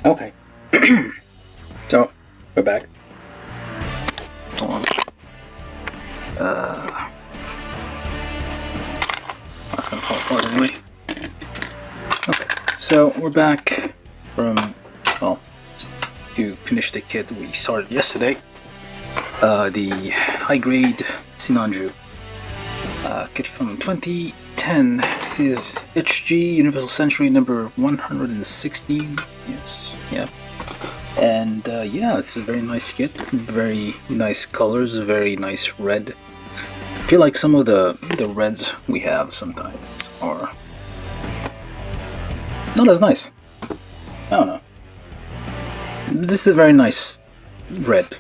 Okay. So, we're back. Hold on. That's gonna fall apart anyway. Okay, so we're back from, well, to finish the kit we started yesterday. The high-grade Sinanju kit from 2010. This is HG Universal Century number 116. Yes, yeah. And yeah, it's a very nice kit. Very nice colors, very nice red. I feel like some of the reds we have sometimes are not as nice. I don't know. This is a very nice red.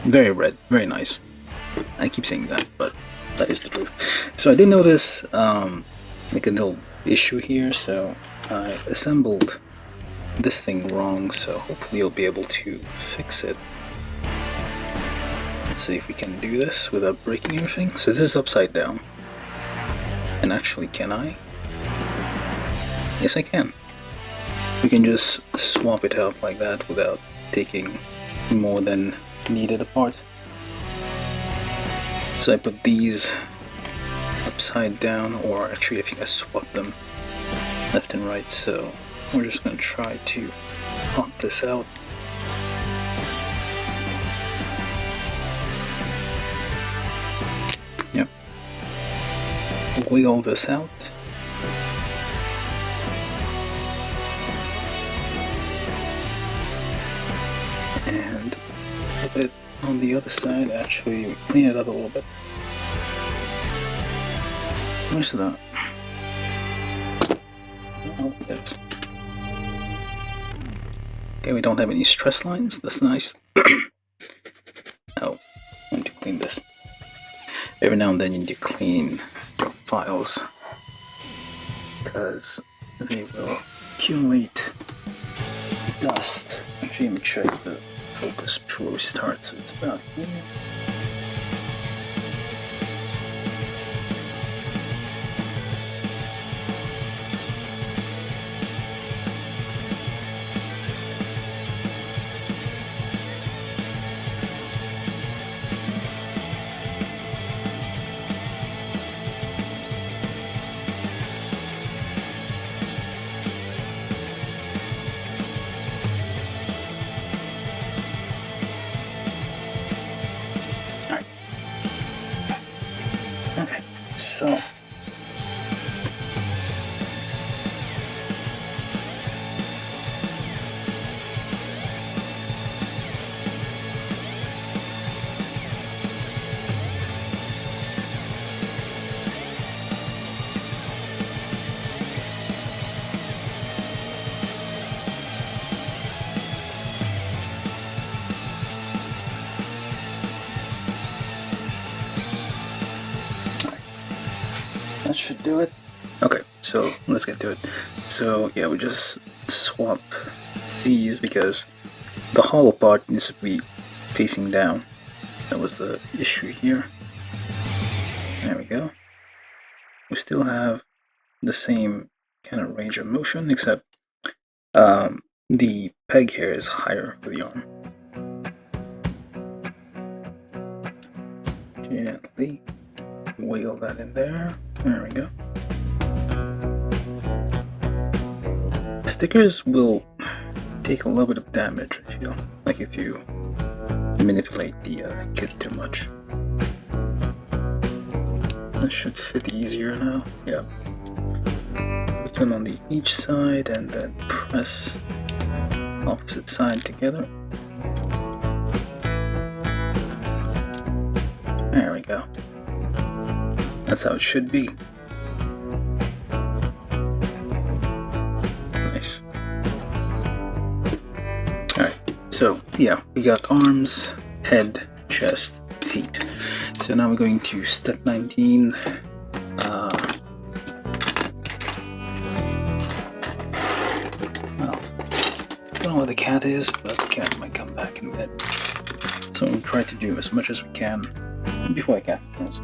Very red, very nice. I keep saying that, but That is the truth. So I did notice like a little issue here, so I assembled this thing wrong, so hopefully you'll be able to fix it. Let's see if we can do this without breaking everything. So this is upside down. And actually, can I? Yes, I can. We can just swap it out like that without taking more than needed apart. So I put these upside down, or actually I think I swapped them left and right, so we're just going to try to pop this out. Yep. Wiggle this out. And a bit on the other side, actually clean it up a little bit. Where's that? Oh, yes. Okay, we don't have any stress lines, that's nice. Oh, I need to clean this. Every now and then you need to clean your files, because they will accumulate dust. Actually, let me check the focus before we start, so it's about here. So that should do it. Okay, so let's get to it. So yeah, we just swap these because the hollow part needs to be facing down. That was the issue here. There we go. We still have the same kind of range of motion, except the peg here is higher for the arm. Gently wheel that in there. There we go. Stickers will take a little bit of damage, I feel, like if you manipulate the kit too much. That should fit easier now. Yeah. Put them on each side and then press opposite side together. There we go. That's how it should be. Nice. Alright, so yeah, we got arms, head, chest, feet. So now we're going to step 19. Well, I don't know where the cat is, but the cat might come back in a bit. So we'll try to do as much as we can before the cat comes.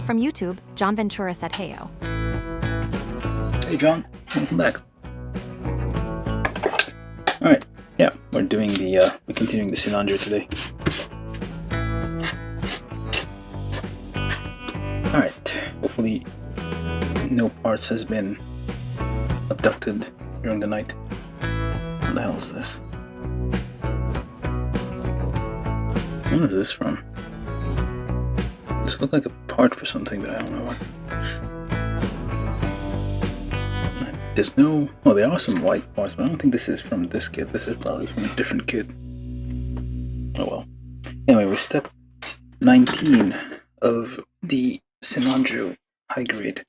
From YouTube, John Ventura said heyo. Hey John, welcome back. Alright, yeah, we're doing the, we're continuing the Sinanju today. Alright, hopefully no parts has been abducted during the night. What the hell is this? What is this from? This looks like a part for something, but I don't know what. There's no... Oh, there are some white parts, but I don't think this is from this kit. This is probably from a different kit. Oh well. Anyway, we're step 19 of the Sinanju high grade.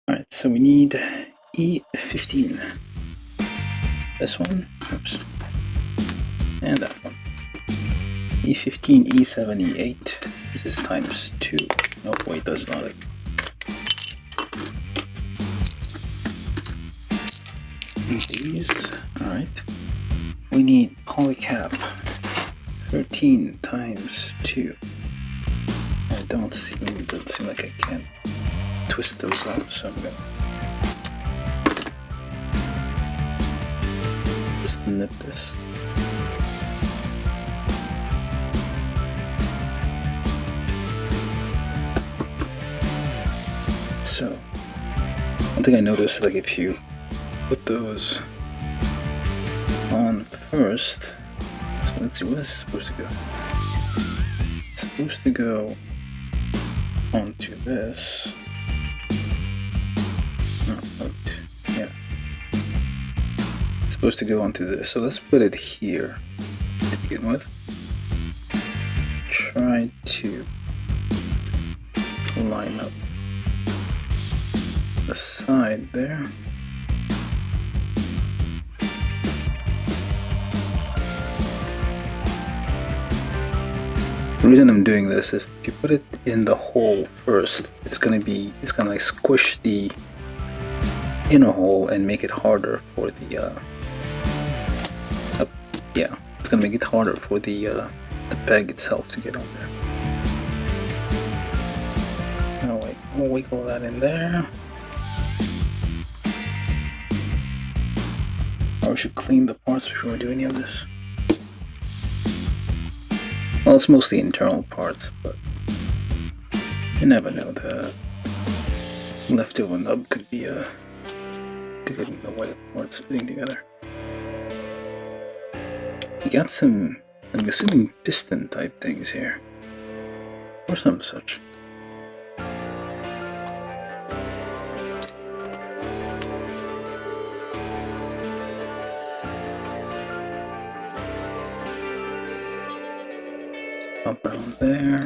Alright, so we need E15. This one. Oops. And that one. E15, E7, E8. This is times 2. No, wait, that's not it. These, alright. We need polycap 13 times 2. It doesn't seem like I can twist those out, so I'm gonna just nip this. So, one thing I noticed, like if you put those on first, so let's see, where is this supposed to go? It's supposed to go onto this. Oh, wait. Yeah. It's supposed to go onto this. So let's put it here to begin with. Try to line up the side there. The reason I'm doing this is if you put it in the hole first, it's gonna like squish the inner hole and make it harder for the it's gonna make it harder for the peg itself to get on there. Oh wait, we'll wiggle that in there. Or we should clean the parts before we do any of this. Well, it's mostly internal parts, but you never know. The leftover nub could be get in the way of parts fitting together. You got some, I'm assuming, piston type things here, or some such. Up around there.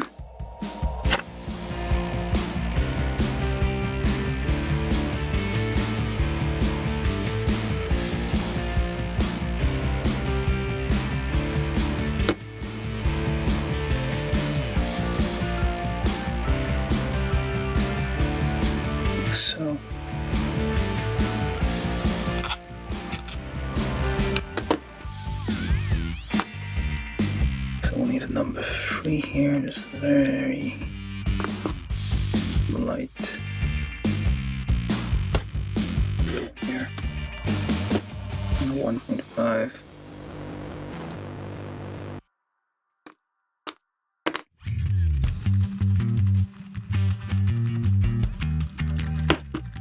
So. We'll need a number 3 here, just very light here, and 1.5.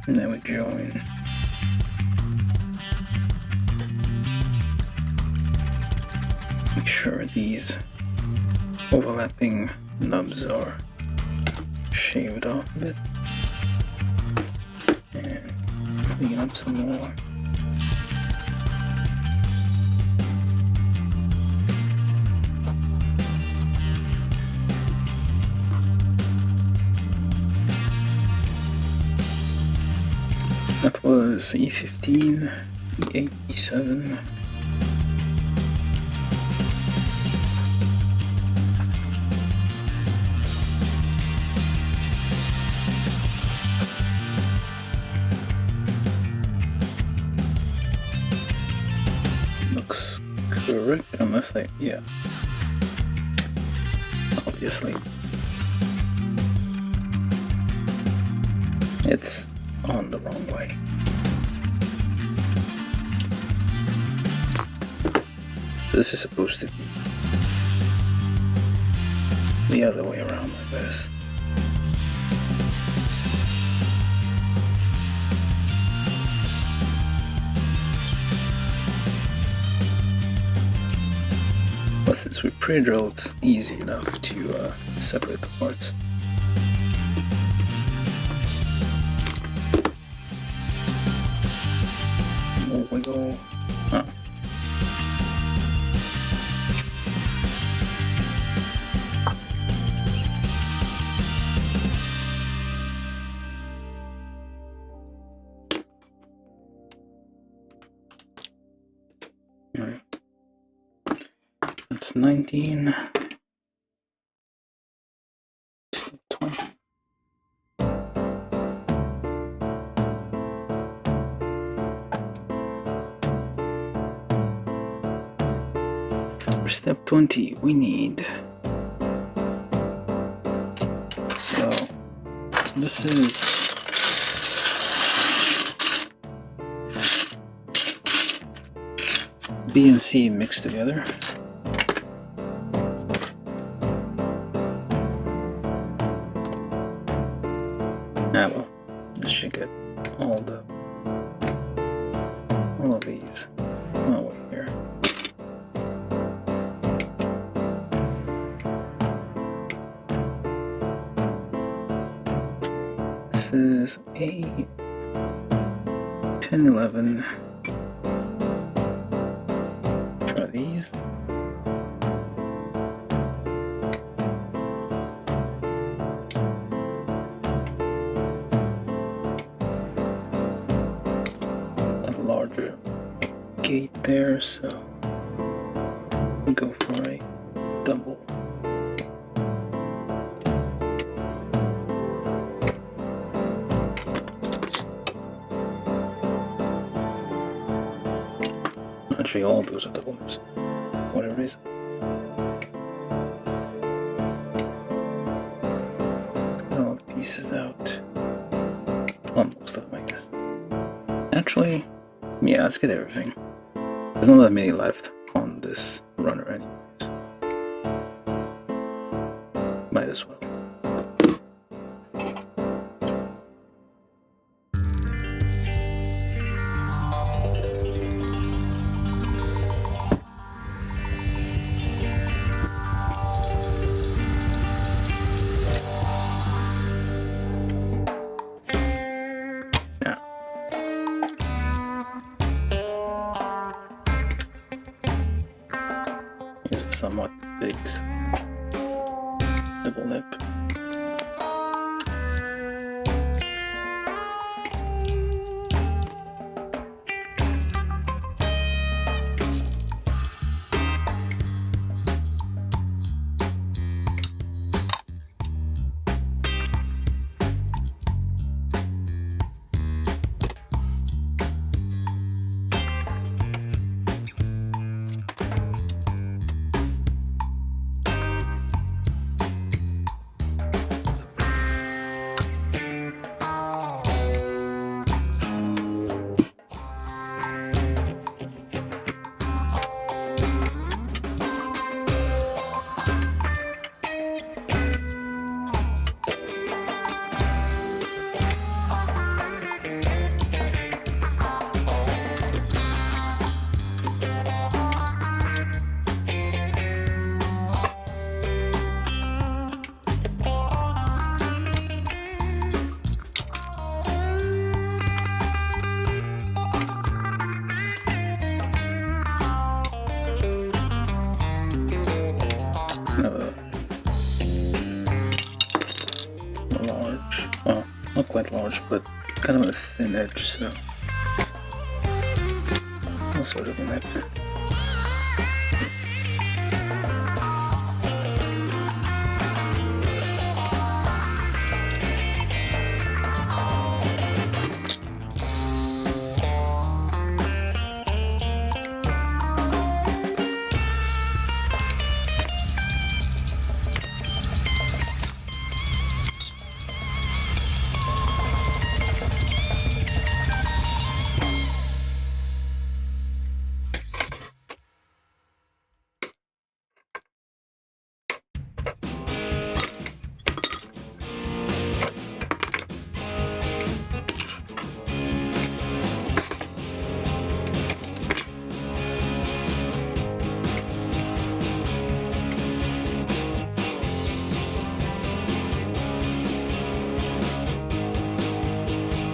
And then we join. Make sure these overlapping nubs are shaved off a bit, and clean up some more. That was E15, E8, E7. Correct, unless obviously it's on the wrong way. This is supposed to be the other way around like this. But since we pre-drilled, it's easy enough to separate the parts. More wiggle. Oh. That's 19. For step 20, we need. So this is B and C mixed together. Well, this should get all of these. Oh, wait here. This is 8, 10, 11. Try these. Larger gate there, so we go for a double. Actually, all those are doubles, for whatever reason. Let's get all the pieces out. Well, most of them, I guess. Actually, yeah, let's get everything. There's not that many left on this runner anyways. Might as well. Somewhat big double lip. Large, well, not quite large, but kind of a thin edge, so all sort of a nip.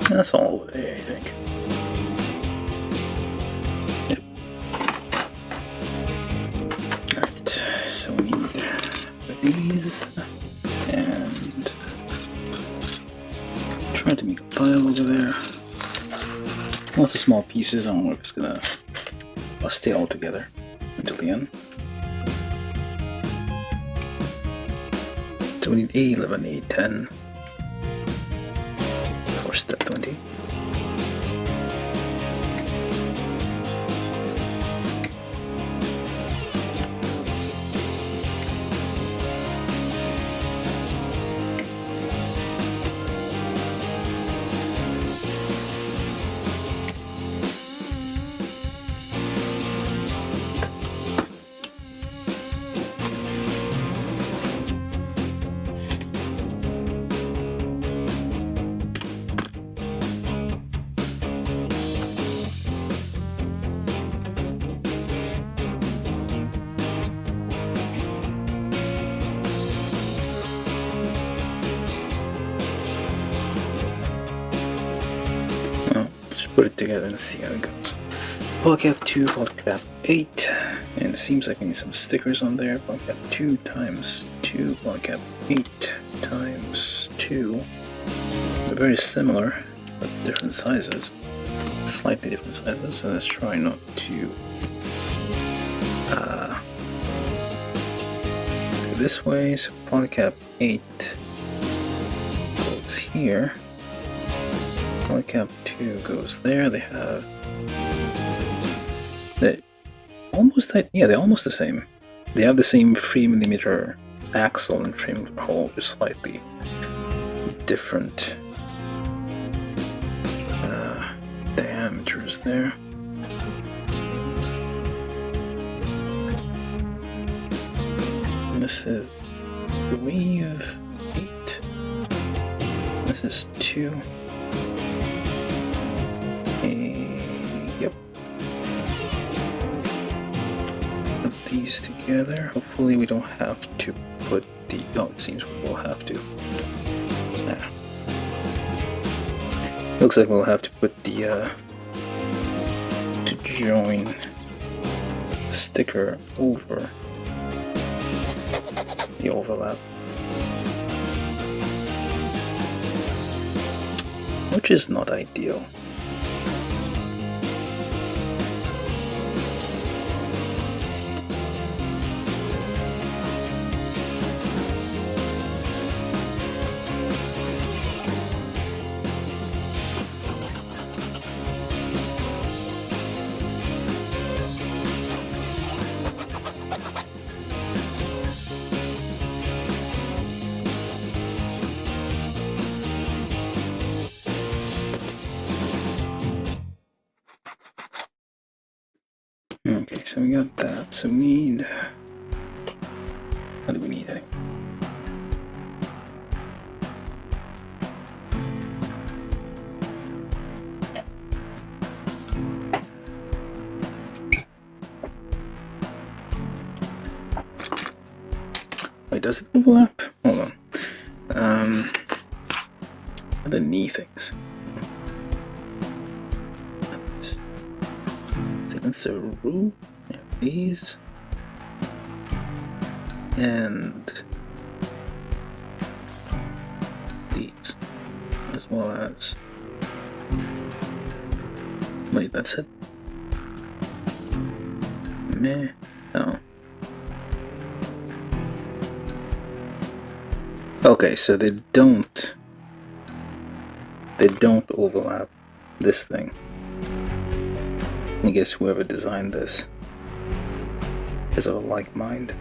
That's all of it, I think. Yep. Alright, so we need these, and try to make a pile over there. Lots of small pieces, I don't know if it's gonna stay all together until the end. So we need 8, 11, 8, 10. Step 20. put it together and see how it goes. Polycap 2, Polycap 8, and it seems like I need some stickers on there. Polycap 2 times 2, Polycap 8 times 2. They're very similar, but different sizes. Slightly different sizes, so let's try not to go this way. So Polycap 8 goes here. Polycap 2 goes there. They have they're almost the same. They have the same 3mm axle and 3mm hole, just slightly different diameters there. And this is Wave 8. This is 2. Yep. Put these together. Hopefully we don't have to put the... Oh, it seems we'll have to. Yeah. Looks like we'll have to put the to join sticker over the overlap, which is not ideal. Okay, so we got that. So we need... What do we need? Wait, does it overlap? Hold on. The knee things. That's a rule. Yeah, these. And these. As well as... Wait, that's it? Meh. Oh. Okay, so they don't overlap this thing. I guess whoever designed this is of a like mind.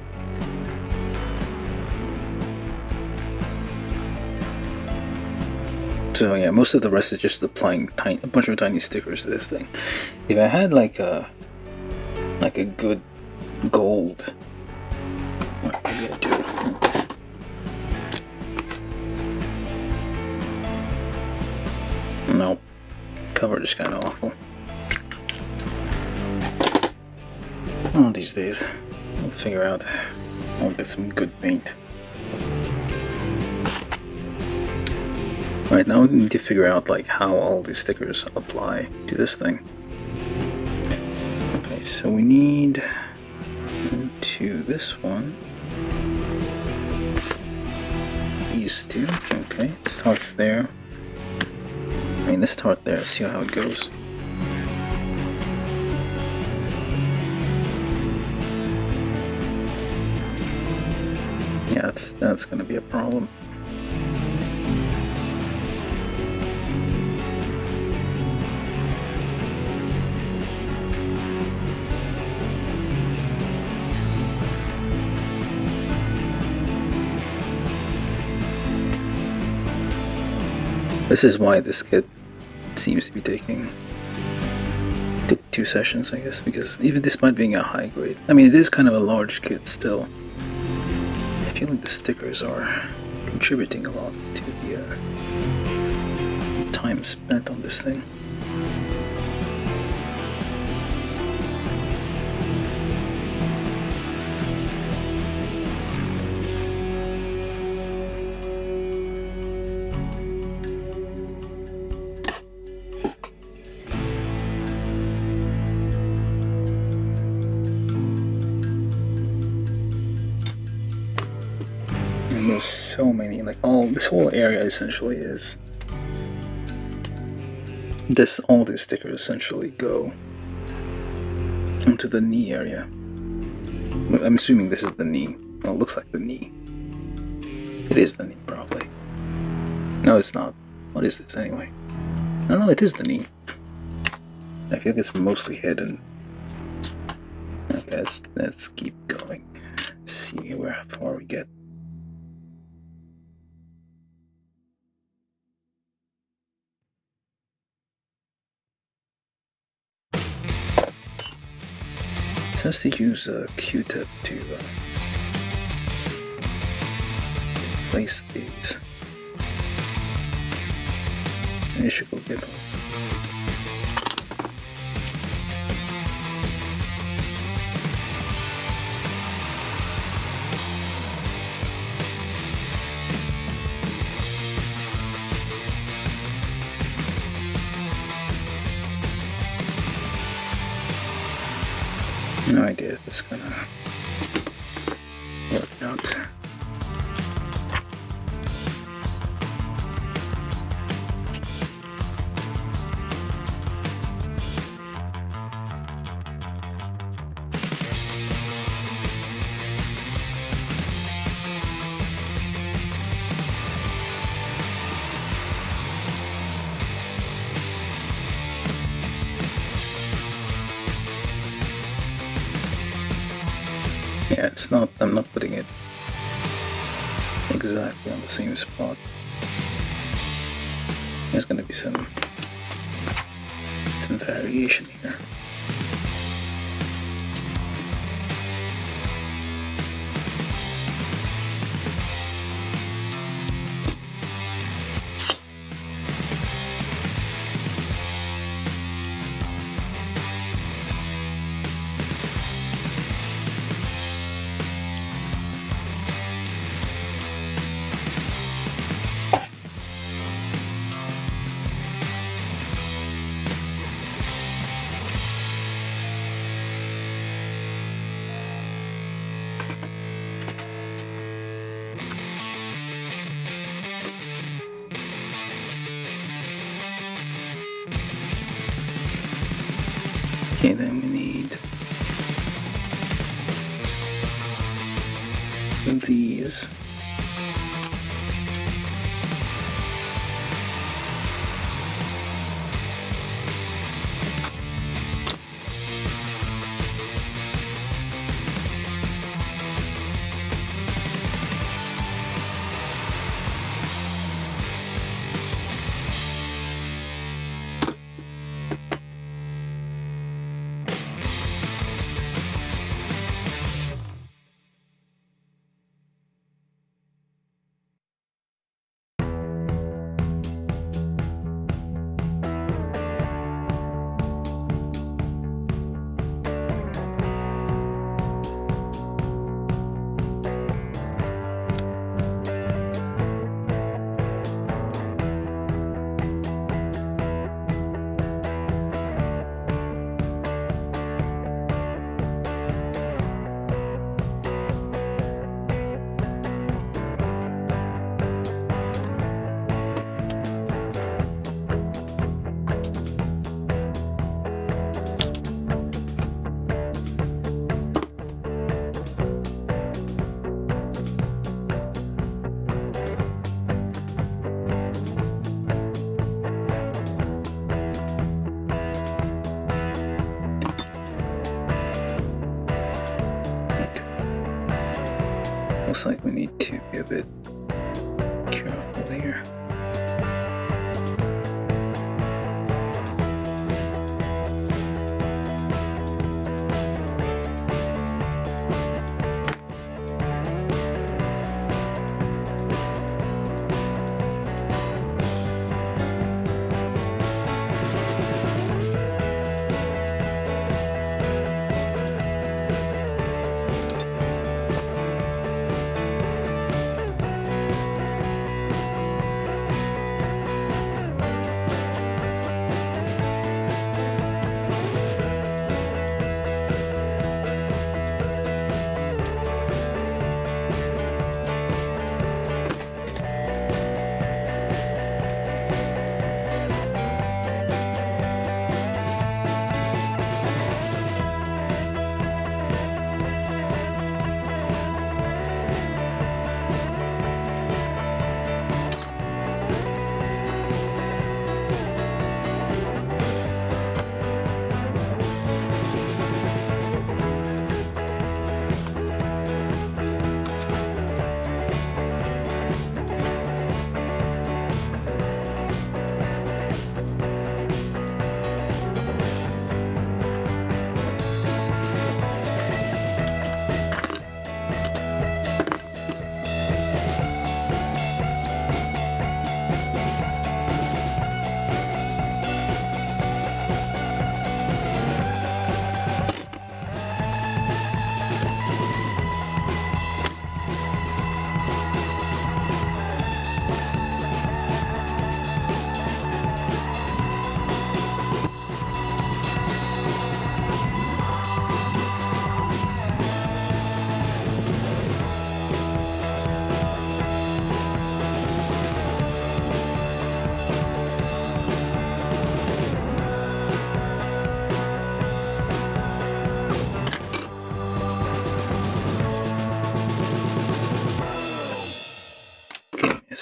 So yeah, most of the rest is just applying a bunch of tiny stickers to this thing. If I had like a good gold, what maybe I do. Nope, cover is kind of awful. One of these days, we'll figure out. I'll get some good paint. Right now, we need to figure out like how all these stickers apply to this thing. Okay, so we need to this one. These two. Okay, it starts there. I mean, let's start there. See how it goes. Yeah, that's gonna be a problem. This is why this kit seems to be took 2 sessions, I guess, because even despite being a high grade, I mean, it is kind of a large kit still. I feel like the stickers are contributing a lot to the time spent on this thing. and there's so many, like this whole area essentially is all these stickers essentially go into the knee area. I'm assuming this is the knee. Well, it looks like the knee. It is the knee, probably. No, it's not. What is this anyway? No, it is the knee. I feel like it's mostly hidden. Okay, let's keep going. See how far we get. It says to use a Q-tip to place these. I should go get one. No idea if it's gonna work out. Yeah, it's not, I'm not putting it exactly on the same spot. There's gonna be some variation here. Okay, then we need these. Looks like we need to be a bit careful there.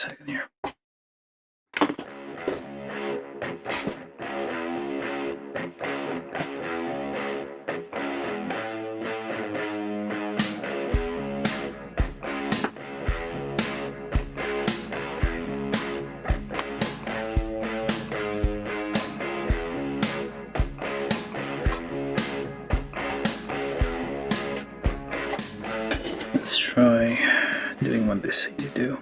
second here. Let's try doing what they say to do.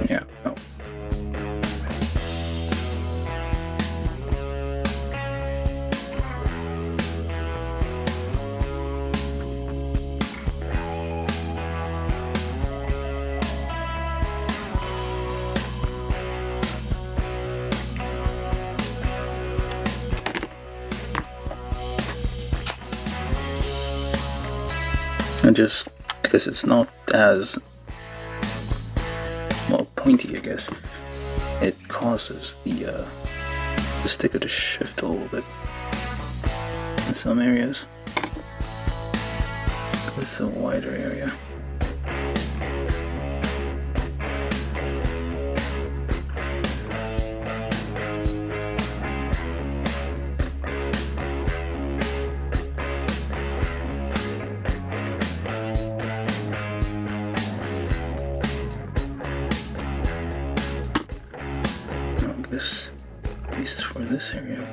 Yeah, oh. And just because it's not as well pointy, I guess, it causes the sticker to shift a little bit in some areas. It's a wider area. At least for this area.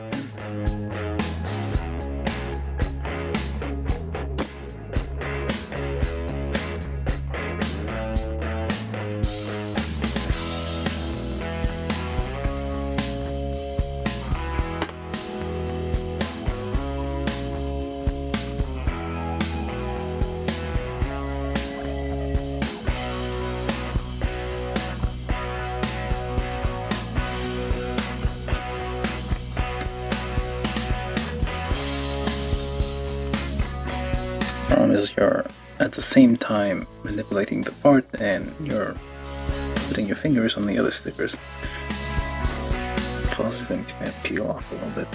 Problem is you're at the same time manipulating the part and you're putting your fingers on the other stickers. Causes them to peel off a little bit.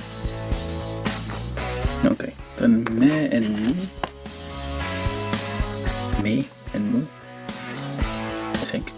Okay, then me and mu, I think.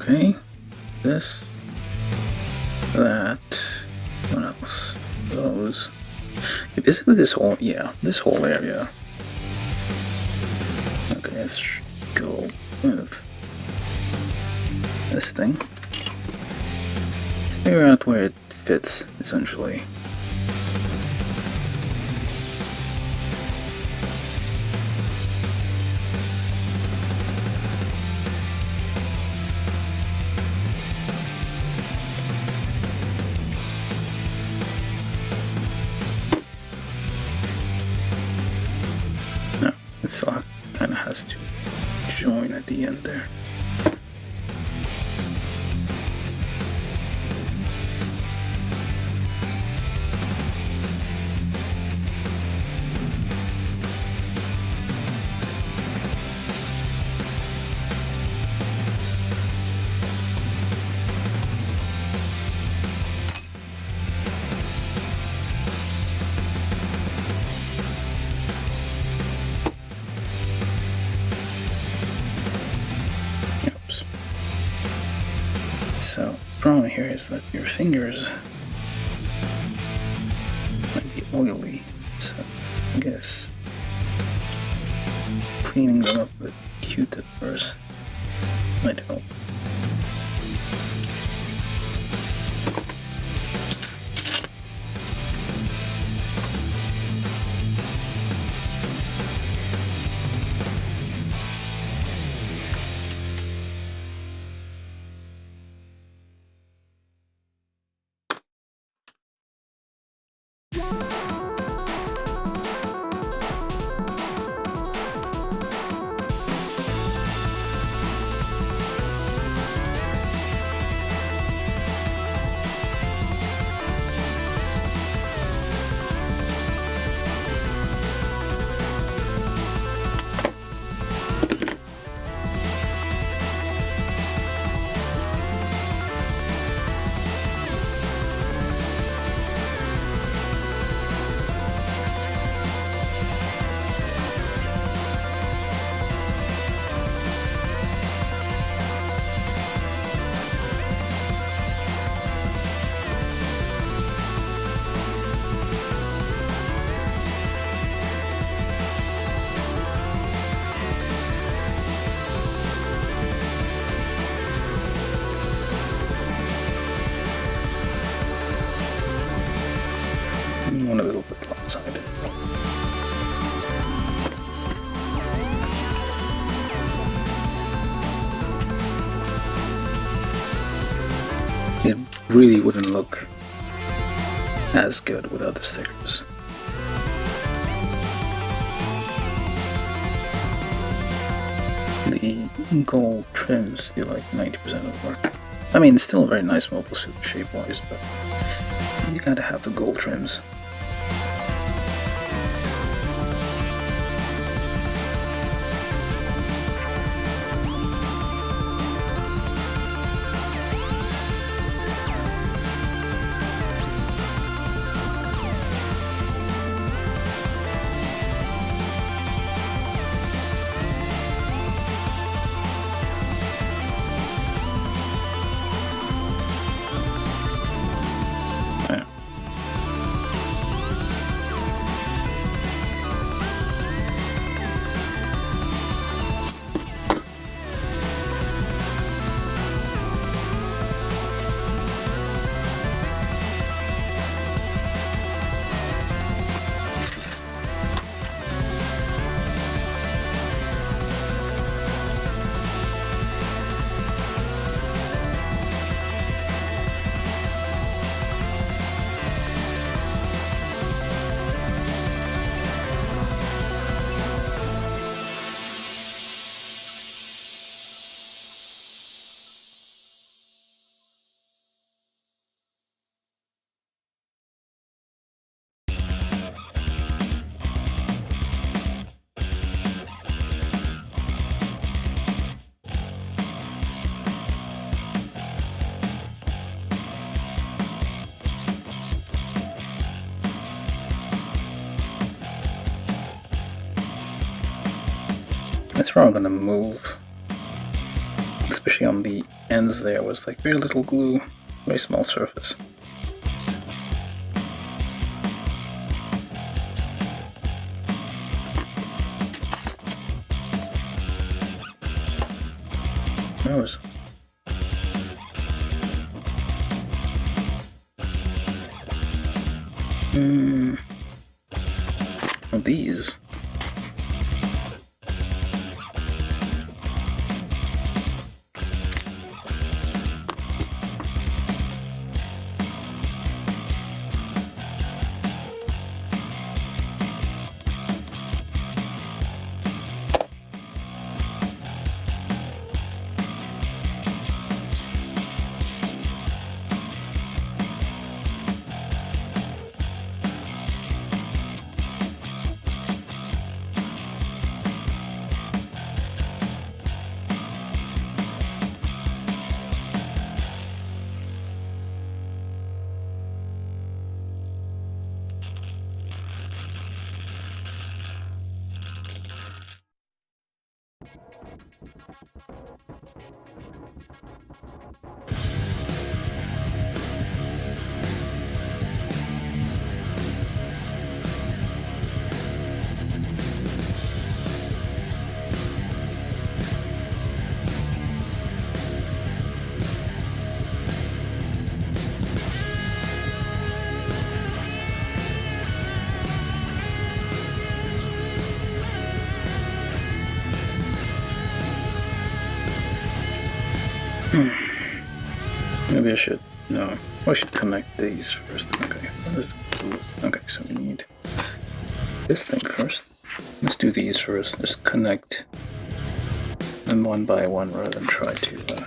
Okay, this, that, what else? Those. Basically this whole, this whole area. Okay, let's go with this thing. Figure out where it fits, essentially. So kind of has to join at the end there. So the problem here is that your fingers might be oily, so I guess cleaning them up with Q-tip first might help. One a little bit lopsided. It really wouldn't look as good with other stickers. The gold trims do like 90% of the work. I mean, it's still a very nice mobile suit shape-wise, but you gotta have the gold trims. That's where I'm gonna move, especially on the ends there was like very little glue, very small surface. Nose. Oh, these. Maybe I should. No, I should connect these first. Okay. What is glue? Okay, so we need this thing first. Let's do these first. Just connect them one by one rather than try to.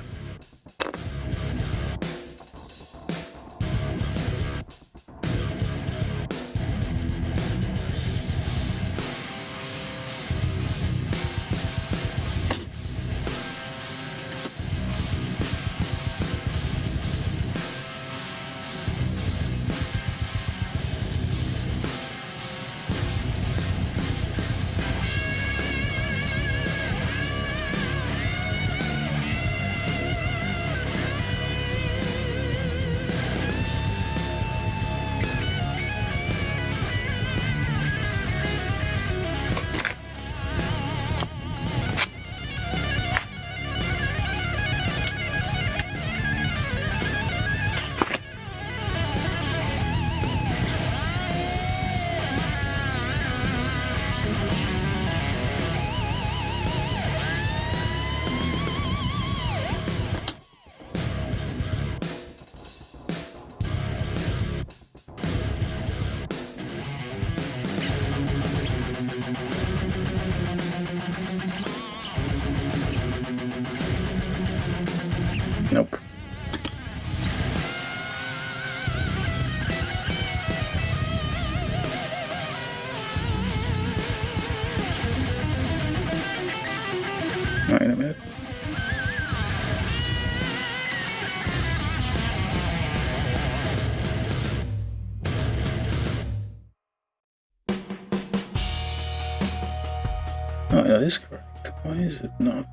Nope. Wait a minute. Oh, that is correct. Why is it not?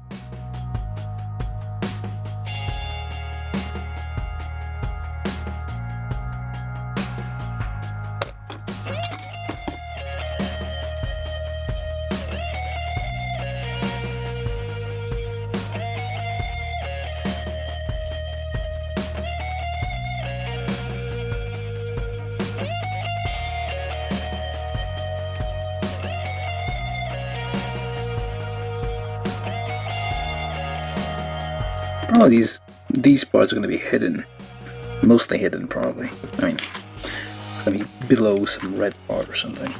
Oh, these parts are going to be hidden. Mostly hidden, probably. I mean, it's going to be below some red part or something.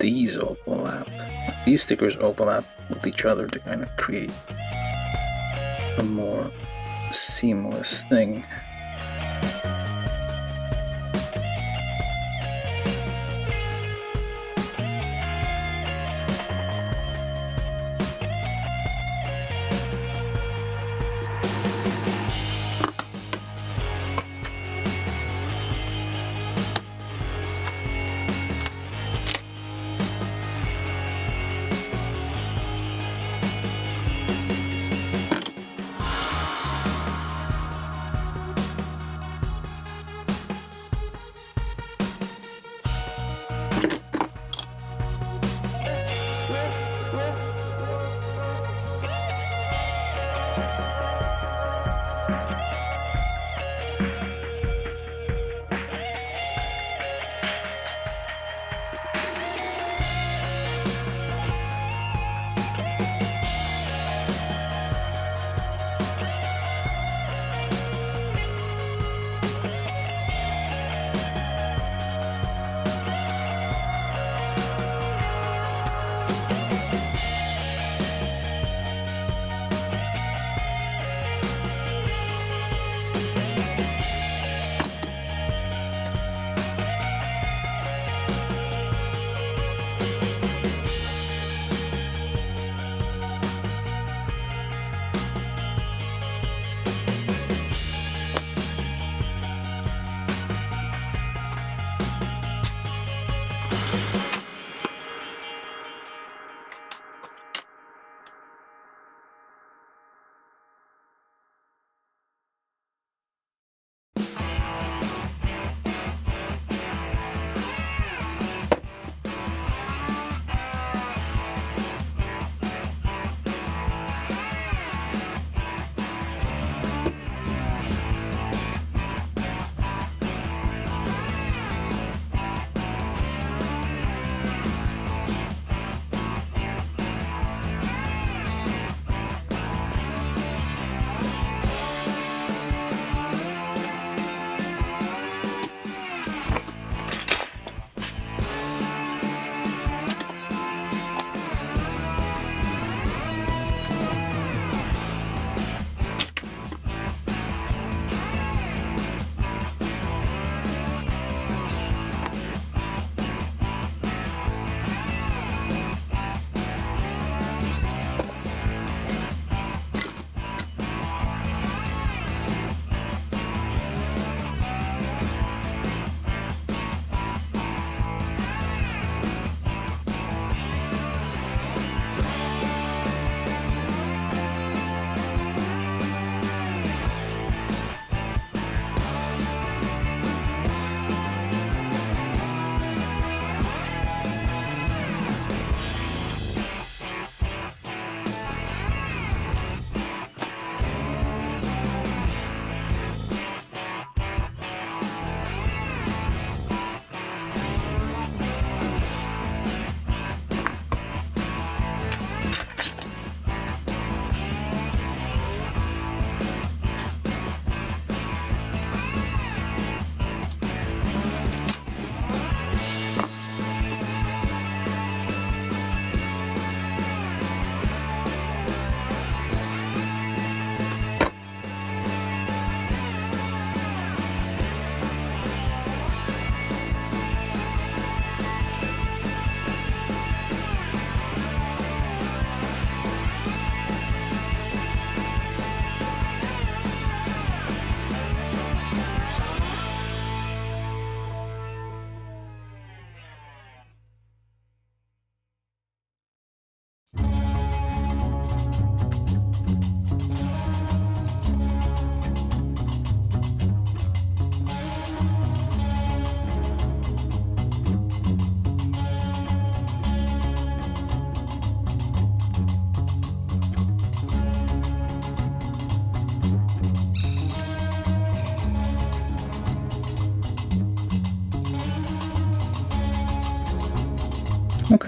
These overlap. These stickers overlap with each other to kind of create a more seamless thing.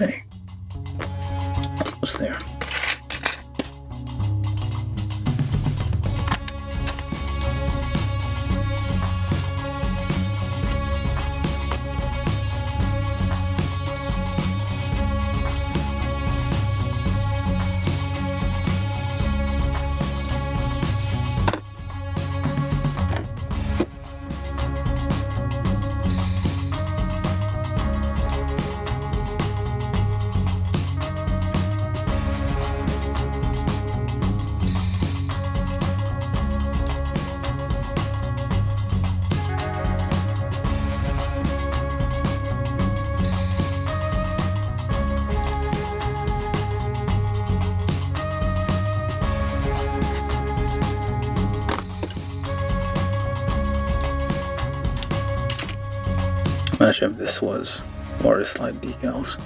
Okay. What's there? Imagine if this was water slide decals.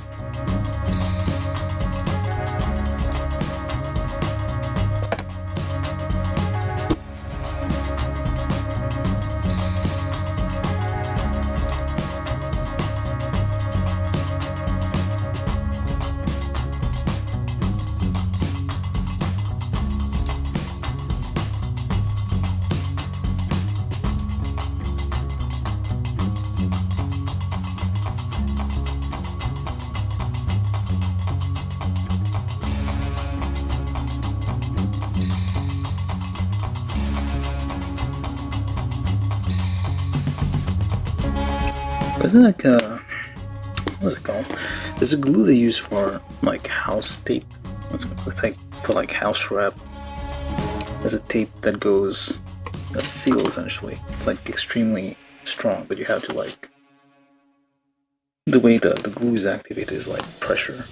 Isn't it like what's it called? There's a glue they use for like house tape. It's like for like house wrap. There's a tape that goes that seals essentially. It's like extremely strong, but you have to like the way the glue is activated is like pressure.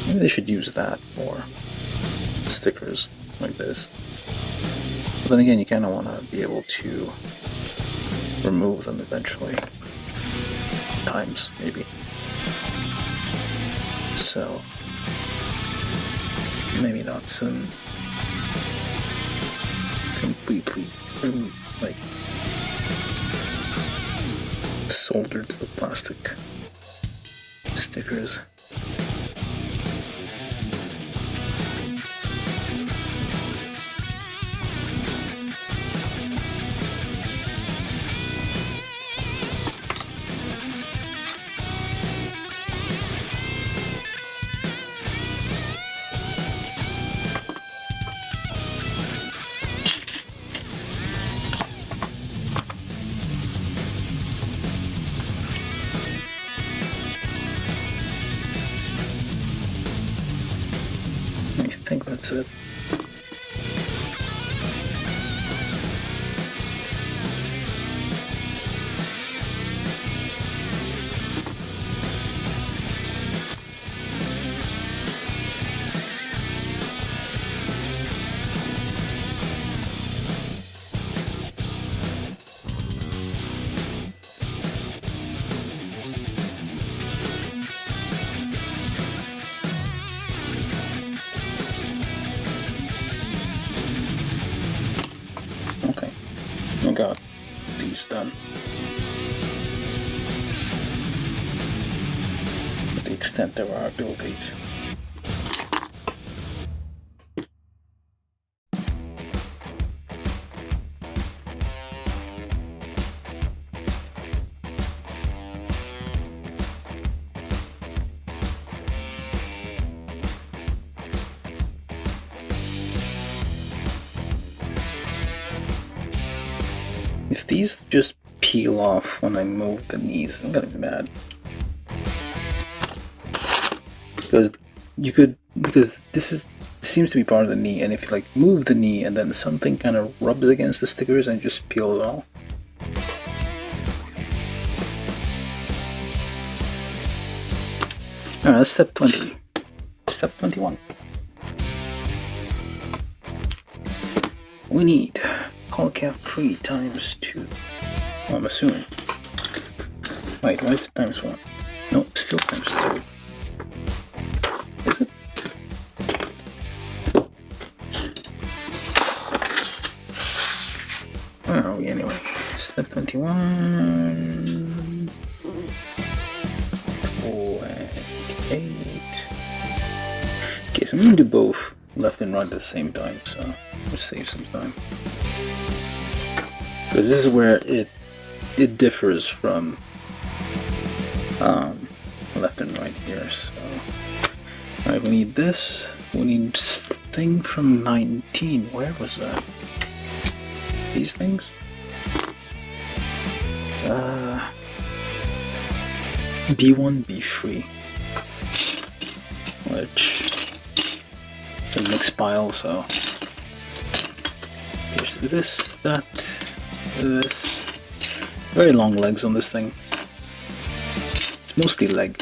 Maybe they should use that for stickers like this. But then again, you kind of want to be able to remove them eventually. Times, maybe. So, maybe not some completely, like, soldered to the plastic stickers. I think that's it. I got these done. To the extent there are abilities. If these just peel off when I move the knees, I'm gonna be mad. Because this seems to be part of the knee, and if you like move the knee and then something kind of rubs against the stickers and it just peels off. Alright, that's step 20. Step 21. We need call cap 3 times 2. Well, I'm assuming. Wait, why is it times 1? No, still times 2. Is it? Where are we anyway? Step 21. 8. Okay, so I'm gonna do both left and right at the same time, so we'll save some time. Because this is where it differs from left and right here. So, alright, we need this. We need thing from 19. Where was that? These things? B1, B3. Which is a mixed pile, so there's this, that, this. Very long legs on this thing. It's mostly leg.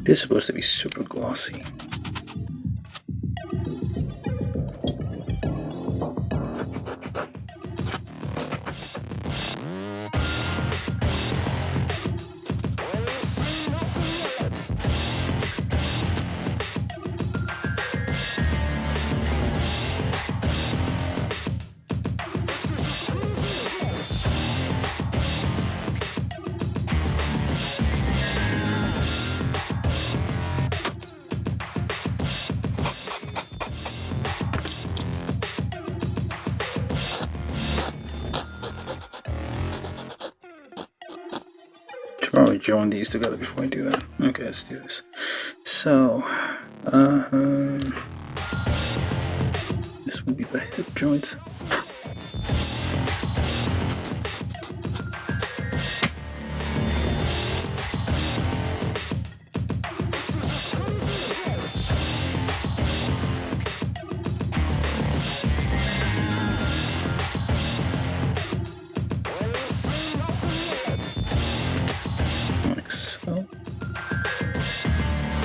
This is supposed to be super glossy. Probably join these together before I do that. Okay, let's do this. So, this would be the hip joint.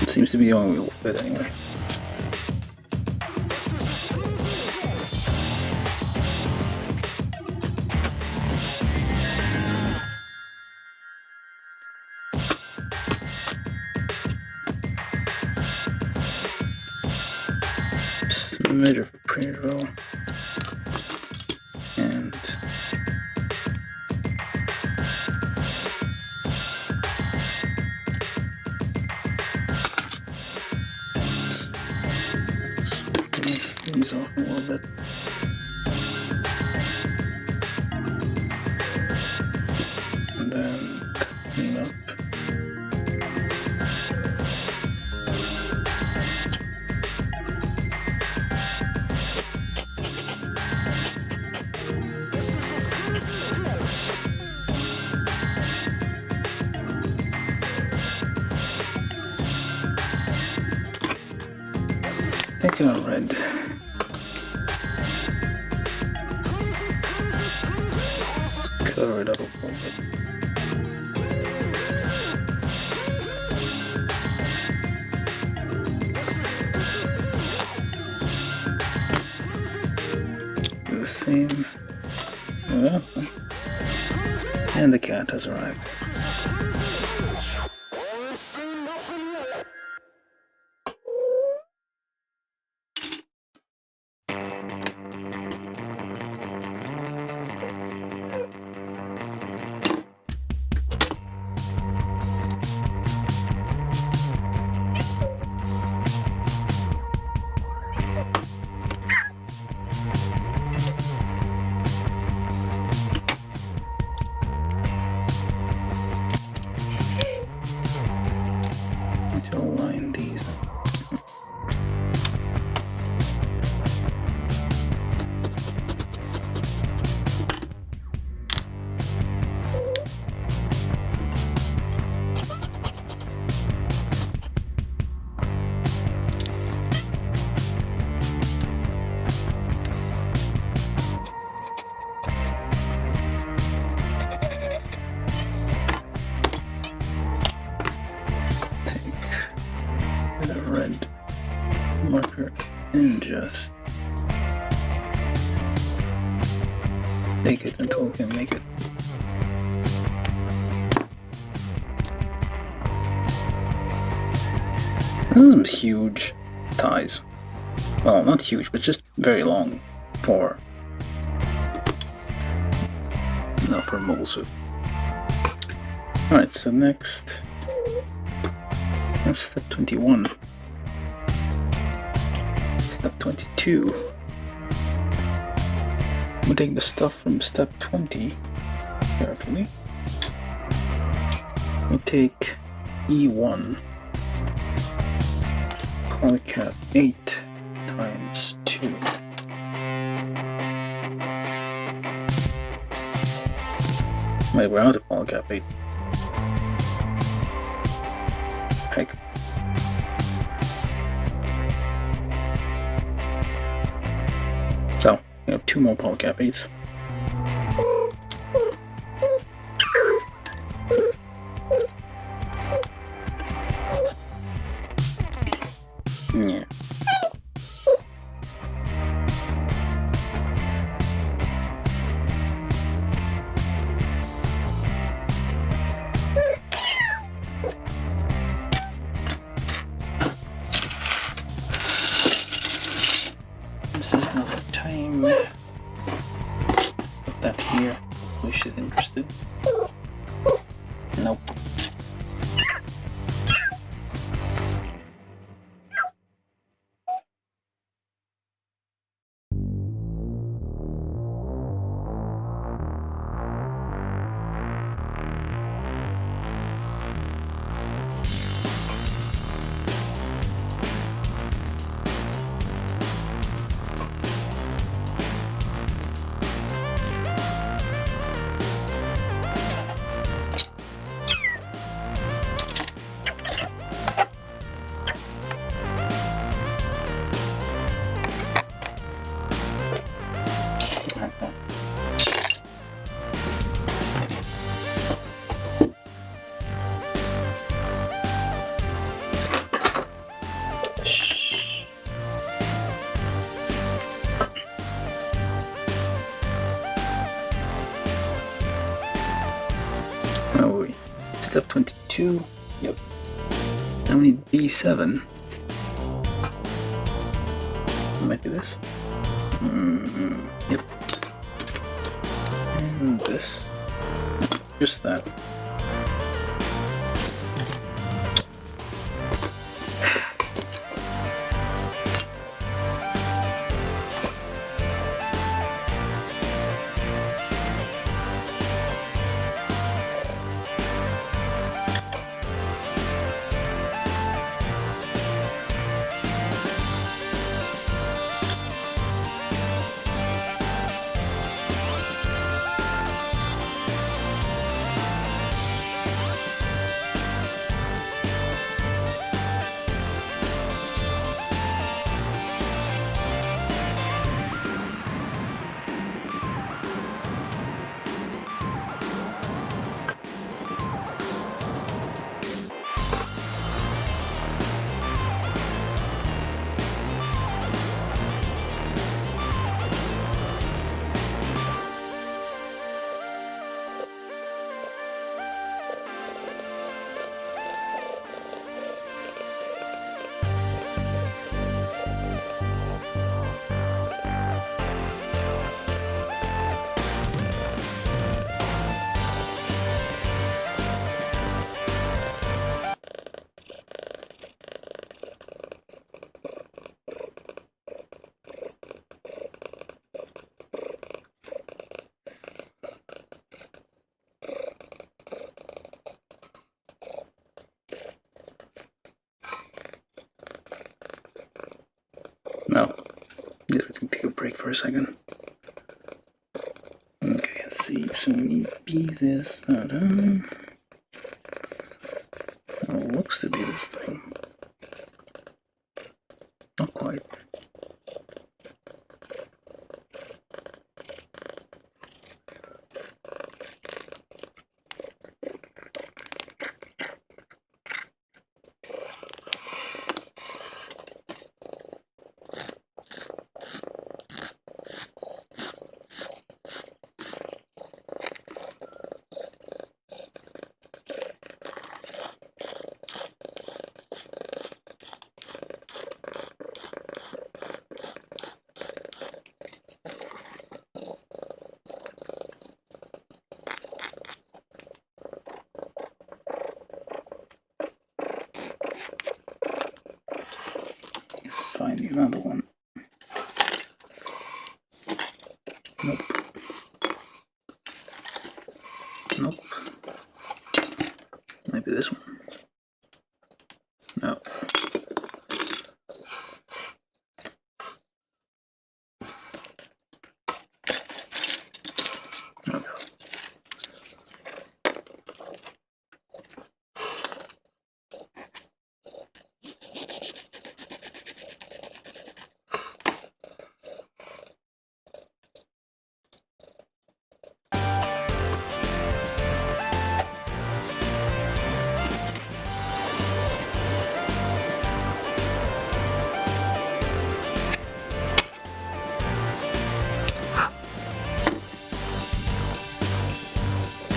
Seems to be the only way will fit anyway. Just measure for pre-roll. And these off a little bit. And then clean up. Thinking of red. Cover it up a little bit. Do the same. Well, and the cat has arrived. and just take it until we can make it. Some huge ties. Well, not huge, but just very long for mobile suit. Alright, so next, that's step 21. Step 22. We'll take the stuff from step 20 carefully. We'll take E1, polycap 8 times 2. Wait, we're out of polycap 8. Heck. So, we have 2 more polycap 8s. Yeah. This is not the time. Put that here. Wish is interested. Nope. Step 22. Yep. Now we need B7. Might be this. Yep. And this. Just that. No. Just take a break for a second. Okay, let's see. So we need B this. It looks to be this thing. Not quite. another one. Nope. Nope. Maybe this one. No. Okay.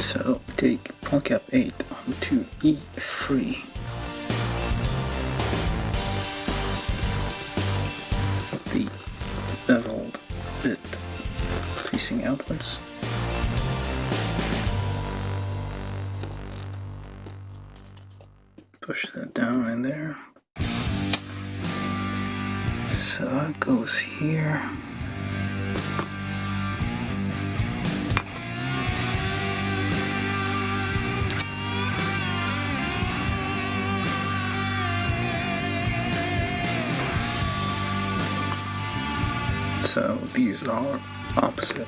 So take pawn cap 8 onto E3. The beveled bit facing outwards. Push that down in there. So it goes here. So these are opposite.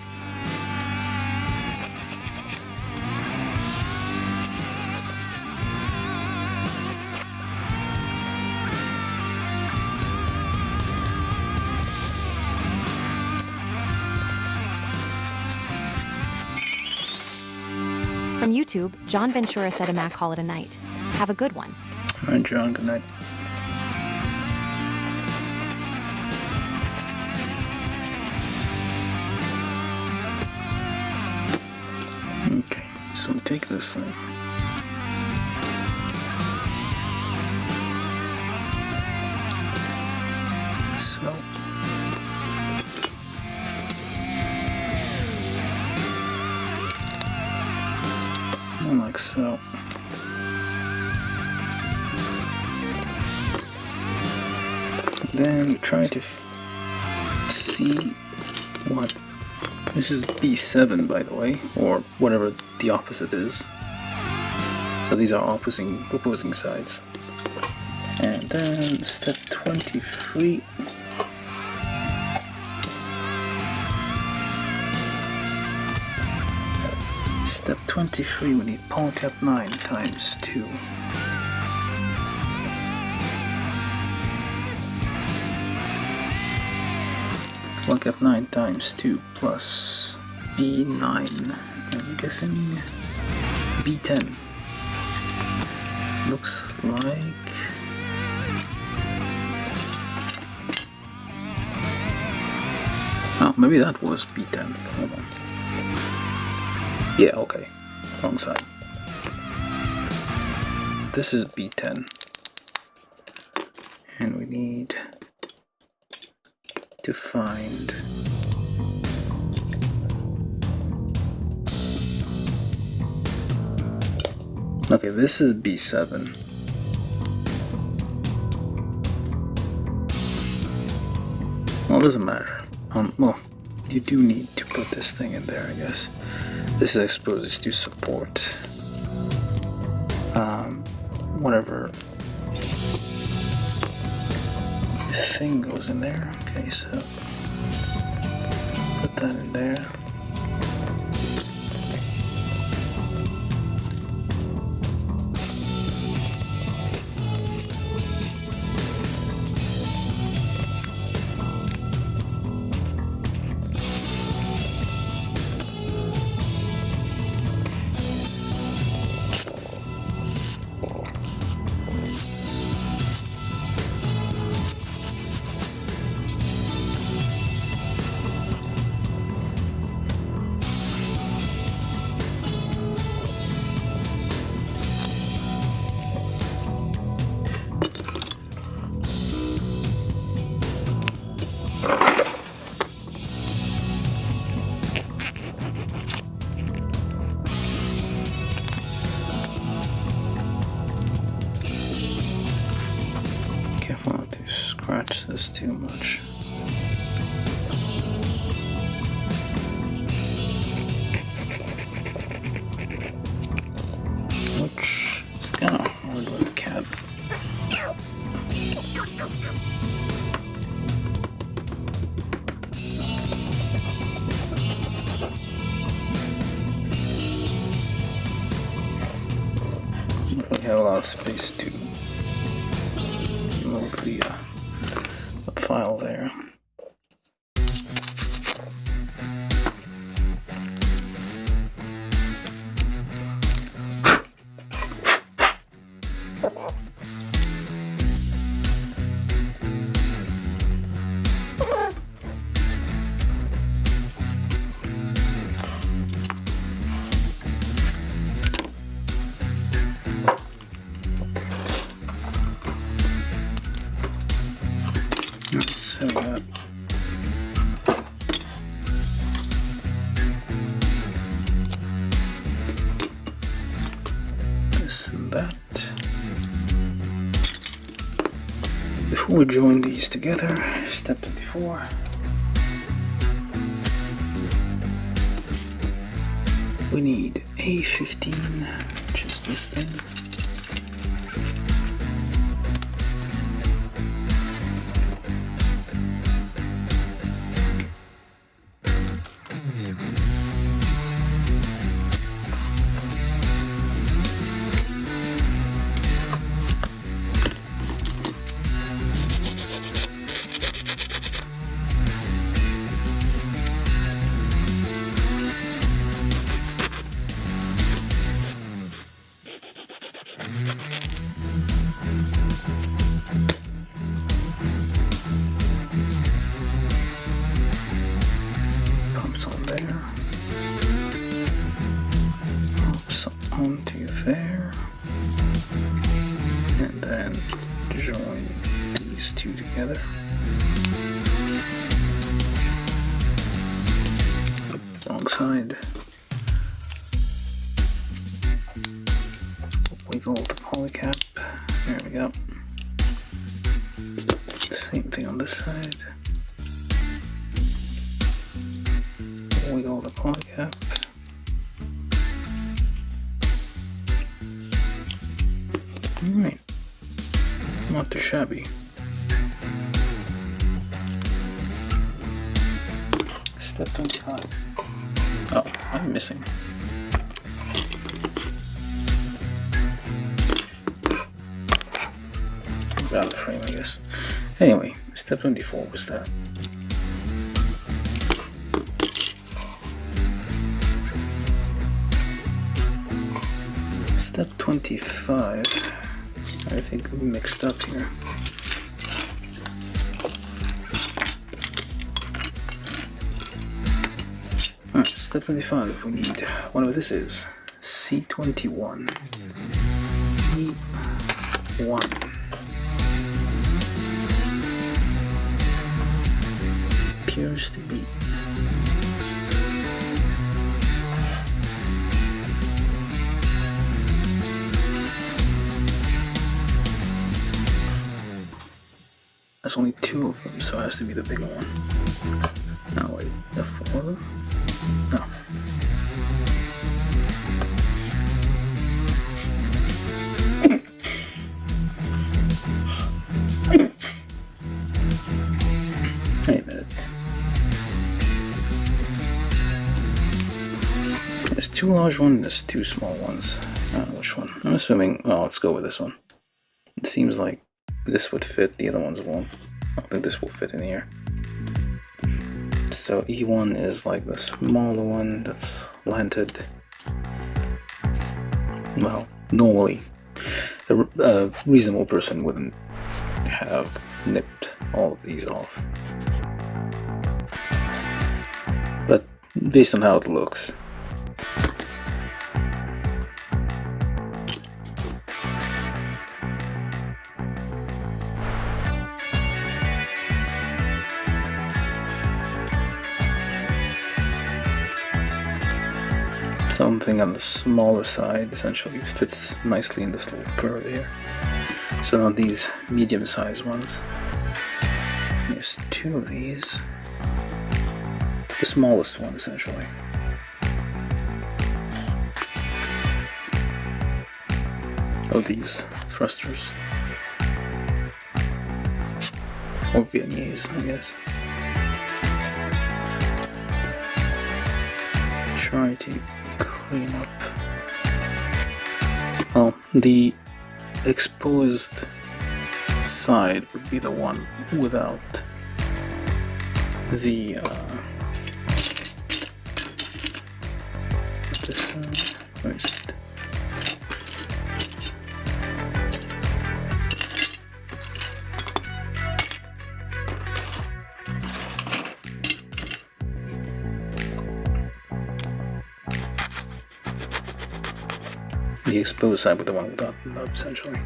From YouTube, John Ventura said, "Mac, call it a night. Have a good one." All right, John, good night. Okay, so we take this thing. So like so. Then try to see what this is. B7, by the way, or whatever the opposite is. So these are opposing sides. And then step 23. Step 23, we need pawn cap 9 times 2. Pawn cap 9 times 2 plus B9. I'm guessing B10. Looks like... oh, maybe that was B10. Hold on. Yeah, okay. Wrong side. This is B10. And we need to find okay, this is B7. Well, it doesn't matter. Well, you do need to put this thing in there, I guess. This, I suppose, is to support whatever thing goes in there. Okay, so put that in there. too much. Which is kind of hard with a cab. We have a lot of space to move the file there. So this and that. Before we join these together, step 24. We need A15, which is this thing. Onto there, and then join these two together. Wrong side. Wiggle the polycap. There we go. Same thing on this side. Wiggle the polycap. Alright, not too shabby. Step 25. Oh, I'm missing. Out of the frame, I guess. Anyway, step 24 was that. Step 25. I think we mixed up here. Alright, step 25, we need whatever this is. C21. E1. Appears to be. There's only two of them, so it has to be the bigger one. No, wait, the four of them? No. Wait a minute. There's two large ones, there's two small ones. I don't know which one. I'm assuming, well, let's go with this one. It seems like this would fit, the other ones won't. I don't think this will fit in here. So E1 is like the smaller one that's lanted. Well, normally a reasonable person wouldn't have nipped all of these off. But based on how it looks, something on the smaller side essentially fits nicely in this little curve here. So now these medium-sized ones. There's 2 of these. The smallest one, essentially. Of these thrusters. Or Viennese, I guess. Try to clean up. Well, the exposed side would be the one without the this where is it? The exposed side with the one without the nub, essentially.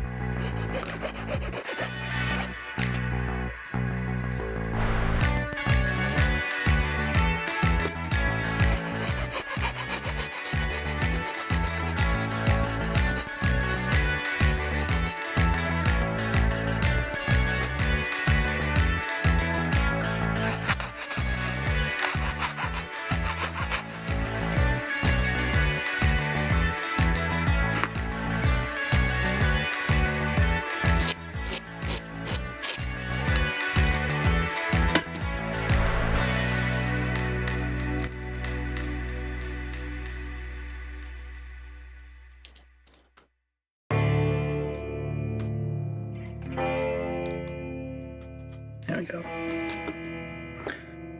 There we go.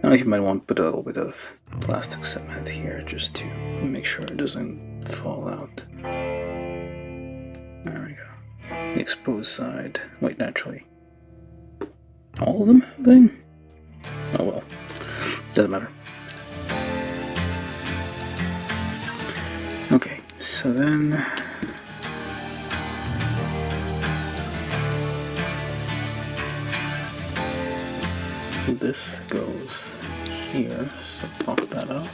Now you might want to put a little bit of plastic cement here just to make sure it doesn't fall out. There we go. The exposed side. Wait, naturally. All of them have been? Oh well. Doesn't matter. Okay, so then this goes here, so pop that out.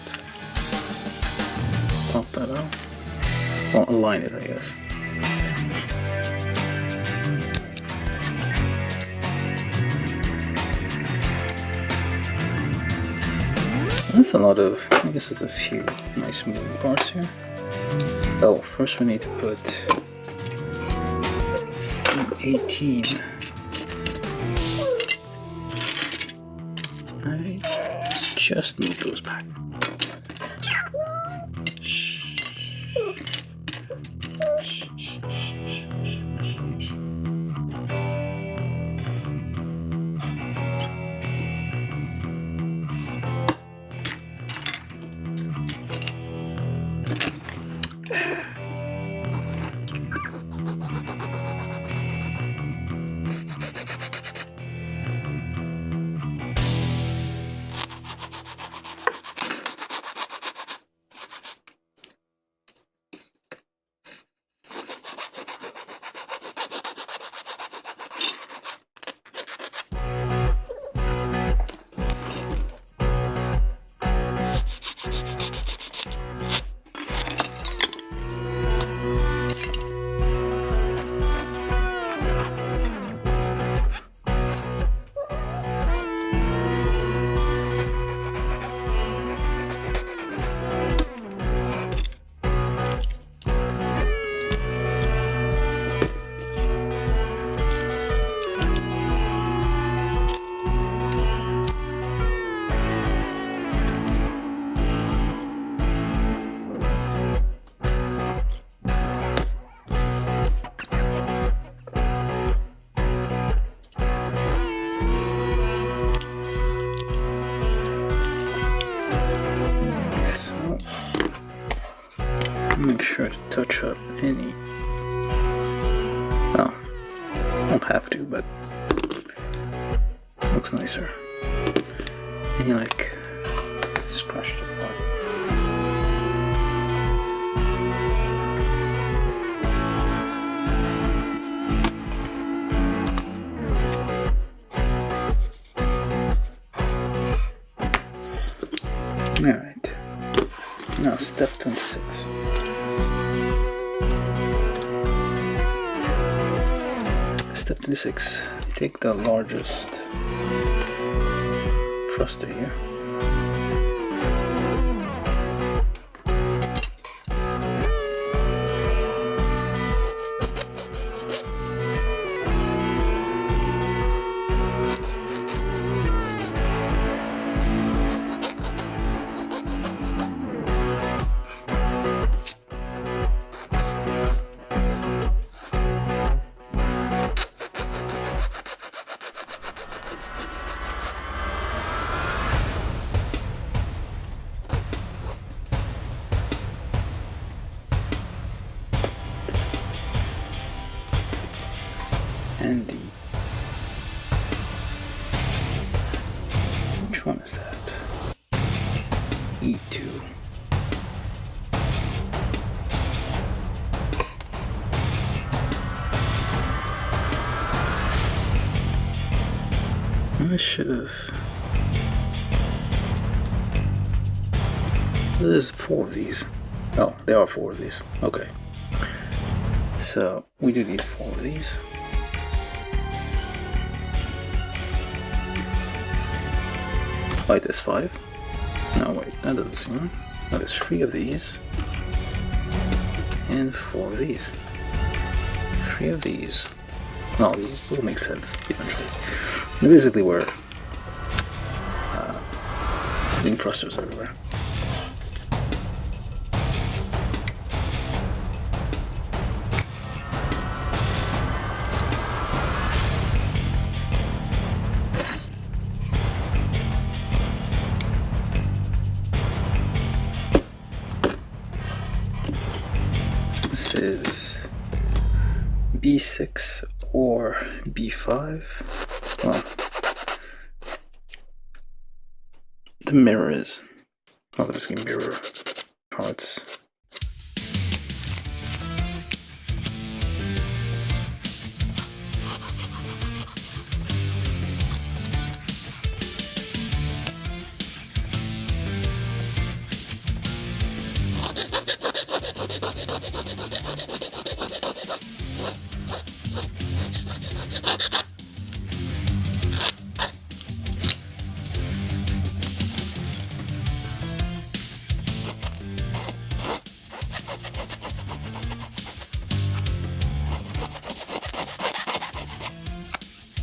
Pop that out. Well, align it, I guess. That's a lot of, I guess there's a few nice moving parts here. Oh, first we need to put C18. I just move those back. Make sure to touch up any, well, don't have to, but looks nicer. Any like scratched apart. Alright, now step 26. Step 26, take the largest thruster here. And which one is that? E2. I should have. There's 4 of these. Oh, there are 4 of these. Okay. So we do need 4 of these. Wait, there's 5? No, wait, that doesn't seem right. No, there's 3 of these. And 4 of these. 3 of these. No, these will make sense eventually. And basically, we're putting thrusters everywhere. This is B6 or B5. Well, the mirrors. Oh, there's gonna be mirror parts.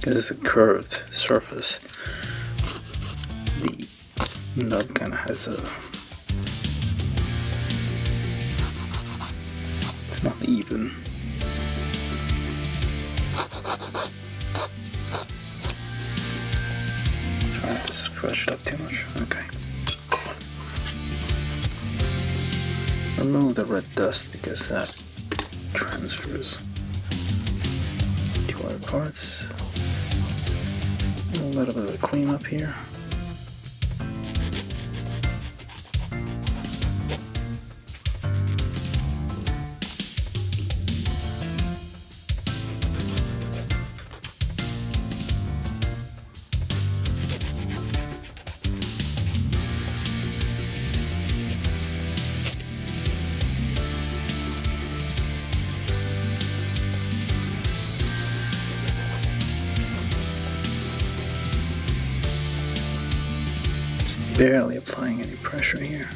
Because it's a curved surface, the nub kind of has a, it's not even. Try not to scratch it up too much. Okay. Remove the red dust because that transfers to other parts. A little bit of a cleanup here. Barely applying any pressure here.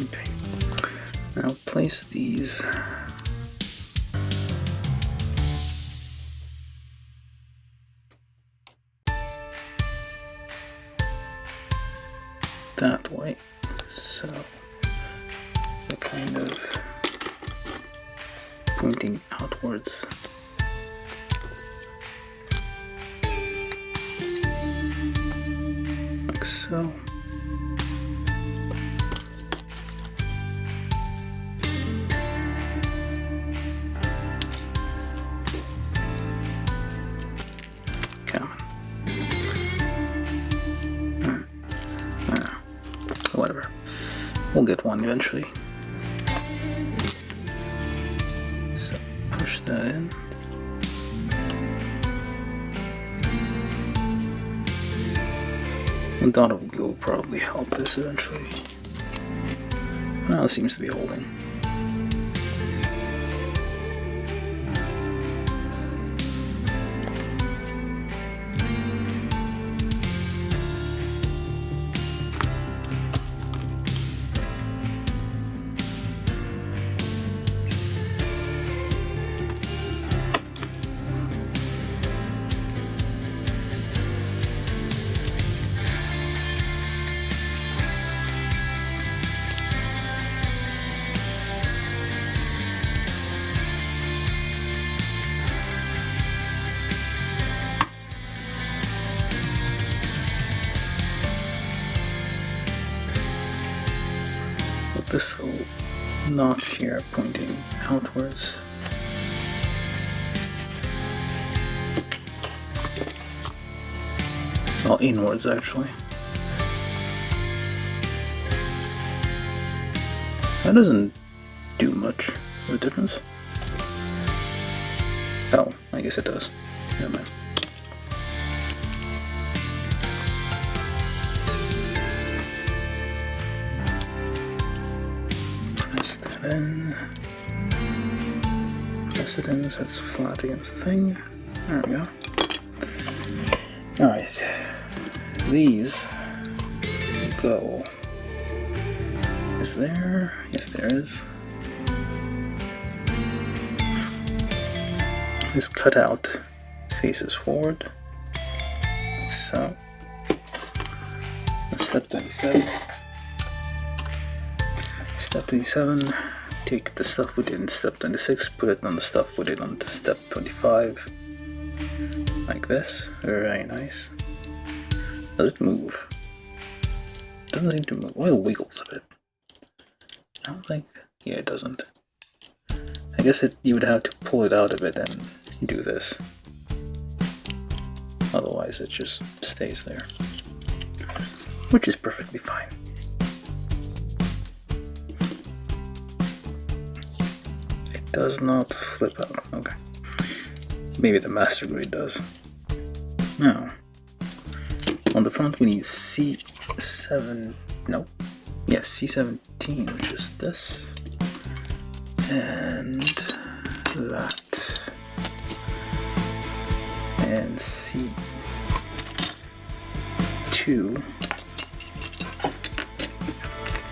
Okay. Now place these that way, so they're kind of pointing outwards. Like so. whatever. We'll get one eventually. So push that in. A dot of glue will probably help this eventually. Now it seems to be holding. This little notch here pointing outwards. Well, inwards actually. That doesn't do much of a difference. Oh, I guess it does. Never mind. Then press it in so it's flat against the thing. There we go. Alright. These go. Is there? Yes, there is. This cutout faces forward. Like so. Step 27. Step 27, take the stuff we did in step 26, put it on the stuff we did on step 25, like this. Very nice. Does it move? Doesn't seem to move. Well, it wiggles a bit. I don't think. Yeah, it doesn't. I guess you would have to pull it out a bit and do this. Otherwise, it just stays there, which is perfectly fine. Does not flip out. Okay. Maybe the master grade does. Now, on the front we need C7. No. Yes, C17, which is this. And that. And C2.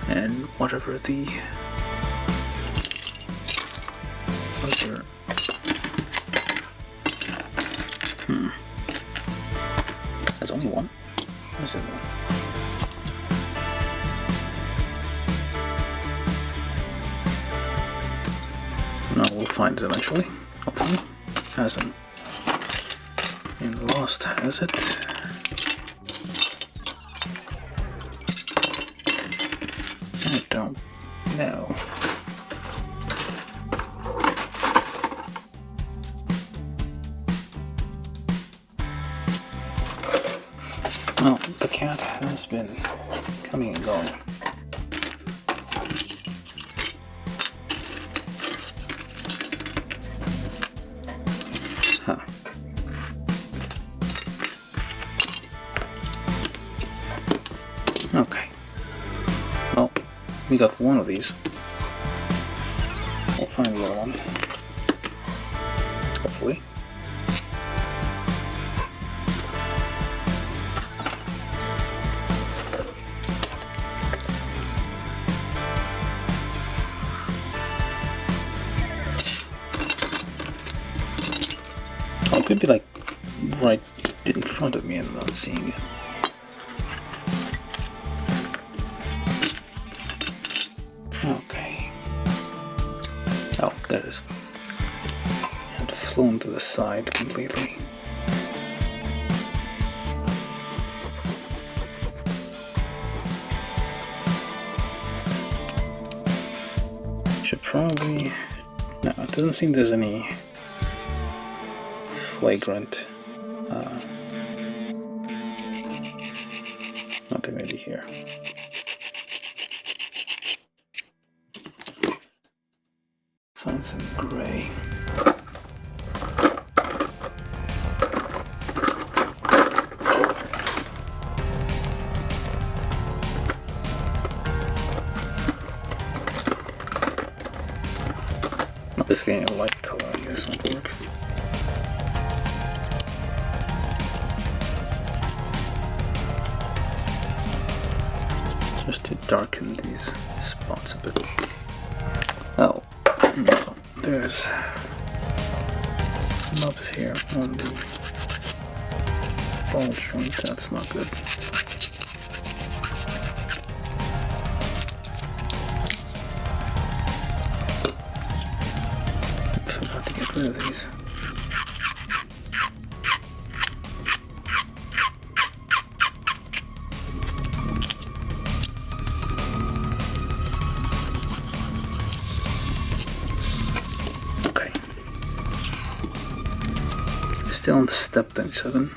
And whatever the other. There's only one? Is it one? No, we'll find it eventually. Hopefully. Hasn't been lost, has it? I don't know. Well, the cat has been coming and going. Huh. Okay. Well, we got one of these. We'll find the other one. Hopefully. Oh, it could be like right in front of me and I'm not seeing it. Okay. Oh, there it is. It flown to the side completely. Should probably... No, it doesn't seem there's any flagrant. Okay, maybe here. and some gray. I'm just getting a light color, I guess won't work. Just to darken these spots a bit. Oh, no, there's nubs here on the ball joint. That's not good. Forgot to get rid of these. Still on step 37.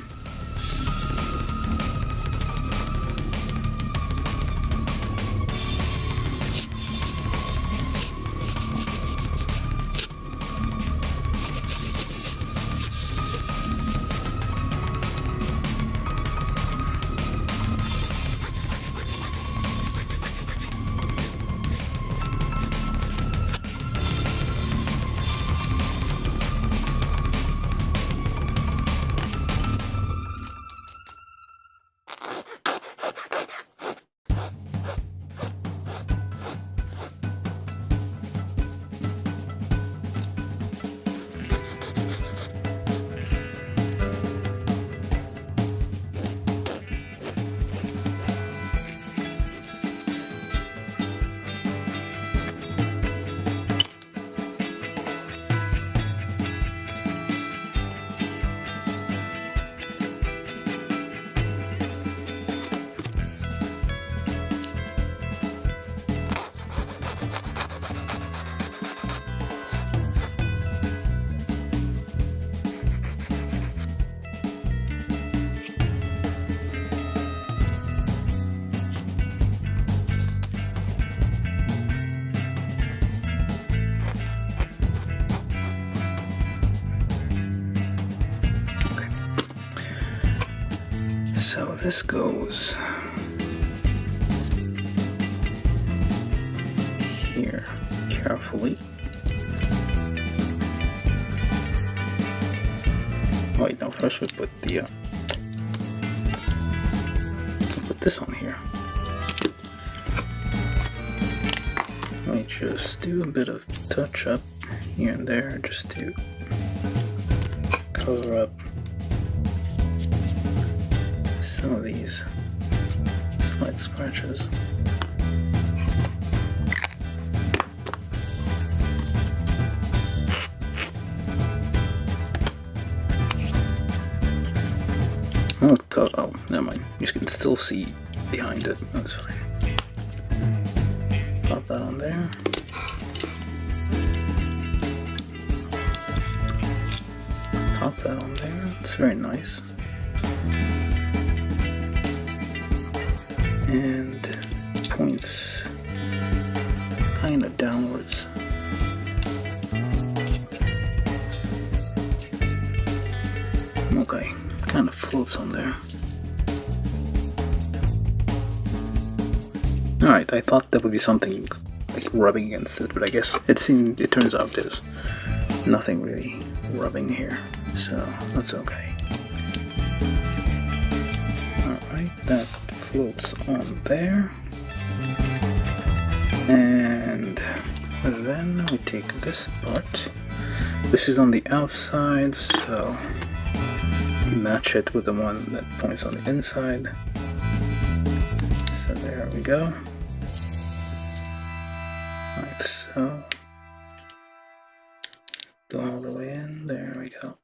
So this goes here carefully. Wait, no, first we put the put this on here. Let me just do a bit of touch up here and there just to cover up some of these slight scratches. Oh, it's cut. Oh, never mind. You can still see behind it. That's fine. Pop that on there. Pop that on there. It's very nice. And points kind of downwards. Okay, kind of floats on there. Alright, I thought that would be something like rubbing against it, but I guess it turns out there's nothing really rubbing here, so that's okay. Alright, that floats on there, and then we take this part. This is on the outside, so match it with the one that points on the inside. So there we go. Like so. Go all the way in. There we go.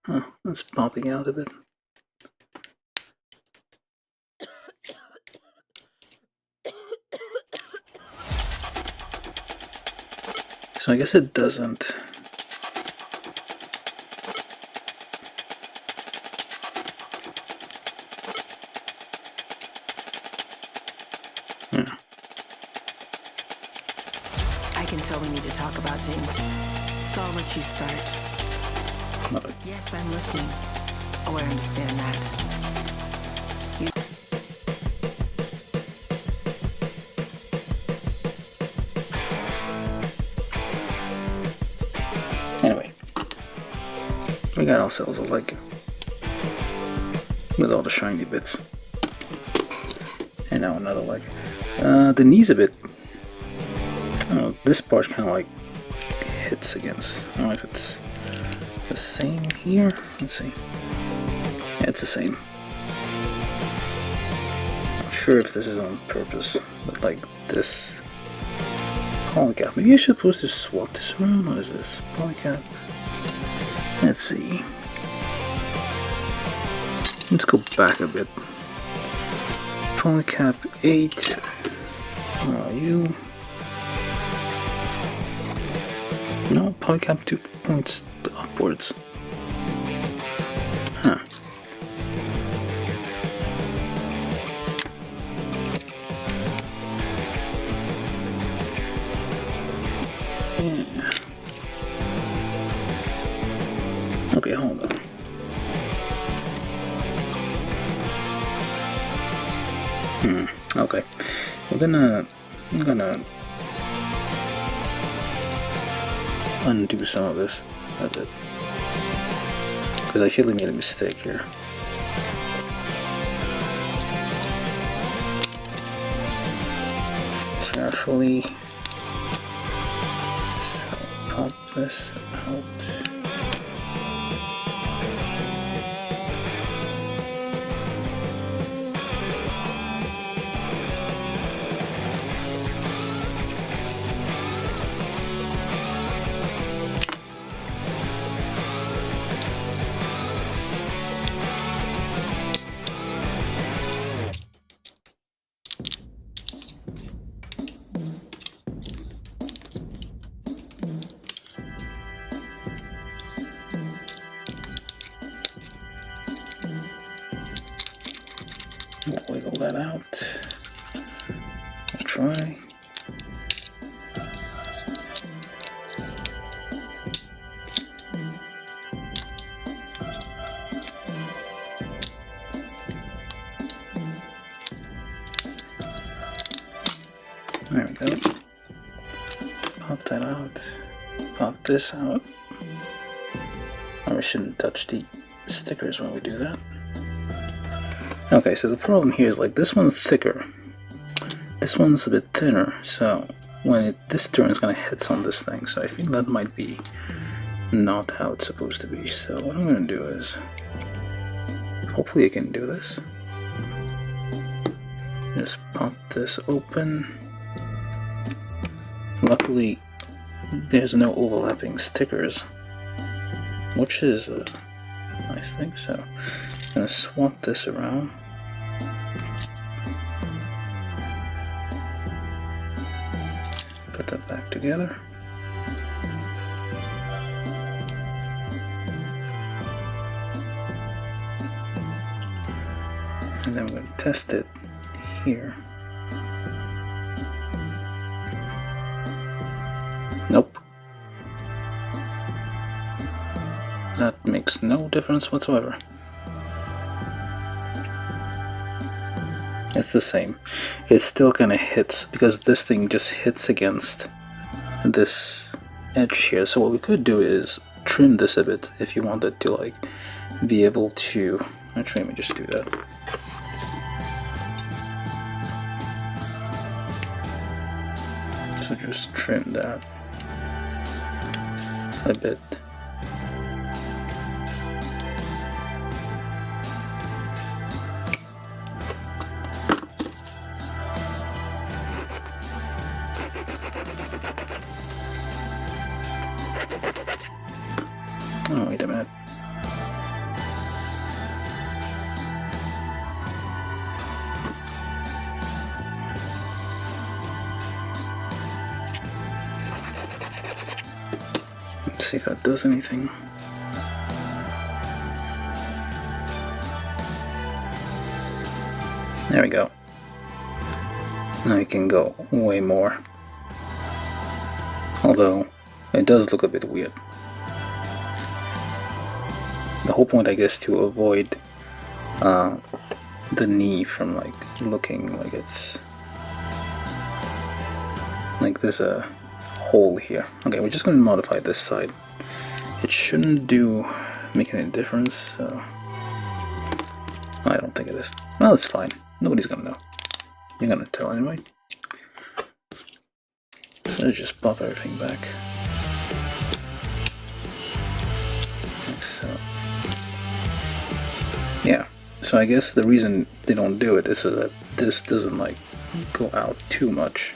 Huh, that's popping out a bit. So I guess it doesn't. I can tell we need to talk about things, so I'll let you start. Okay. Yes, I'm listening. Oh, I understand that. Anyway, we got ourselves a leg with all the shiny bits. And now another leg. The knee's a bit... Oh, this part kind of like hits against... I don't know if it's the same here. Let's see. Yeah, it's the same. Not sure if this is on purpose, but like this... Polycap. Maybe I should supposed to swap this around. What is this? Polycap. Let's see. Let's go back a bit. Polycap 8. Where are you? No, polycap 2 points upwards. Huh. Yeah. Okay, hold on. Okay. Well then, I'm gonna undo some of this a bit, because I feel I made a mistake here. Carefully. So pop this out. We'll wiggle that out. I'll try. There we go. Pop that out. Pop this out. I shouldn't touch the stickers when we do that. Okay, so the problem here is like this one's thicker. This one's a bit thinner, so when this turns, gonna hit on this thing. So I think that might be not how it's supposed to be. So what I'm gonna do is, hopefully I can do this. Just pop this open. Luckily, there's no overlapping stickers, which is a nice thing. So I'm gonna swap this around. Put that back together. And then I'm going to test it here. Nope. That makes no difference whatsoever. It's the same. It still kind of hits because this thing just hits against this edge here. So what we could do is trim this a bit if you wanted to like be able to. Actually, let me just do that. So just trim that a bit. Oh, wait a minute. Let's see if that does anything. There we go. Now you can go way more. Although, it does look a bit weird. The whole point, I guess, to avoid the knee from like looking like it's like there's a hole here. Okay, we're just going to modify this side. It shouldn't make any difference, so I don't think it is. Well, it's fine. Nobody's gonna know. You're gonna tell anyway. So let's just pop everything back. Like so. Yeah. So I guess the reason they don't do it is so that this doesn't like go out too much.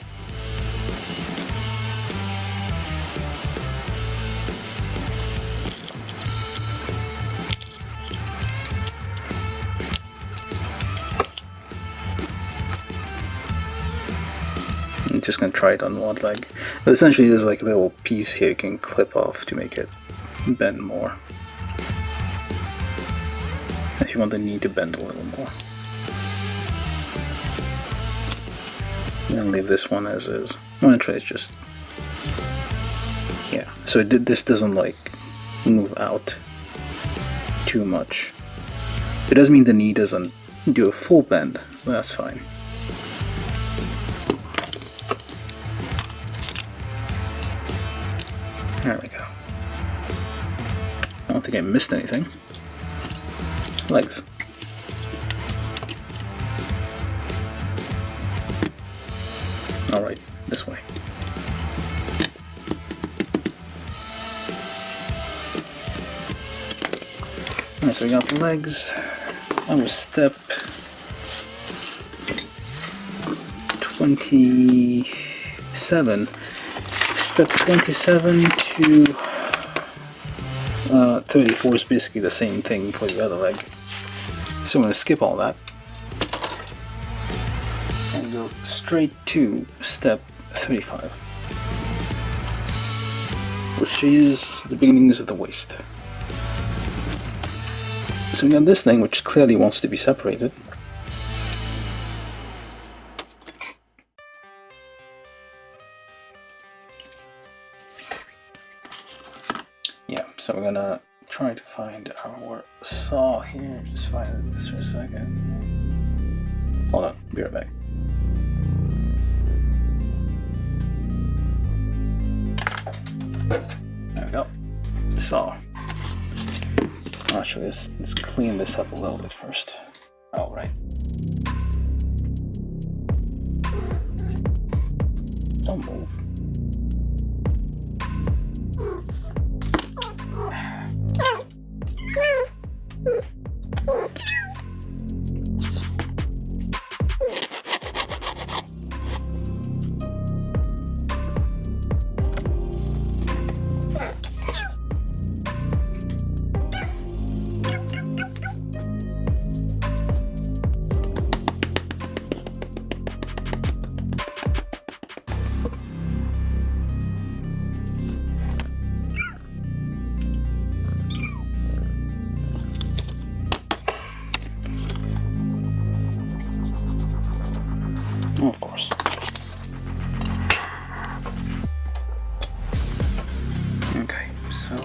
I'm just gonna try it on one leg. But essentially there's like a little piece here you can clip off to make it bend more. If you want the knee to bend a little more. I'm gonna leave this one as is. I'm gonna try it's just, yeah. So this doesn't like move out too much. It does mean the knee doesn't do a full bend, but that's fine. There we go. I don't think I missed anything. Legs. Alright, this way. Alright, so we got the legs. And we're step 27. Step 27 to 34 is basically the same thing for the other leg. So I'm going to skip all that and go straight to step 35, which is the beginnings of the waist. So we got this thing which clearly wants to be separated. Yeah, so we're gonna try to find our saw here. Just find this for a second. Hold on, be right back. There we go. Saw. Actually, let's clean this up a little bit first. Oh, right. Don't move. Of course. Okay, so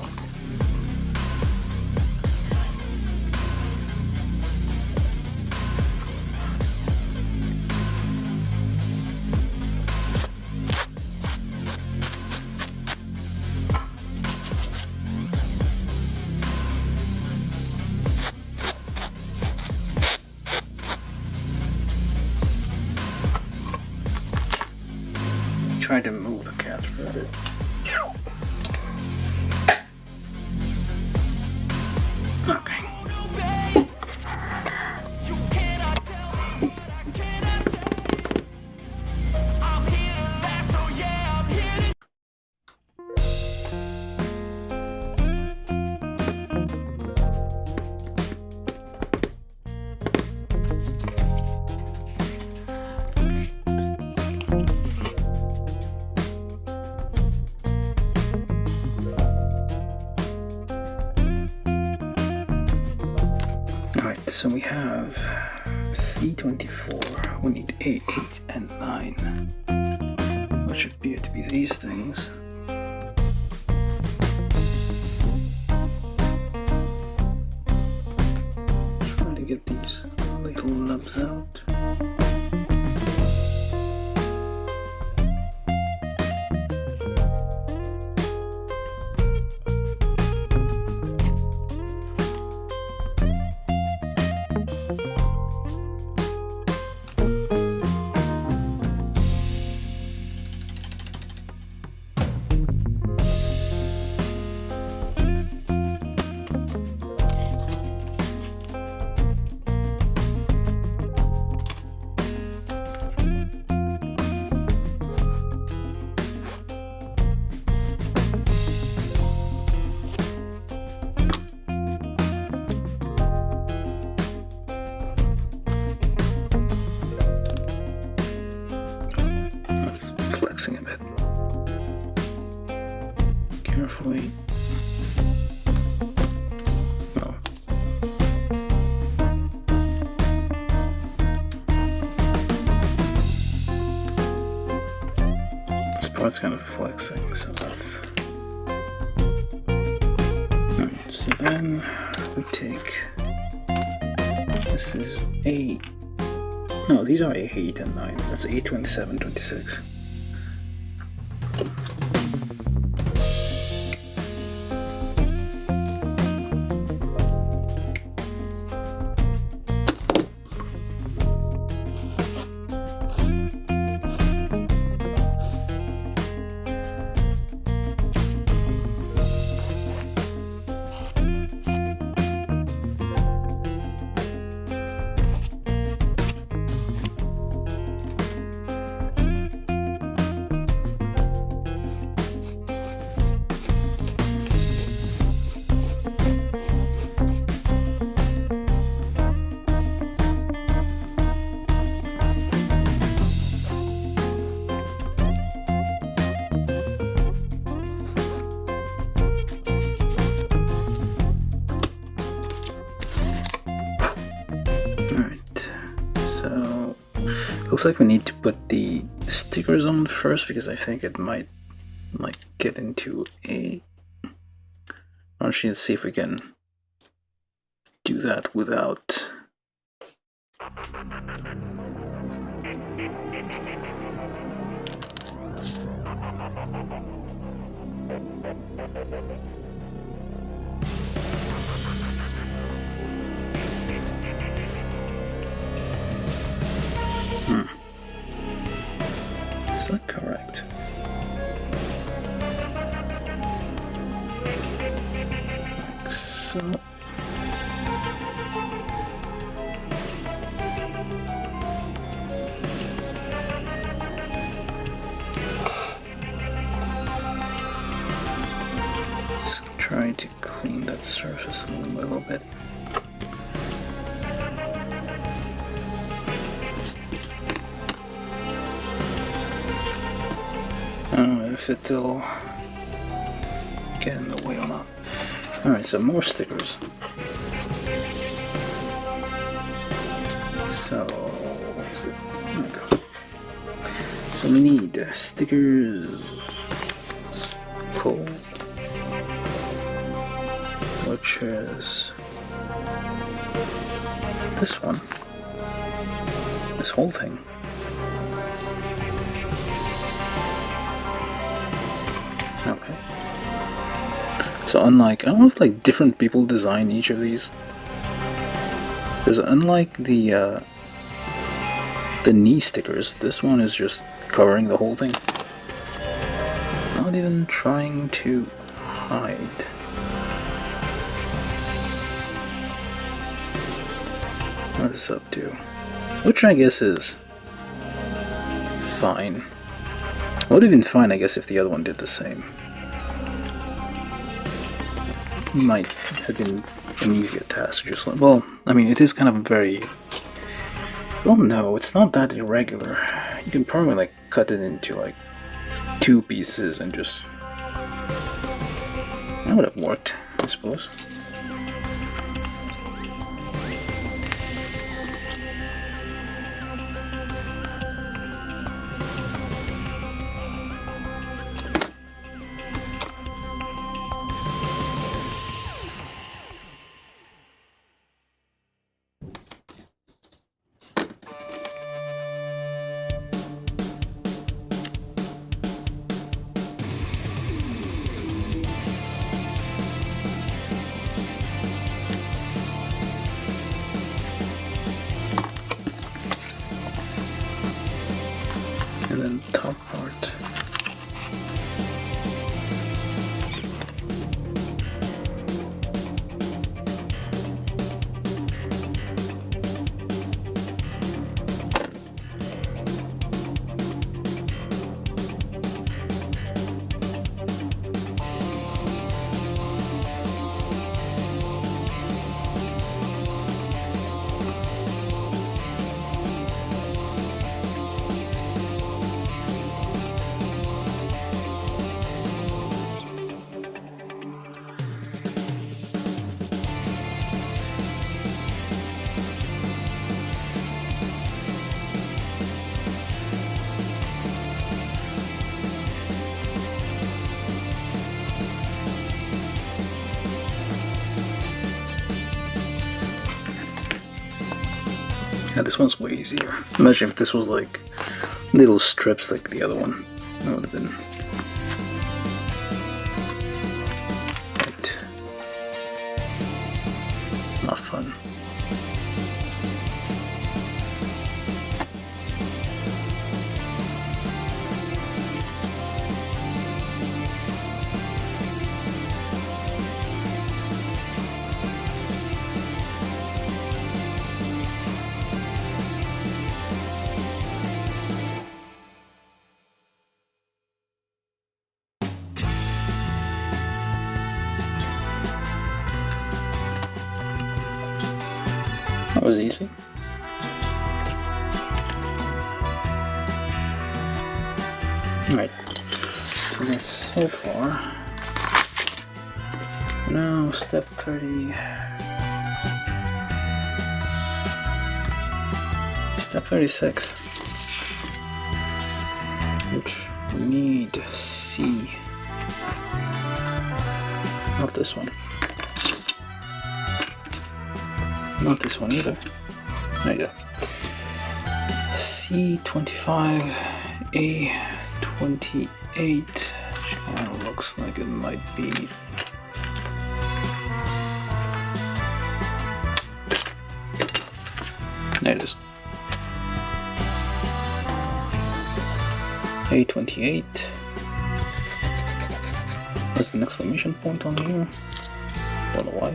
try to move the cat for a bit. Okay. So we have C24, we need A8 and 9, which appear to be these things. car's kind of flexing, so that's... Alright, so then we take... This is A... No, these are A8 and 9. That's A27, 26. Looks like we need to put the stickers on first because I think it might get into a... Actually, let's see if we can do that without... Is that correct? Like so. Just try to clean that surface a little bit. I don't know if it'll get in the way or not. Alright, so more stickers. So, where's it? There we go. So we need stickers, coal, which is this one, this whole thing. Okay. So unlike, I don't know if like different people design each of these. Because unlike the knee stickers, this one is just covering the whole thing. Not even trying to hide. What is this up to? Which I guess is fine. Would have been fine, I guess, if the other one did the same. Might have been an easier task, just like, well, I mean, it is kind of very, well, no, it's not that irregular. You can probably, like, cut it into, like, 2 pieces and just, that would have worked, I suppose. And then top part. Yeah, this one's way easier. Imagine if this was like little strips like the other one. That would have been not fun. That was easy. Alright, so that's so far. Now, step 30. Step 36. Which we need C. Not this one. Not this one either. There you go. C25, A28, which kind of looks like it might be. There it is. A28. There's an exclamation point on here. Don't know why.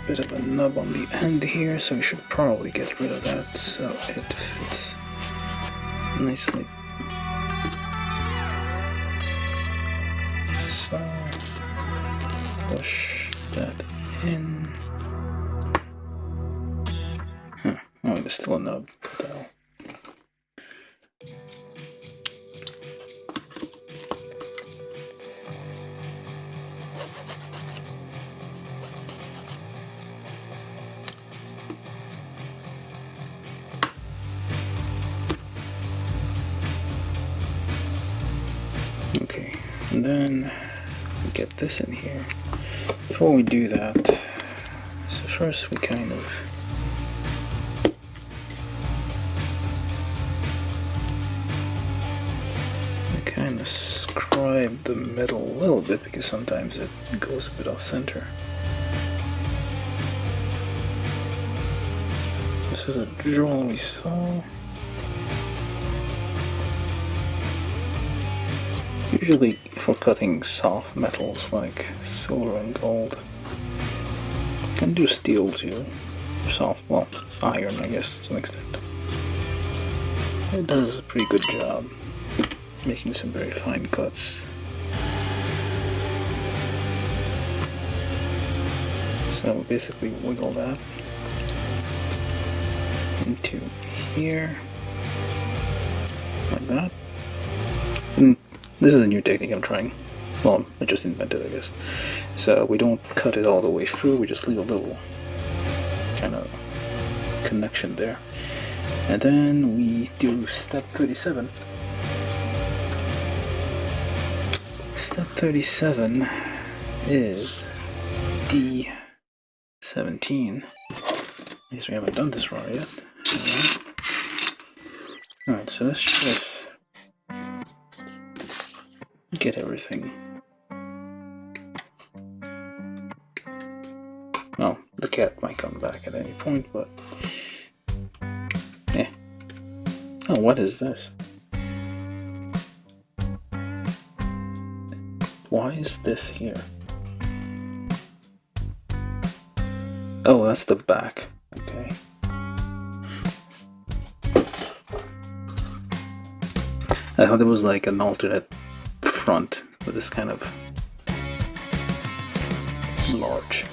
Bit of a nub on the end here, so we should probably get rid of that so it fits nicely. So push that in. Huh. Oh, there's still a nub. What the hell? Okay, and then we get this in here. Before we do that, so first we kind of scribe the middle a little bit because sometimes it goes a bit off center. This is a drawing we saw. Usually for cutting soft metals like silver and gold. You can do steel too. Soft, well, iron I guess to some extent. It does a pretty good job making some very fine cuts. So basically wiggle that into here, like that. And this is a new technique I'm trying. Well, I just invented, I guess. So we don't cut it all the way through, we just leave a little kind of connection there. And then we do step 37. Step 37 is D17. I guess we haven't done this wrong yet. Alright, so let's just get everything. Well, the cat might come back at any point, but yeah. Oh, what is this? Why is this here? Oh, that's the back. Okay. I thought it was like an alternate front with this kind of large.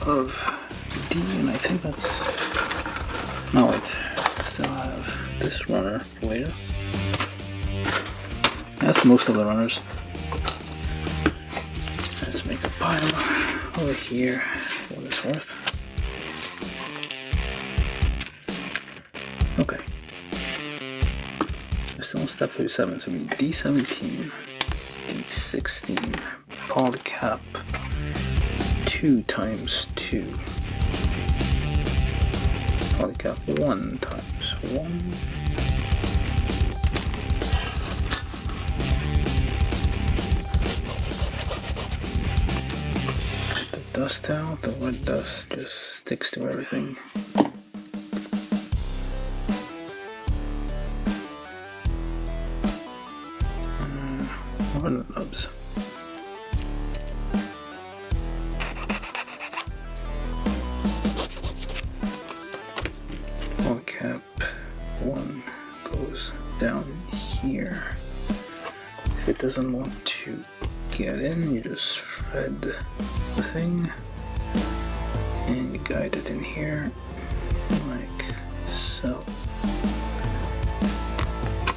Of D, and I think that's no wait. Still have this runner for later. That's most of the runners. Let's make a pile over here for what it's worth. Okay. We're still on step 37, so we need D17, D16, polycap 2 times 2. Polycap 1 times 1. Get the dust out, the wet dust just sticks to everything. What are the nubs? Cap 1 goes down here. If it doesn't want to get in, you just thread the thing and you guide it in here like so.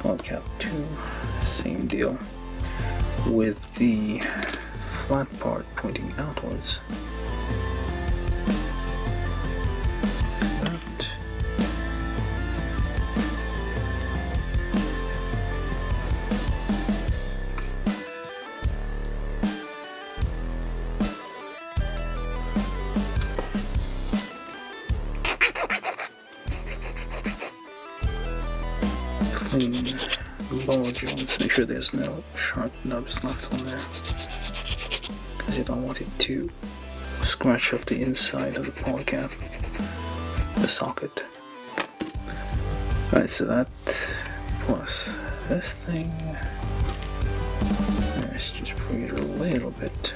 On cap 2, same deal with the flat part pointing outwards. Ball joints, make sure there's no sharp nubs left on there, because you don't want it to scratch up the inside of the polycap, the socket. Alright, so that plus this thing, let's just bring it a little bit,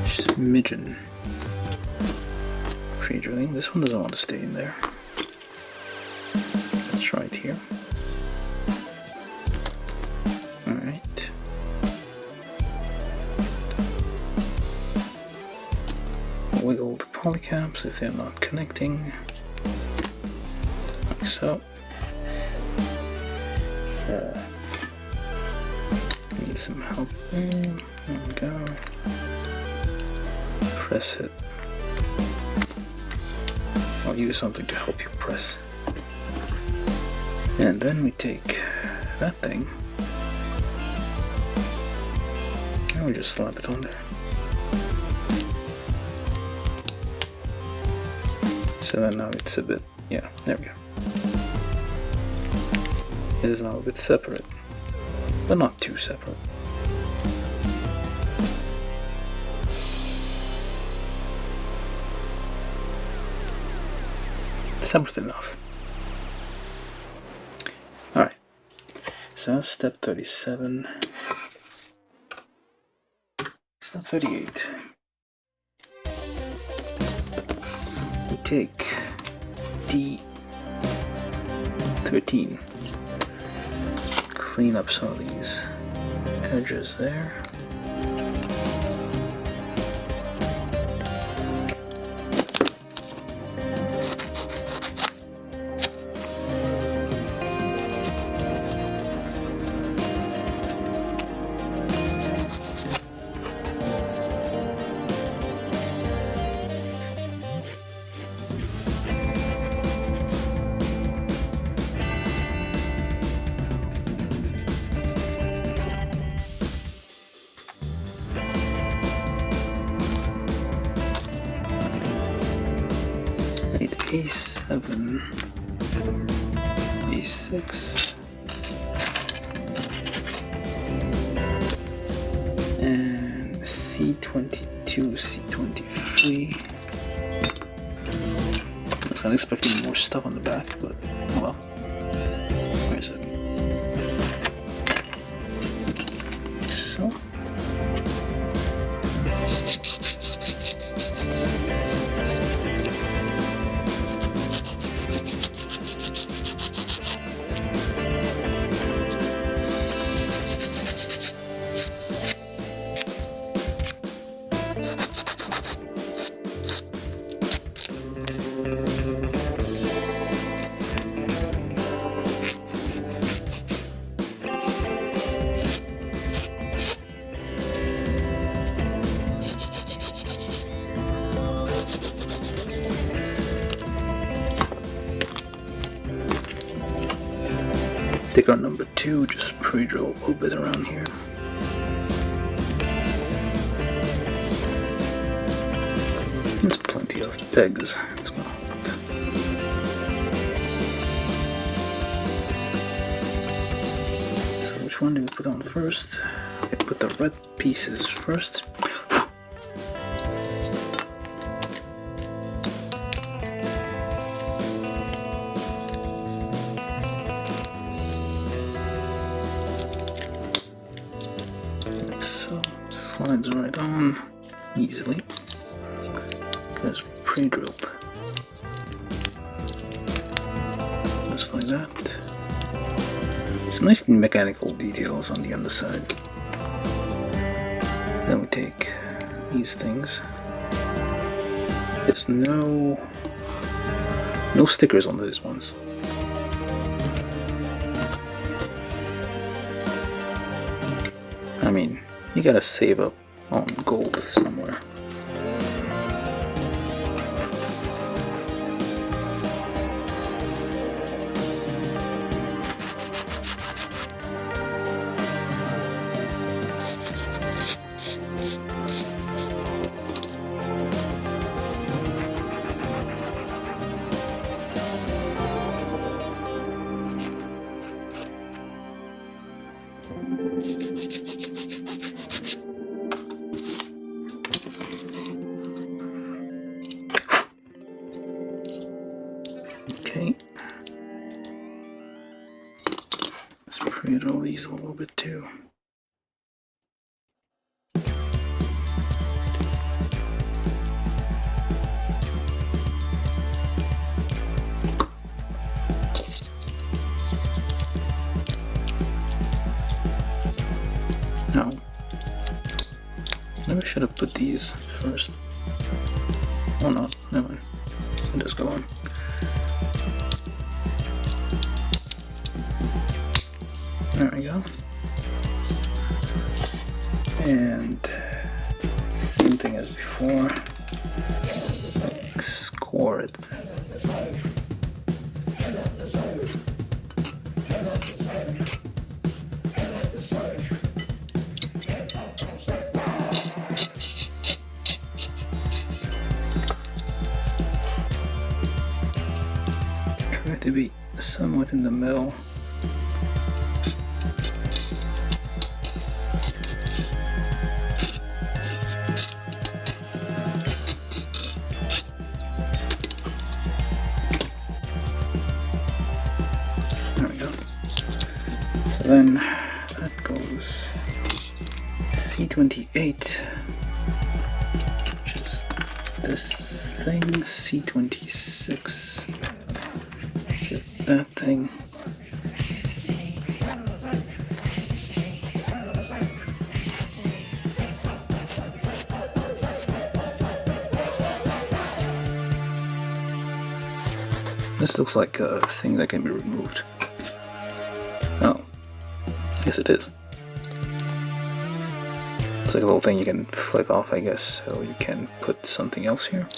just smidgen. Pre-drilling, this one doesn't want to stay in there. Right here. Alright. wiggle the polycaps if they're not connecting, like so. Need some help there. There we go. Press it. I'll use something to help you press. And then we take that thing and we just slap it on there. So then now it's a bit, yeah, there we go. It is now a bit separate, but not too separate. Separate enough. Alright, so that's step 37. Step 38. We take D13. Clean up some of these edges there. A7, A6, and C22, C23. I was kind of expecting more stuff on the back, but oh well. Where is it? So. Take our number 2, just pre-drill a little bit around here. There's plenty of pegs. It's gonna hold. So which one do we put on first? I put the red pieces first. Slides right on easily because pre-drilled, just like that. Some nice mechanical details on the underside. Then we take these things. There's no stickers on these ones. I mean, you gotta save up on gold somewhere. Okay. Let's pre-roll these a little bit too. No. Maybe I should have put these first. Oh no, never mind. It does go on. There we go. And same thing as before. Score it. Try to be somewhat in the middle. Then that goes C28, which is this thing, C26, which is that thing. This looks like a thing that can be removed. Oh. Yes, it is. It's like a little thing you can flick off, I guess, so you can put something else here.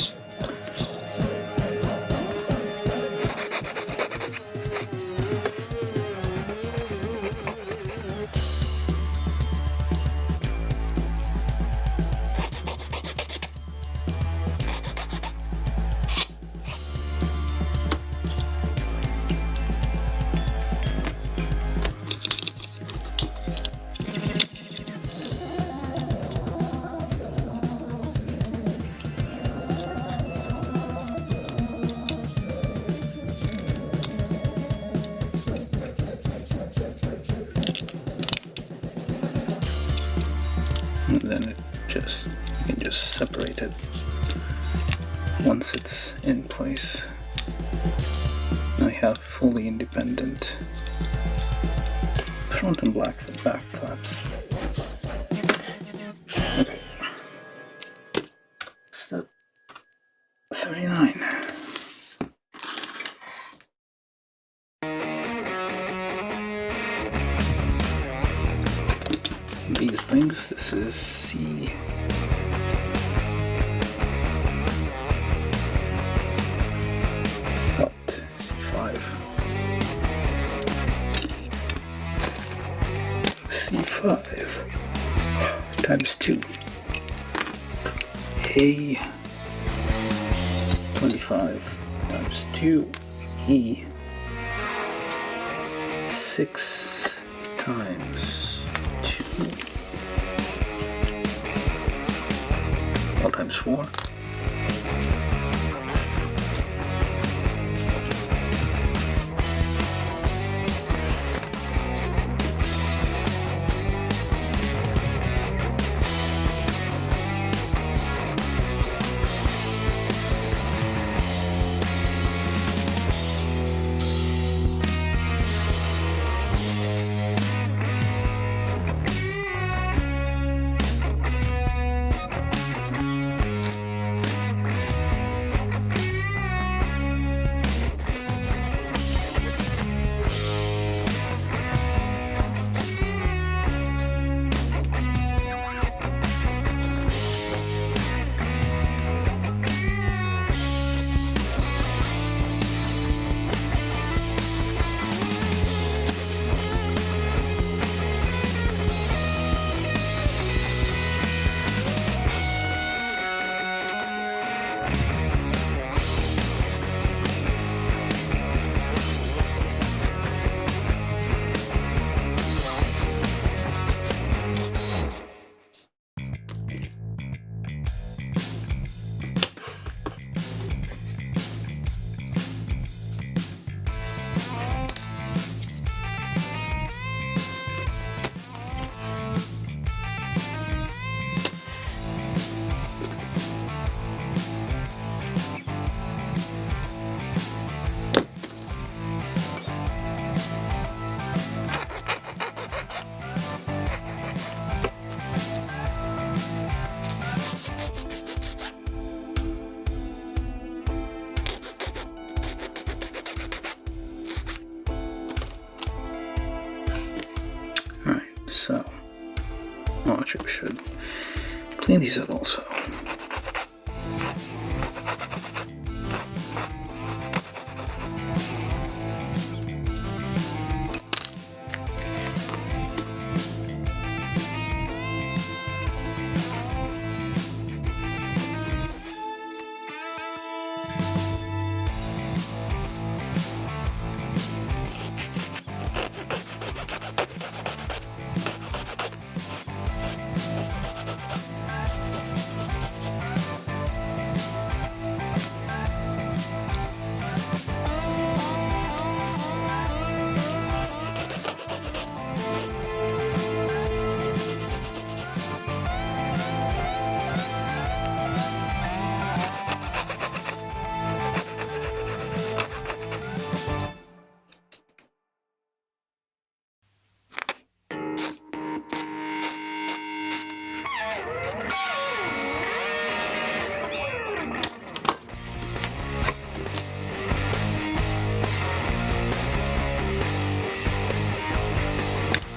And then you can just separate it once it's in place. I have fully independent front and back flaps. Okay. Step 39. These things, this is C. What? C5. C5 times 2. A 25 times 2. E 6 times 2. All times 4. So, oh, actually we should clean these out also.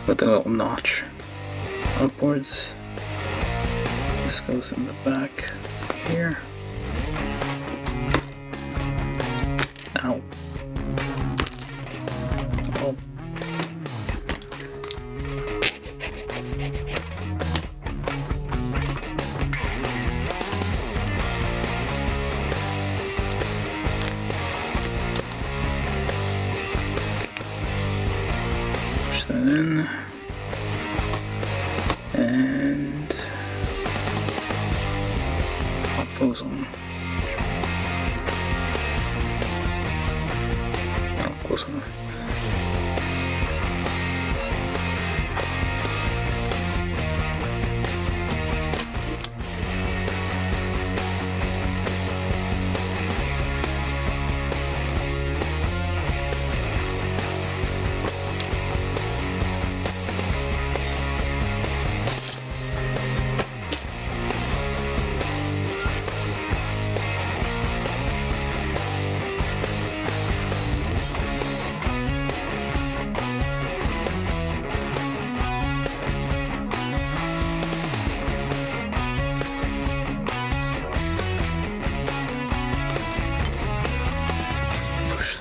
With a little notch upwards. This goes in the back here. Ow. Oh. Push that in. And pop those on. Oh, close enough.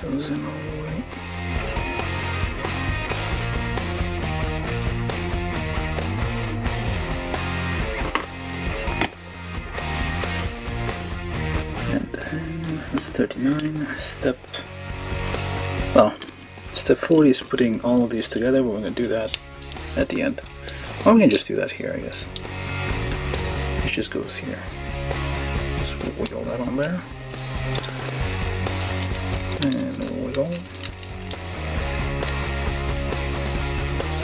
Those in all the way. And then that's 39. Step 40 is putting all of these together. We're going to do that at the end. Or we can just do that here, I guess. It just goes here. Just wiggle that on there. And wiggle.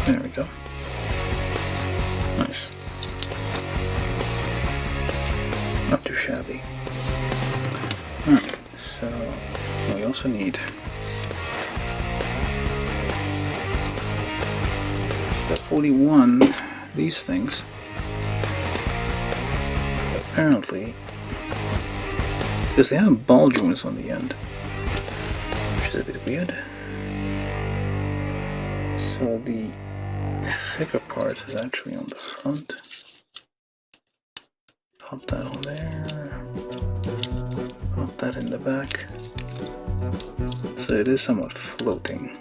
There we go. Nice. Not too shabby. Alright, so we also need step 41, these things. Apparently, because they have ball joints on the end, which is a bit weird. So the thicker part is actually on the front. Pop that on there. Pop that in the back. So it is somewhat floating.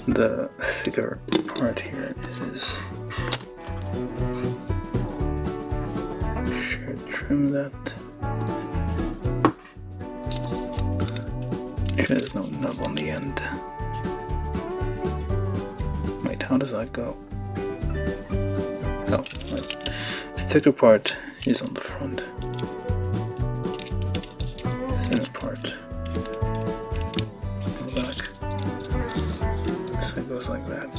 The thicker part here is. Should trim that. There's no nub on the end. Wait, how does that go? Oh, wait. The thicker part is on the front. Thinner part on the back. So it goes like that.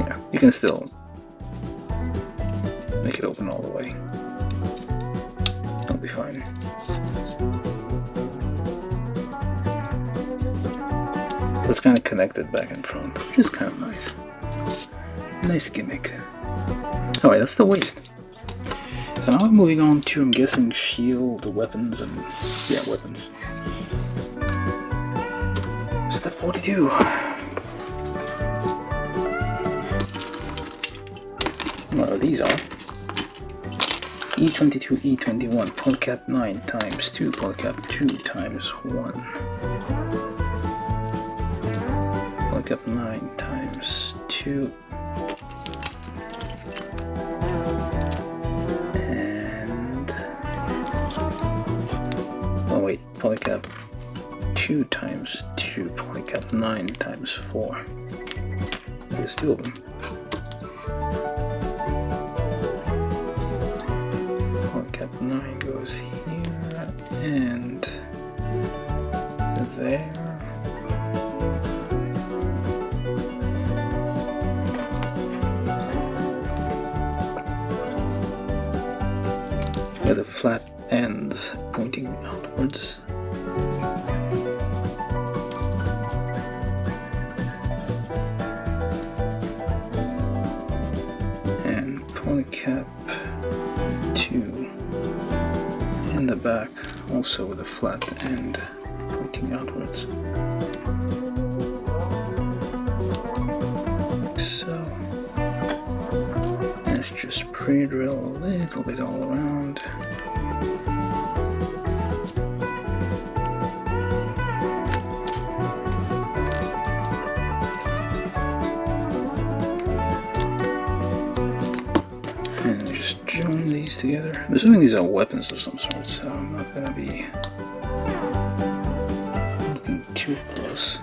Yeah, you can still make it open all the way. That'll be fine. It's kind of connected back and front, which is kind of nice. Nice gimmick. Alright, that's the waist. So now we're moving on to, I'm guessing, shield, the weapons, and yeah, weapons. Step 42. Well, these are E22, E21, polycap 9 times 2, polycap 2 times 1. Polycap 9 times 2. And... oh wait, polycap 2 times 2, polycap 9 times 4. There's 2 of them. Polycap 9 goes here and there. Where the flat ends pointing outwards. And polycap 2 in the back, also with a flat end pointing outwards. Like so. Let's just pre-drill a little bit all around. And just join these together. I'm assuming these are weapons of some sort, so I'm not gonna be looking too close.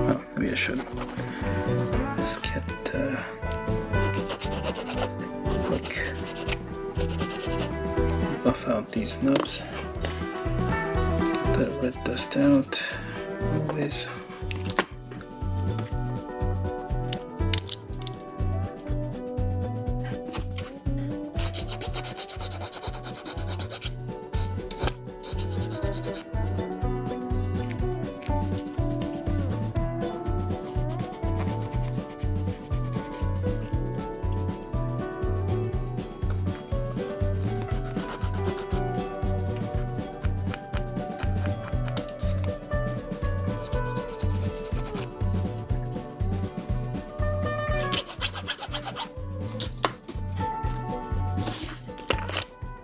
Oh, maybe I should. Let's get quick buff out these nubs. Get that red dust out. Always.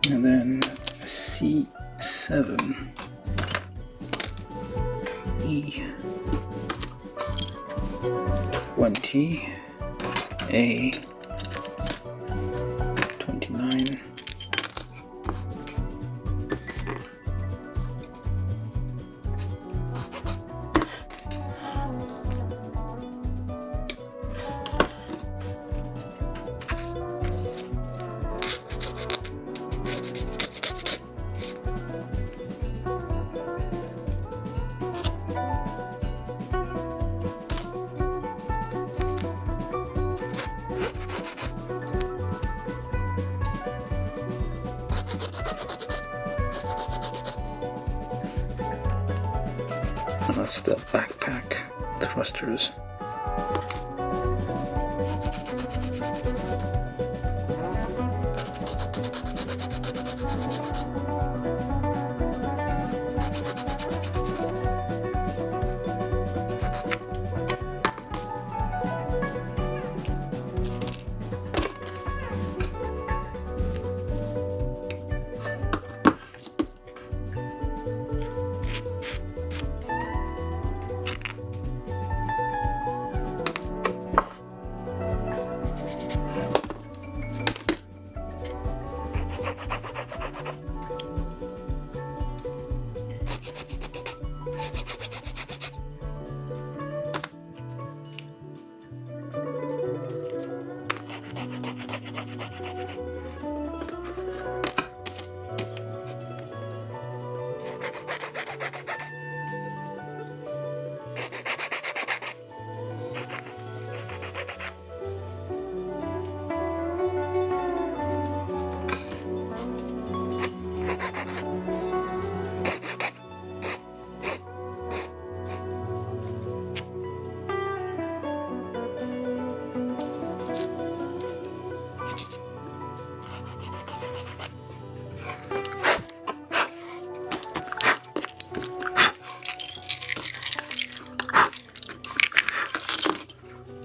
And then C7, E20, A29, and that's the backpack thrusters.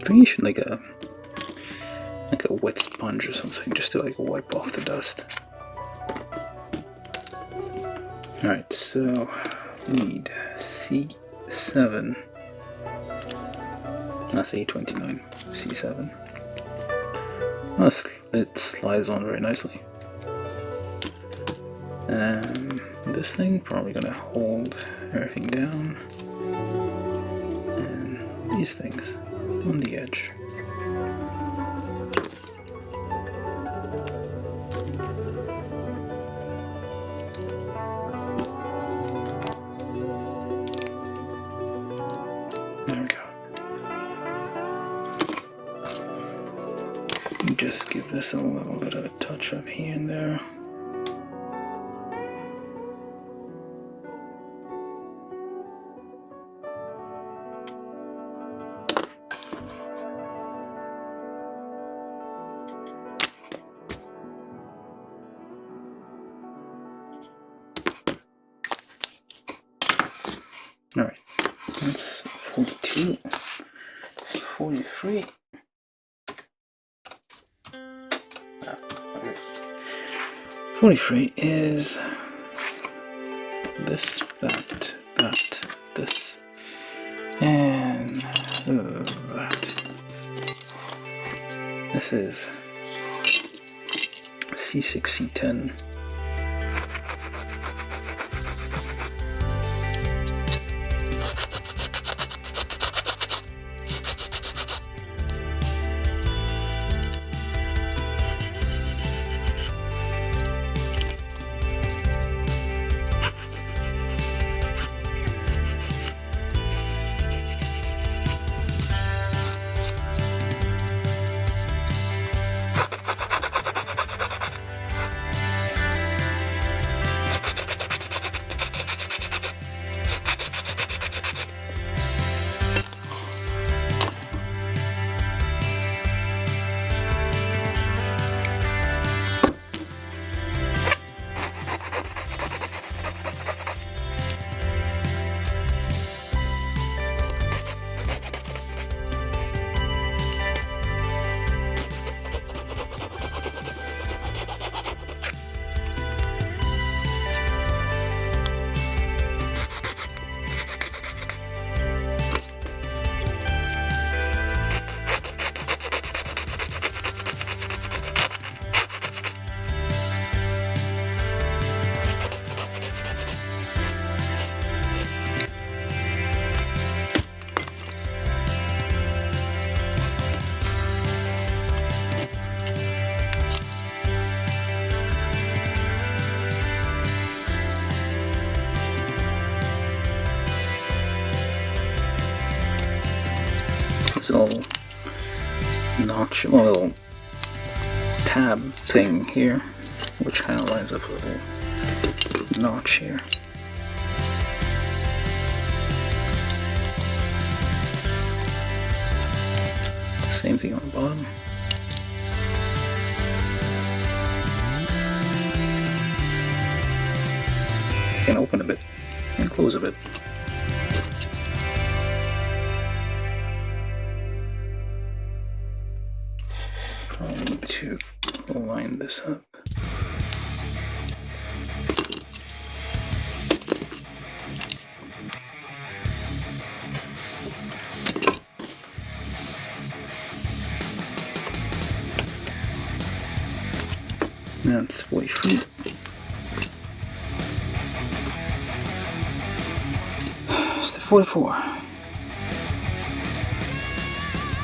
think you should like a wet sponge or something, just to like wipe off the dust. Alright, so we need C7. That's A29, C7. It slides on very nicely. This thing probably gonna hold everything down. And these things on the edge. There we go. Just give this a little bit of a touch up here and there. Alright, that's 42, 43. Okay. 43 is this, that, this, and that. This is C6, C10. This little notch, a little tab thing here, which kind of lines up with a little notch here. Same thing on the bottom. Can open a bit and close a bit. Probably need to line this up. That's 40 feet. Step 44.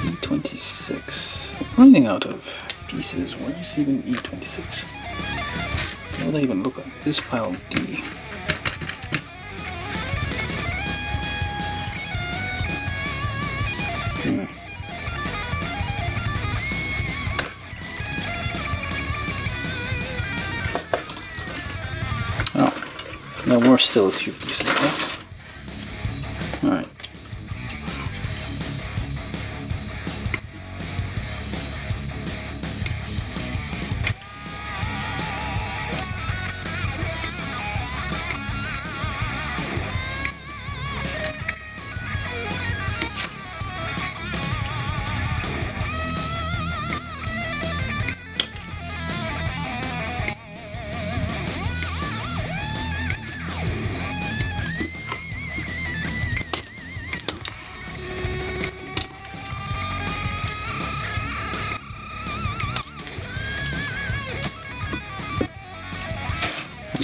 E26. I'm running out of pieces. Where's even E26? Where would I even look at? This pile D. There were still a few pieces left. Alright.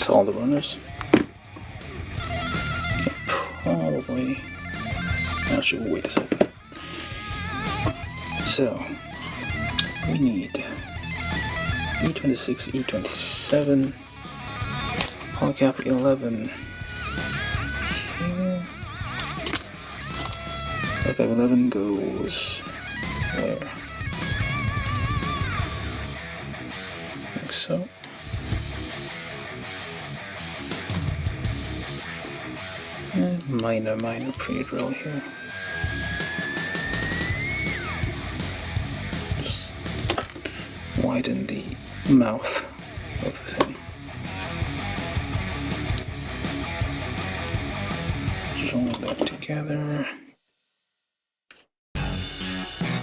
That's all the runners. Probably. Actually, wait a second. So, we need E26, E27, polycap 11 here. Polycap 11 goes there. Like so. And minor pre-drill here. Just widen the mouth of the thing. Join that together.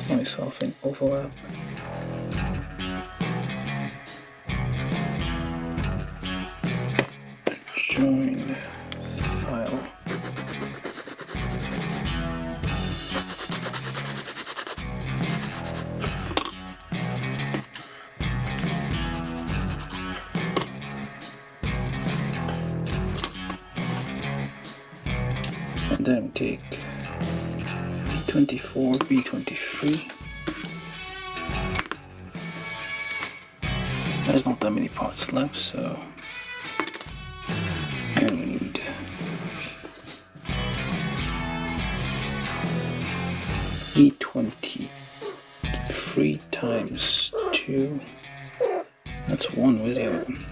Myself in overlap. Join file. And then take B24, B23. There's not that many parts left, so and we need E23 times 2. That's 1. Where's the other one?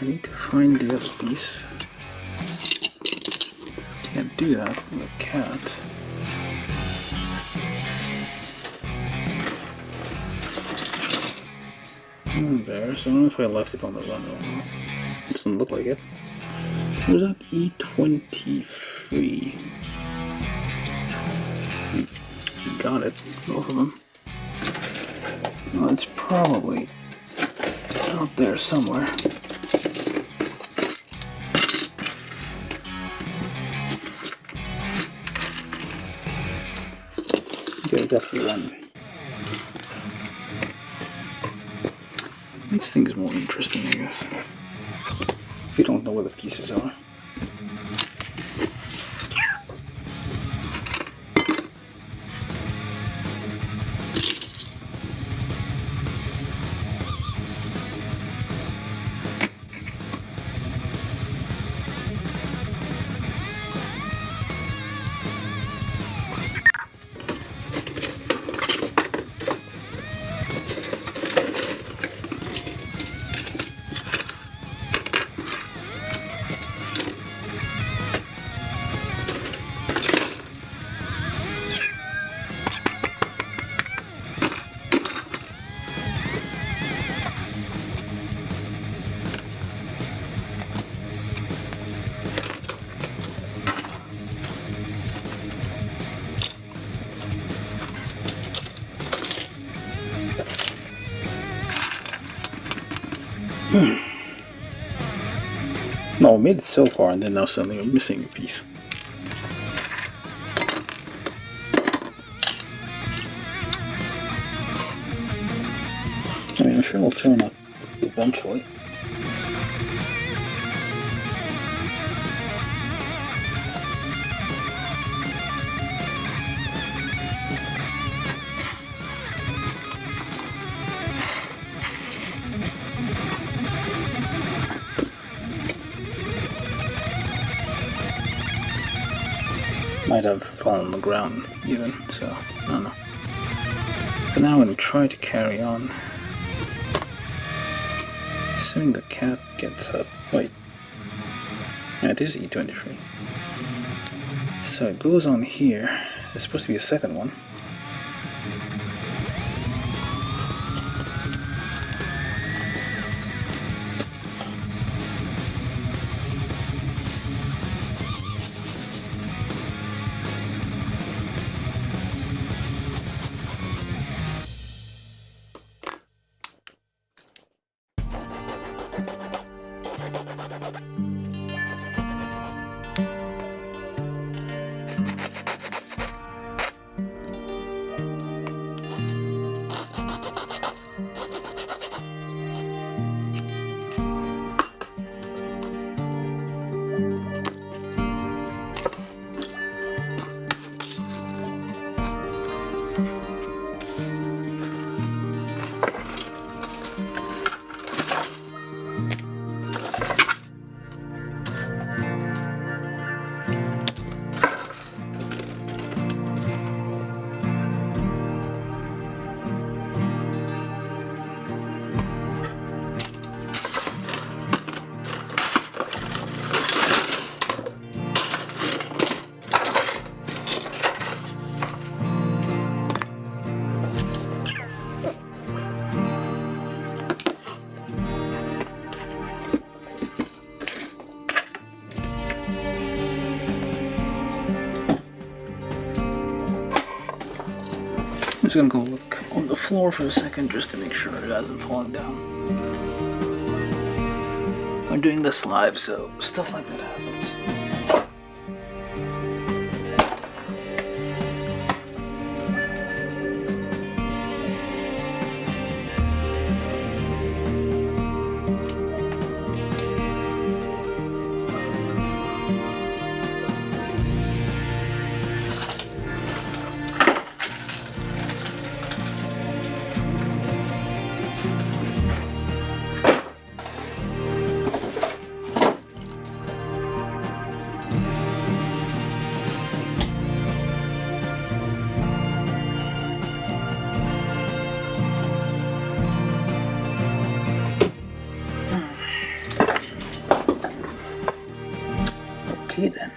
I need to find the other piece. Can't do that with a cat. There, so I don't know if I left it on the run or not. Doesn't look like it. Where's that E23? Got it, both of them. Well, it's probably out there somewhere. Okay, definitely one. Makes things more interesting, I guess. If you don't know where the pieces are. No, we made it so far, and then now suddenly we're missing a piece. I mean, I'm sure it'll turn up eventually. Might have fallen on the ground even, so I don't know. But now I'm going to try to carry on. Assuming the cat gets up. Wait. Yeah, it is E23. So it goes on here. There's supposed to be a second one. I'm just gonna go look on the floor for a second just to make sure it hasn't fallen down. I'm doing this live, so stuff like that happens. Okay then.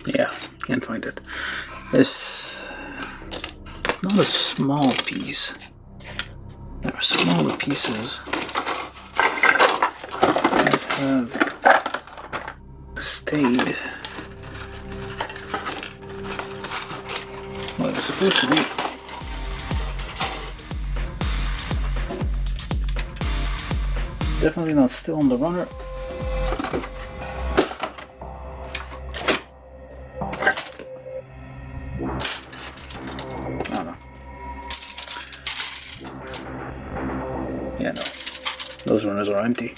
Yeah, can't find it. It's not a small piece. There are smaller pieces that have stayed what it's supposed to be. It's definitely not still on the runner. Yeah, no. Those runners are empty.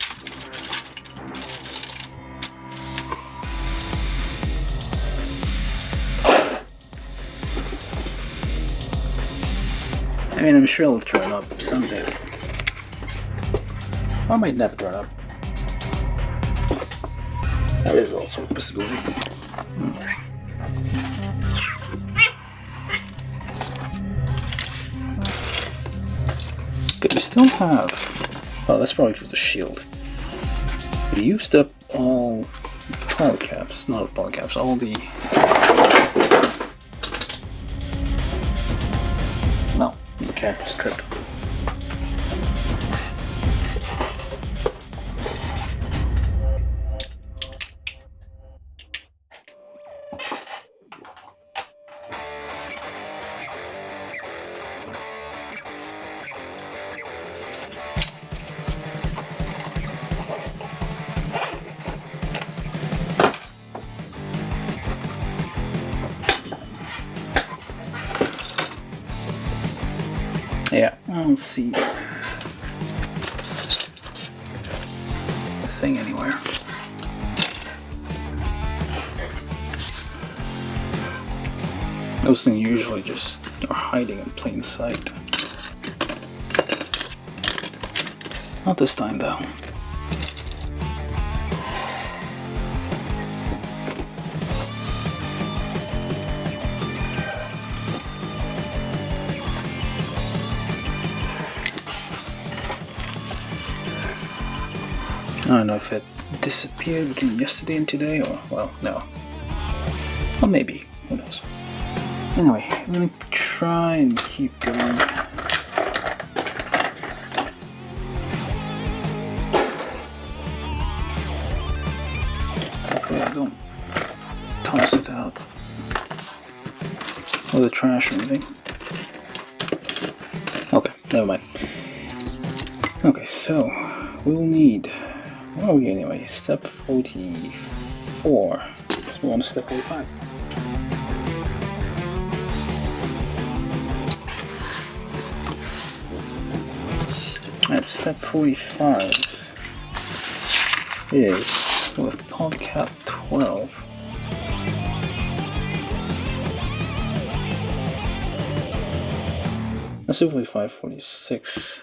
I mean, I'm sure it'll turn up someday. Or it might never turn up. That is also a possibility. Okay. But we still have... Oh, that's probably for the shield. We used up all polycaps, not polycaps, all the... No, the cap is stripped. Yeah, I don't see the thing anywhere. Those things usually just are hiding in plain sight. Not this time though. I don't know if it disappeared between yesterday and today, or, well, no. Or maybe, who knows. Anyway, I'm gonna try and keep going. Hopefully I don't toss it out or the trash or anything. Okay, never mind. Okay, so we'll need, what are we anyway? Step 44. So we're on step 45. Alright, step 45 is with PodCap 12. Let's do 45, 46.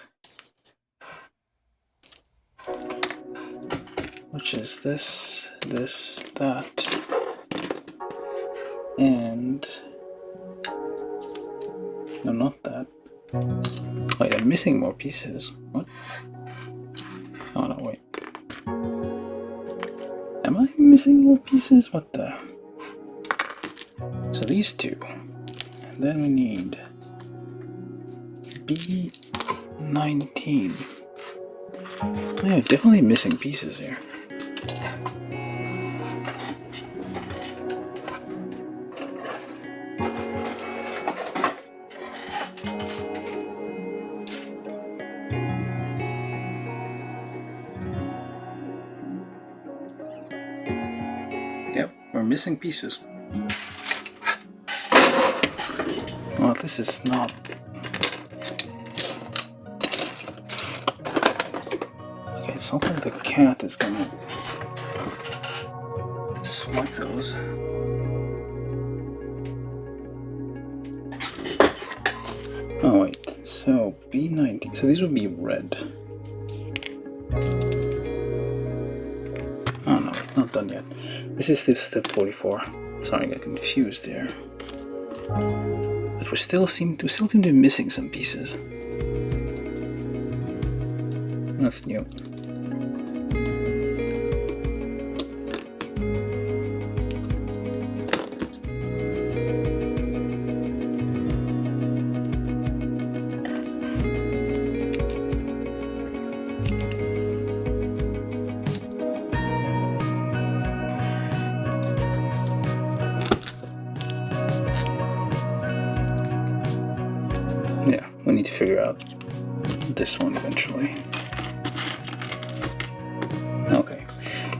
Which is this, that, and no, not that. Wait, I'm missing more pieces. What? Oh no, wait. Am I missing more pieces? What the? So these two, and then we need B19. Oh, yeah, definitely missing pieces here. Yep, we're missing pieces. Well, this is not. Okay, it's not like the cat is gonna swipe those. Oh wait, so B19. So these would be red. Oh no, not done yet. This is step 44. Sorry, I got confused there. But we still seem to be missing some pieces. That's new. Yeah, we need to figure out this one eventually. Okay,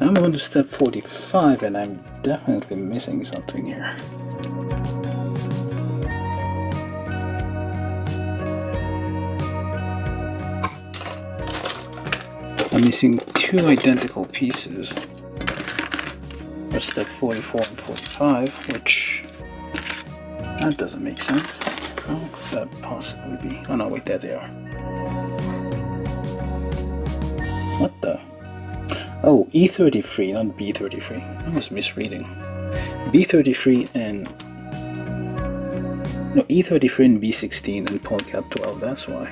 now I'm on to step 45 and I'm definitely missing something here. I'm missing two identical pieces for step 44 and 45, which that doesn't make sense. How could that possibly be? Oh no, wait, there they are. What the? Oh, E33, not B33. I was misreading. B33 and... No, E33 and B16 and PodCap 12, that's why.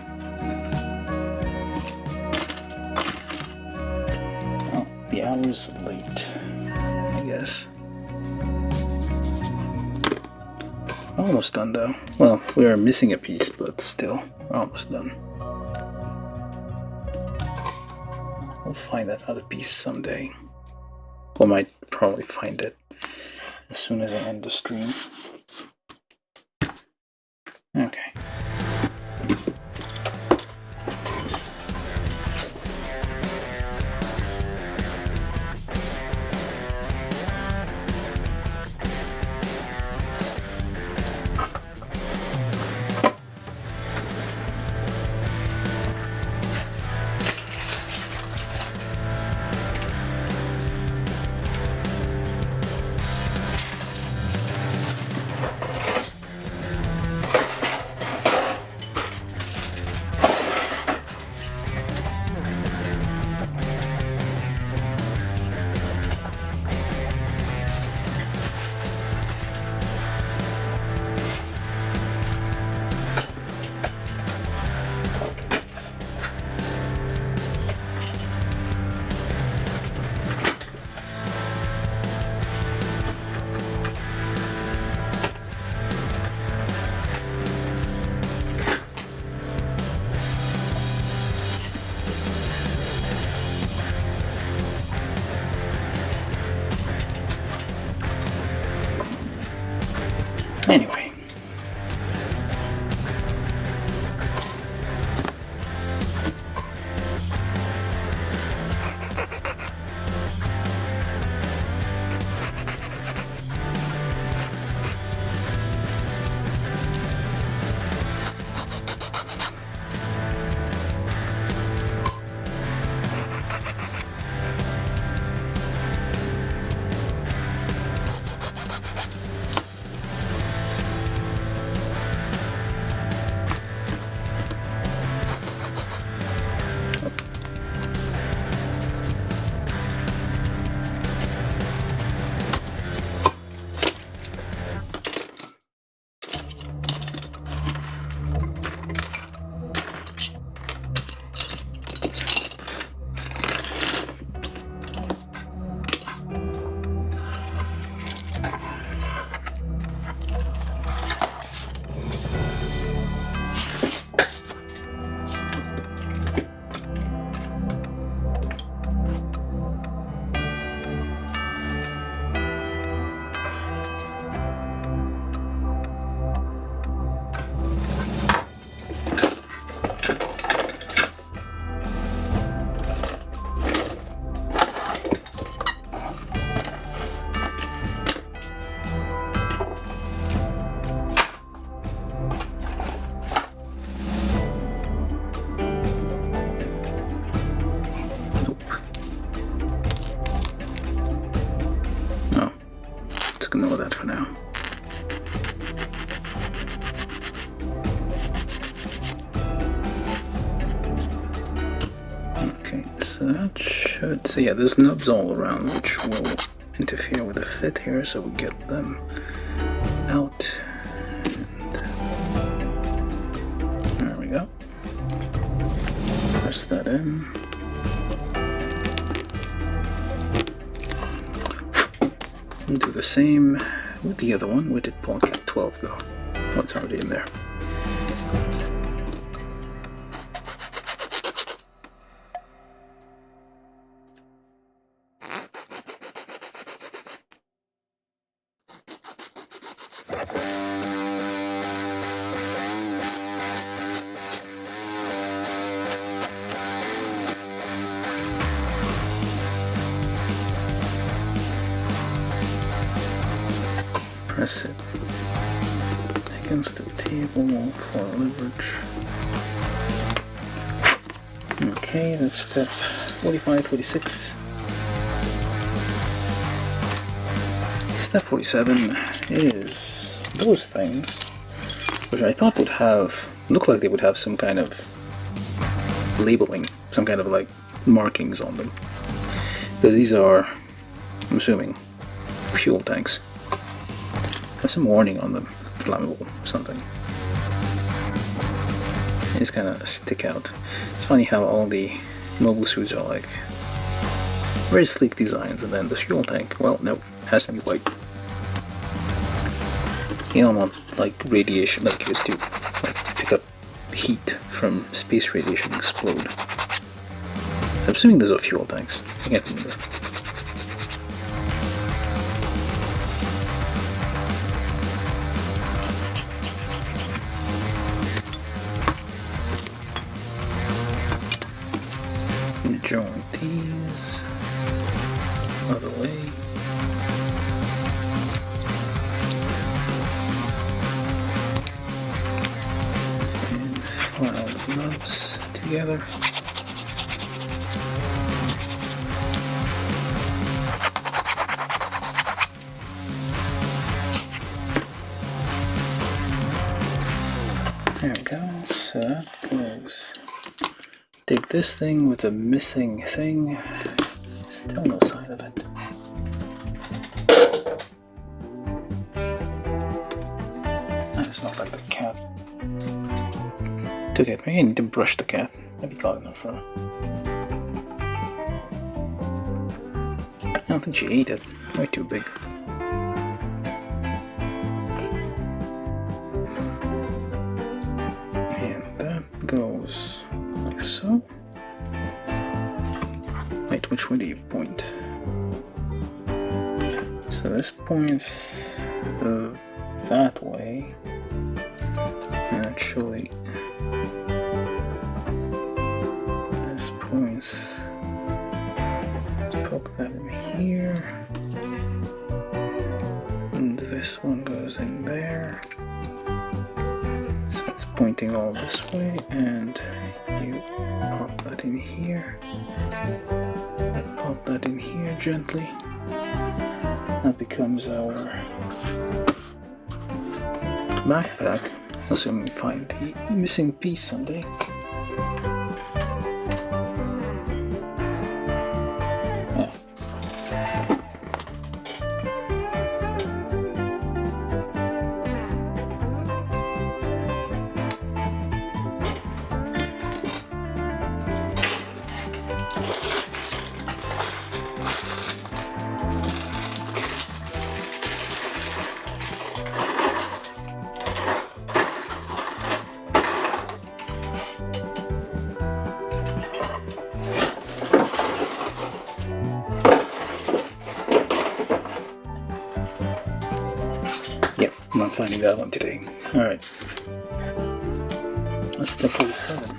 Oh, the hour's late, I guess. Almost done though. Well, we are missing a piece, but still, we're almost done. We'll find that other piece someday. Or might probably find it as soon as I end the stream. Okay. Anyway. Ignore that for now. Okay, so that should... So yeah, there's nubs all around which will interfere with the fit here, so we get them out. And there we go. Press that in. And do the same with the other one. Where did Pocket 12 go? Oh, it's already in there. Press it against the table for leverage. Okay, that's step 45, 46. Step 47 is those things, which I thought would have, look like they would have some kind of labeling, some kind of like markings on them. Because these are, I'm assuming, fuel tanks. Have some warning on them, flammable or something. They just kind of stick out. It's funny how all the mobile suits are like very sleek designs, and then the fuel tank, well, no, it has to be white. You don't want like radiation, like to like pick up heat from space radiation and explode. I'm assuming those are fuel tanks. I can't remember. Join these other way. And file the knobs together. There we go. So that goes. Take this thing with the missing thing. Still no sign of it. It's not like the cat took it. Maybe I need to brush the cat. Maybe caught enough for her. I don't think she ate it. Way too big. And that goes like so. Wait, which way do you point? So this points that way. Actually, this points. Pop that in here. And this one goes in there. So it's pointing all this way, and you pop that in here. And pop that in here gently. That becomes our backpack. Assuming we find the missing piece someday. Yeah. I'm not finding that one today. Alright. Let's step 47.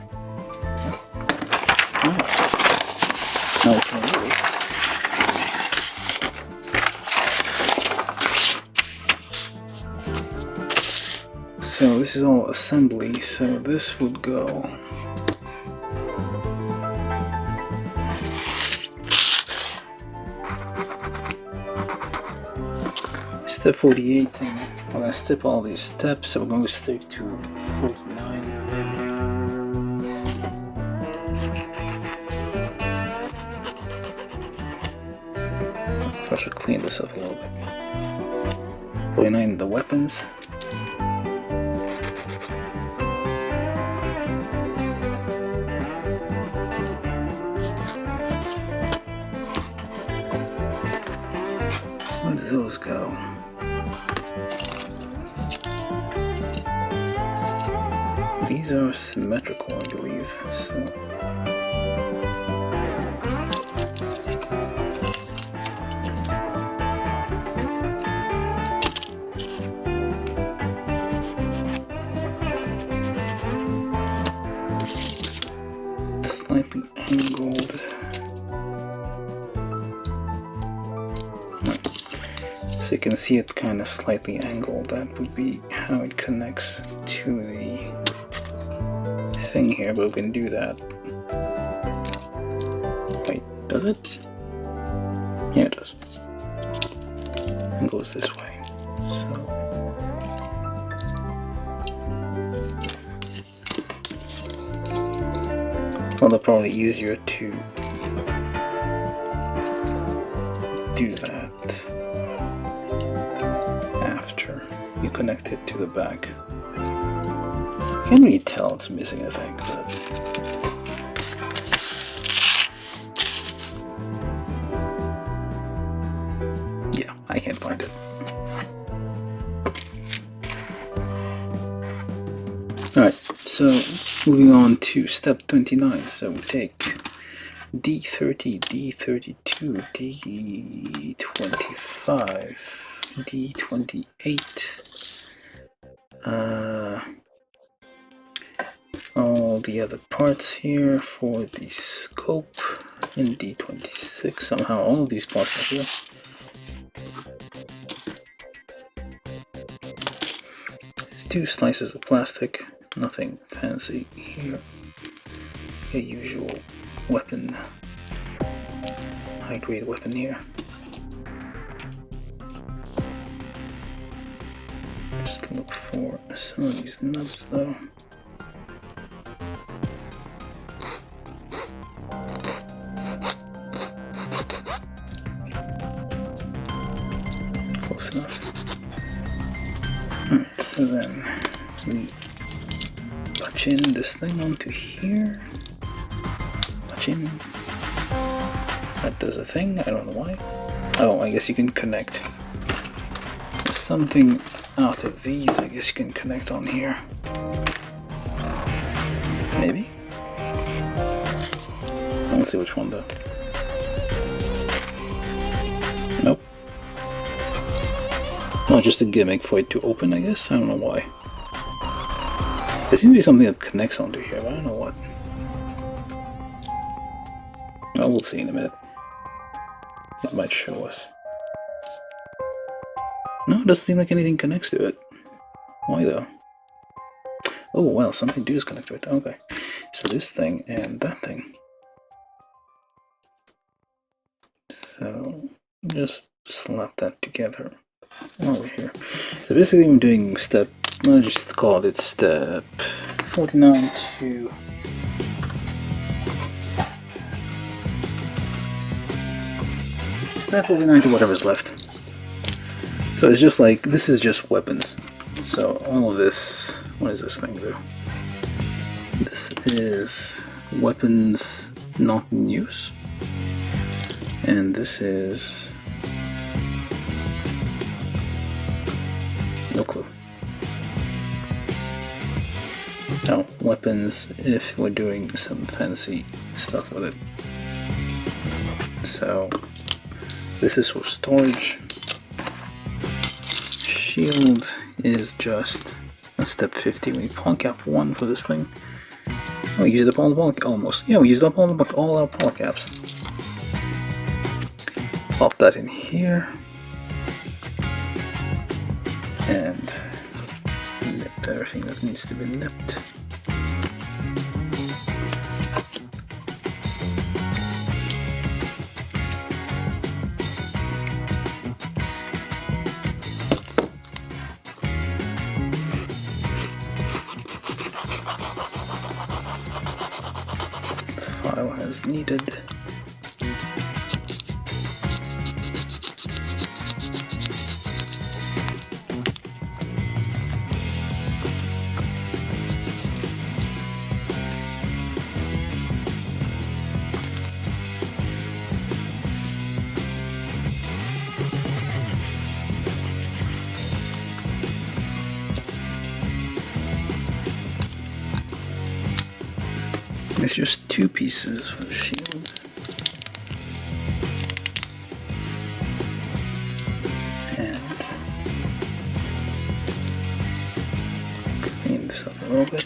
Oh. Now we can do it. So this is all assembly, so this would go step 48, and we're going to skip all these steps, so we're going to stick to 49. I should clean this up a little bit. 49, the weapons. Where do those go? These are symmetrical, I believe, so... Slightly angled. So you can see it kind of slightly angled. That would be how it connects to the thing here, but we can do that. Wait, does it? Yeah, it does. It goes this way. So well, they're probably easier to do that after you connect it to the back. Can't really tell it's missing a thing, but yeah, I can't find it. Alright, so moving on to step 29. So we take D30, D32, D25, D28, all the other parts here for the scope in D26. Somehow all of these parts are here. There's 2 slices of plastic, nothing fancy here. A usual weapon, high grade weapon here. Just look for some of these nubs though. Close enough. Alright, so then we punch in this thing onto here. Punch in. That does a thing, I don't know why. Oh, I guess you can connect something out of these. I guess you can connect on here. Maybe? Let's see which one though. Nope. Oh, just a gimmick for it to open, I guess? I don't know why. There seems to be something that connects onto here, but I don't know what. Oh, we'll see in a minute. It might show us. No, it doesn't seem like anything connects to it. Why though? Oh, well, something does connect to it. Okay. So this thing and that thing. So just slap that together over here. So basically I'm doing step, let's just call it step 49 to step 49 to whatever's left. So it's just like, this is just weapons. So all of this, what does this thing do? This is weapons not in use. And this is no clue. Now, weapons if we're doing some fancy stuff with it. So this is for storage. Shield is just a step 50. We power cap 1 for this thing. Oh, we used up all the power, almost. Yeah, we used up all our power caps. Pop that in here. And nip everything that needs to be nipped. File as needed. It's just 2 pieces for the shield. And clean this up a little bit.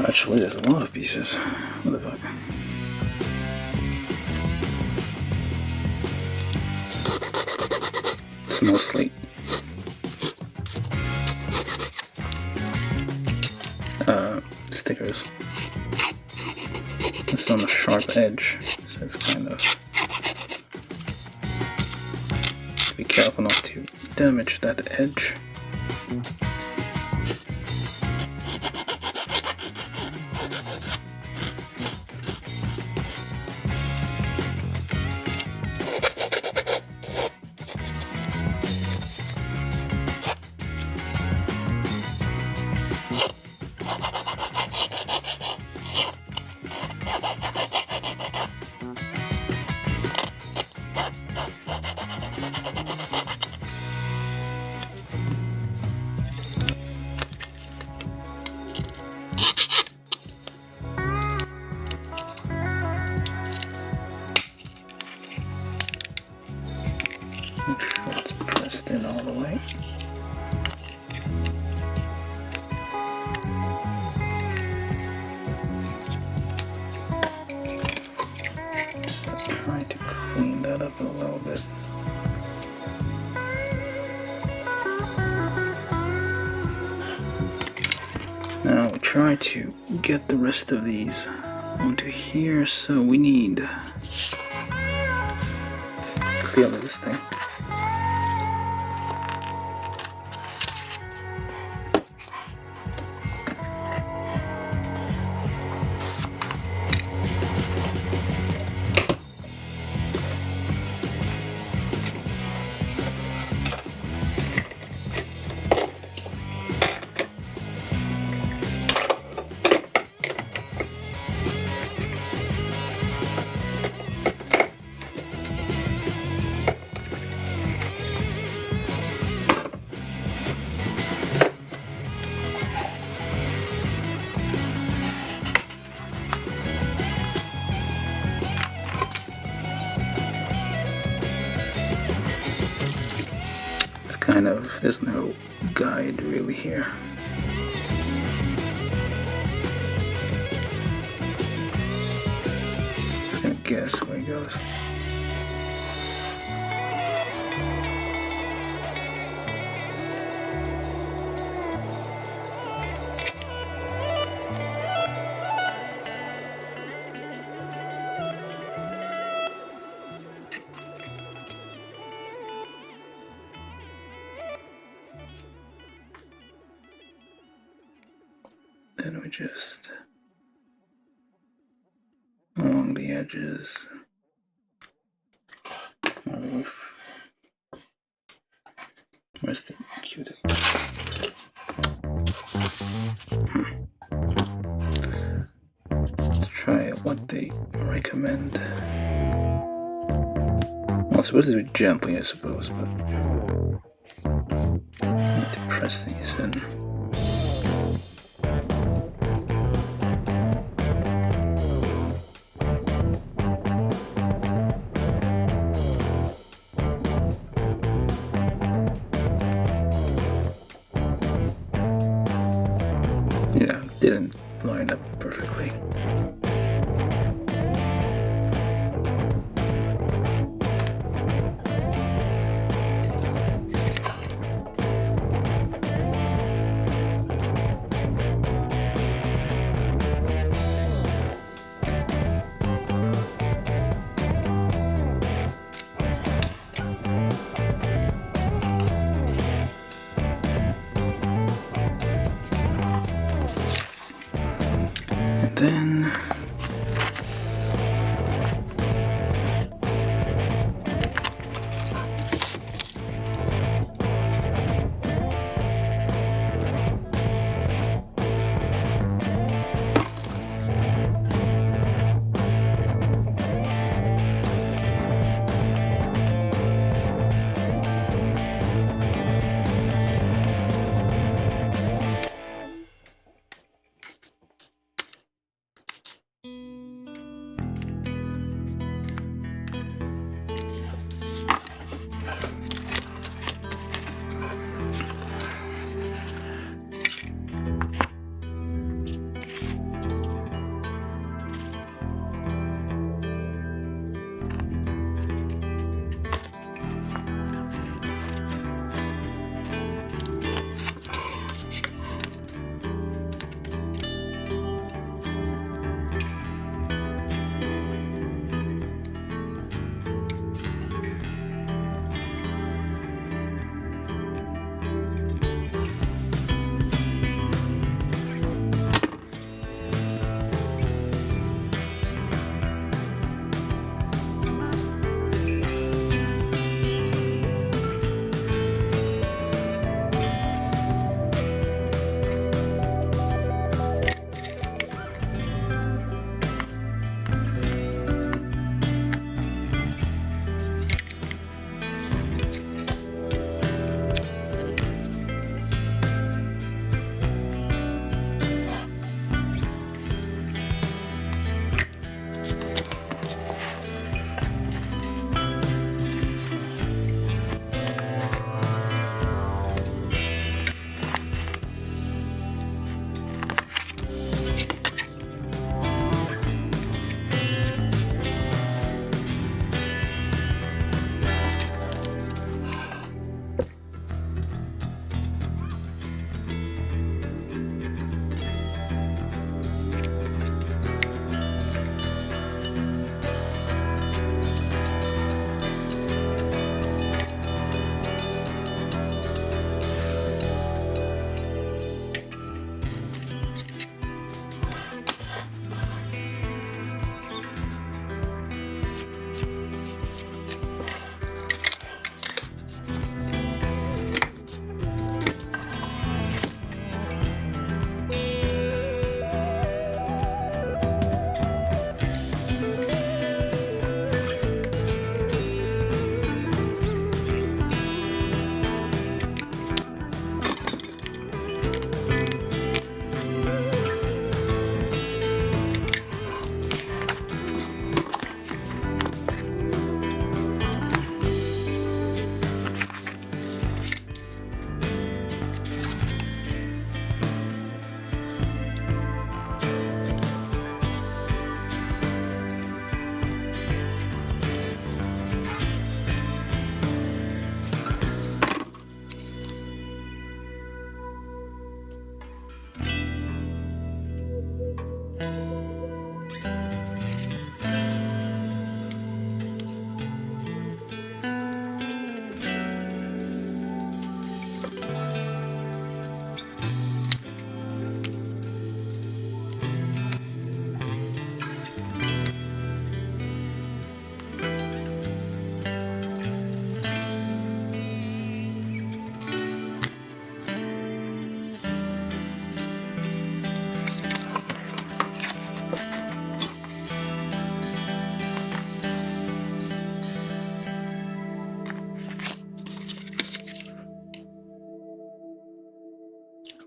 Actually, there's a lot of pieces. What the fuck? It's mostly stickers. It's on a sharp edge, so it's kind of be careful not to damage that edge. Make sure it's pressed in all the way. Just try to clean that up a little bit. Now we try to get the rest of these onto here, so we need clear this thing. it's kind of, there's no guide really here. Just gonna guess where he goes. Then we just along the edges. Where's the Q-tip? Let's try what they recommend. Well, it's supposed to do gently, I suppose, but I need to press these in. Yeah, didn't line up perfectly. Then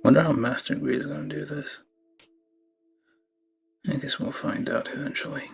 Wonder how Master Grade is going to do this. I guess we'll find out eventually.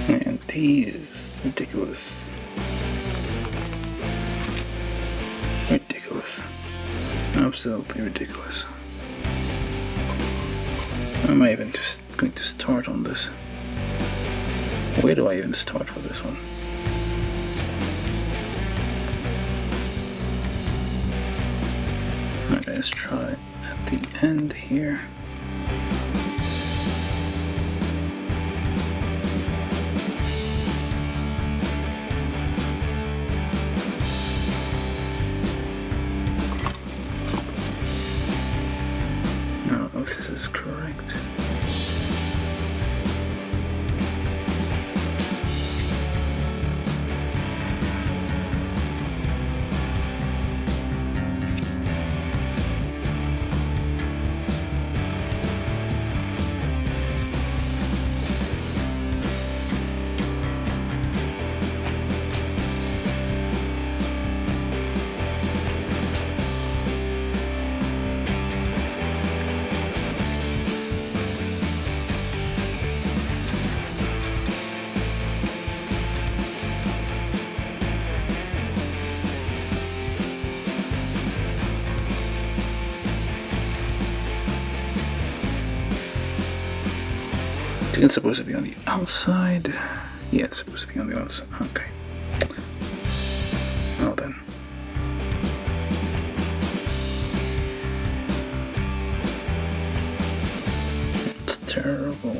And these ridiculous. Ridiculous. Absolutely ridiculous. Am I even just going to start on this? Where do I even start for this one? Alright, let's try at the end here. I don't know if this is correct. I think it's supposed to be on the outside. Yeah, it's supposed to be on the outside. Okay. Well then. It's terrible.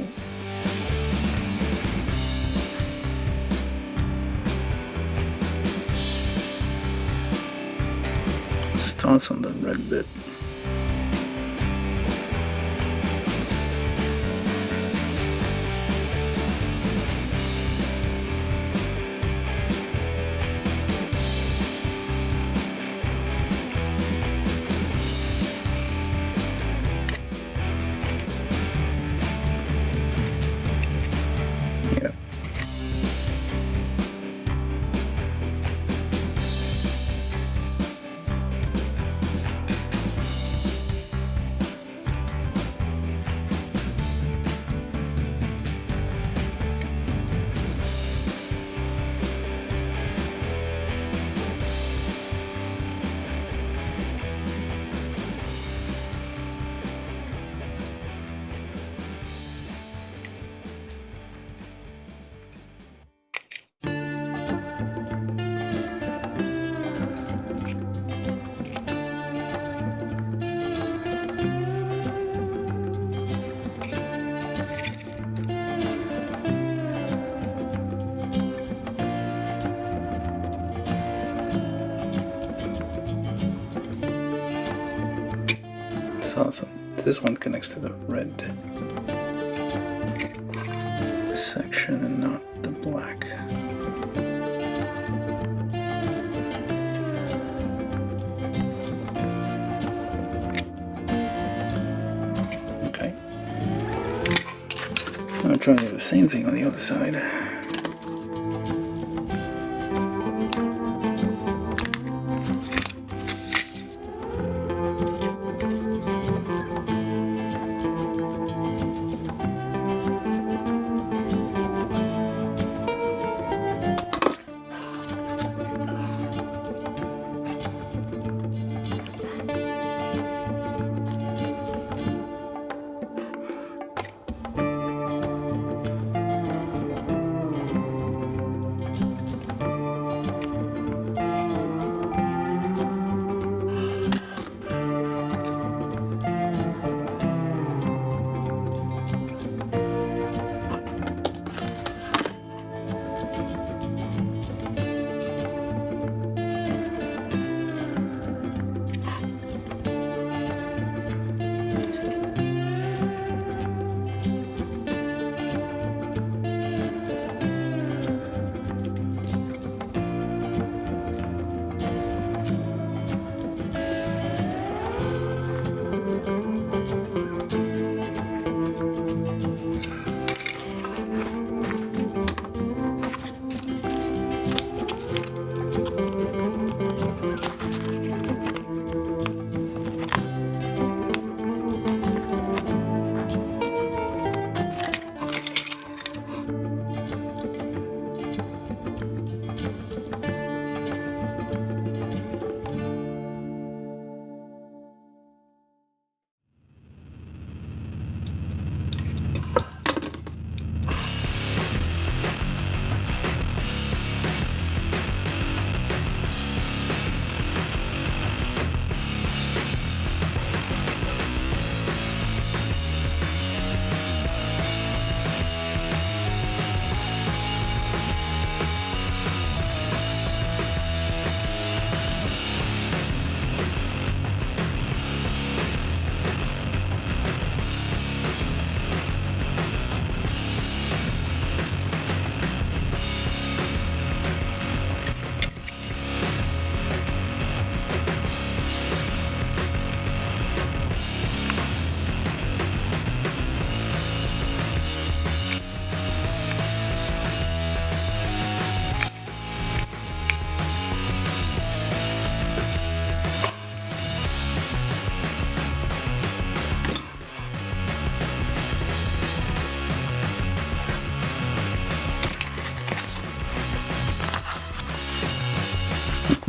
Starts on the red bit. Awesome. This one connects to the red section and not the black. Okay. I'm trying to do the same thing on the other side.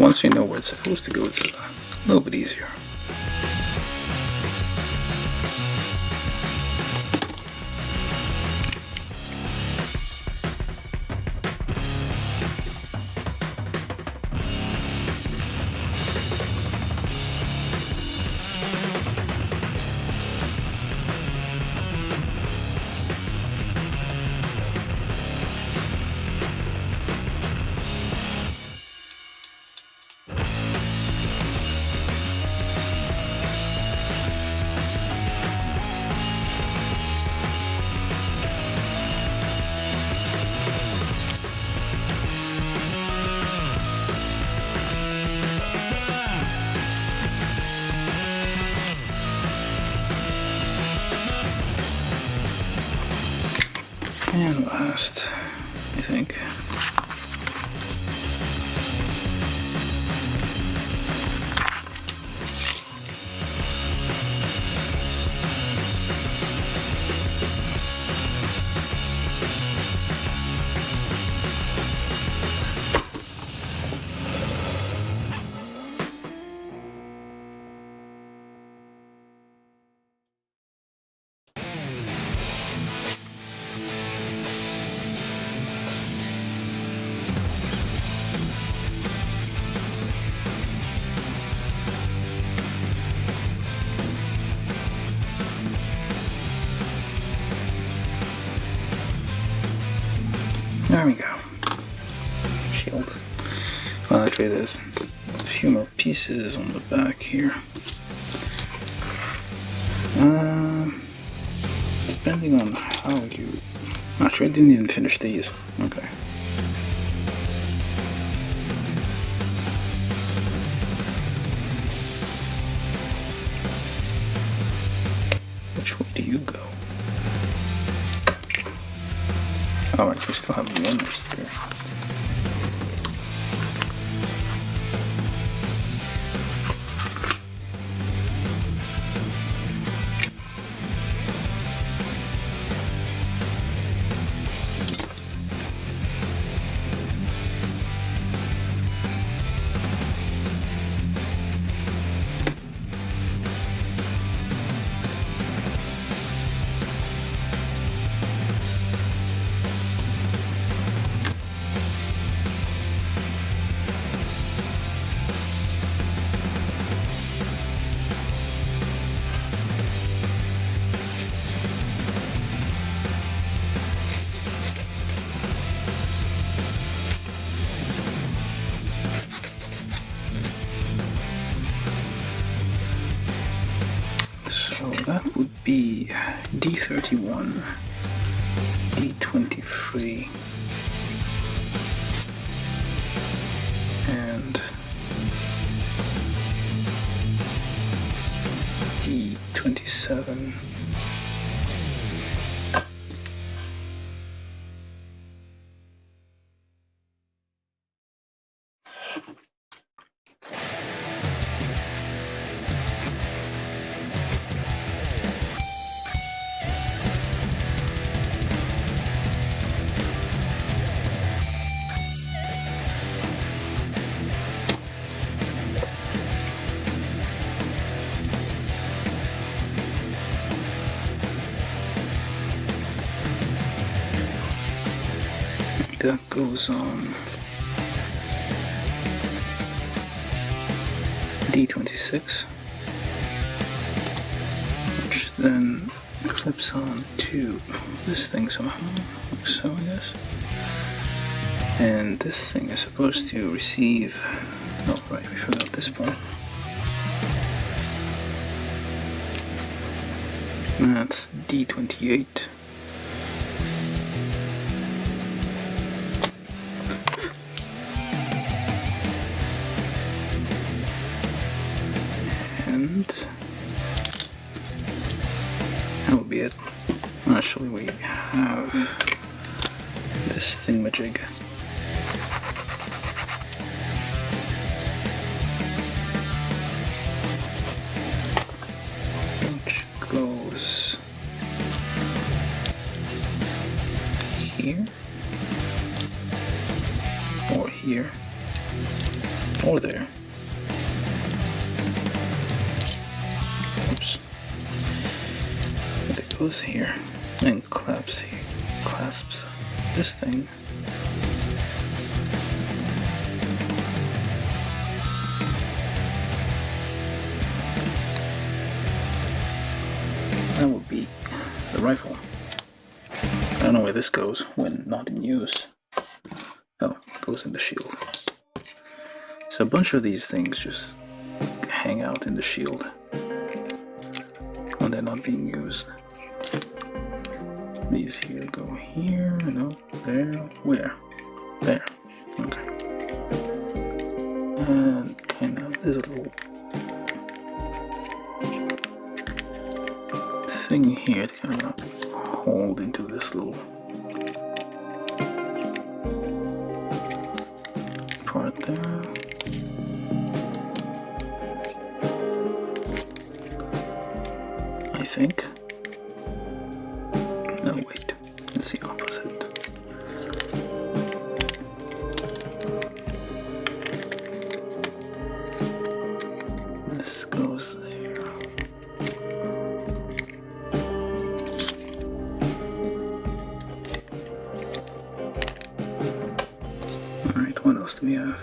once you know where it's supposed to go, it's a little bit easier. And last, I think. There we go. Shield. Actually, there's a few more pieces on the back here. Depending on how you... Actually, I didn't even finish these. Okay. Which way do you go? Alright, we still have the owners there. That would be D31, D23, and D27. That goes on D26, which then clips on to this thing somehow, like so I guess. And this thing is supposed to receive, oh right, we forgot this part. That's D28. And that will be it. Actually, we have this thingamajig. Which goes here or here. Or there. Oops. And it goes here and clasps this thing. That would be the rifle. I don't know where this goes when not in use. Oh, it goes in the shield. So a bunch of these things just hang out in the shield when they're not being used. These here go here, no, there, where? There, okay. And kind of this little thing here to kind of hold into this little part there. I think. No, wait, it's the opposite. This goes there. Alright, what else do we have?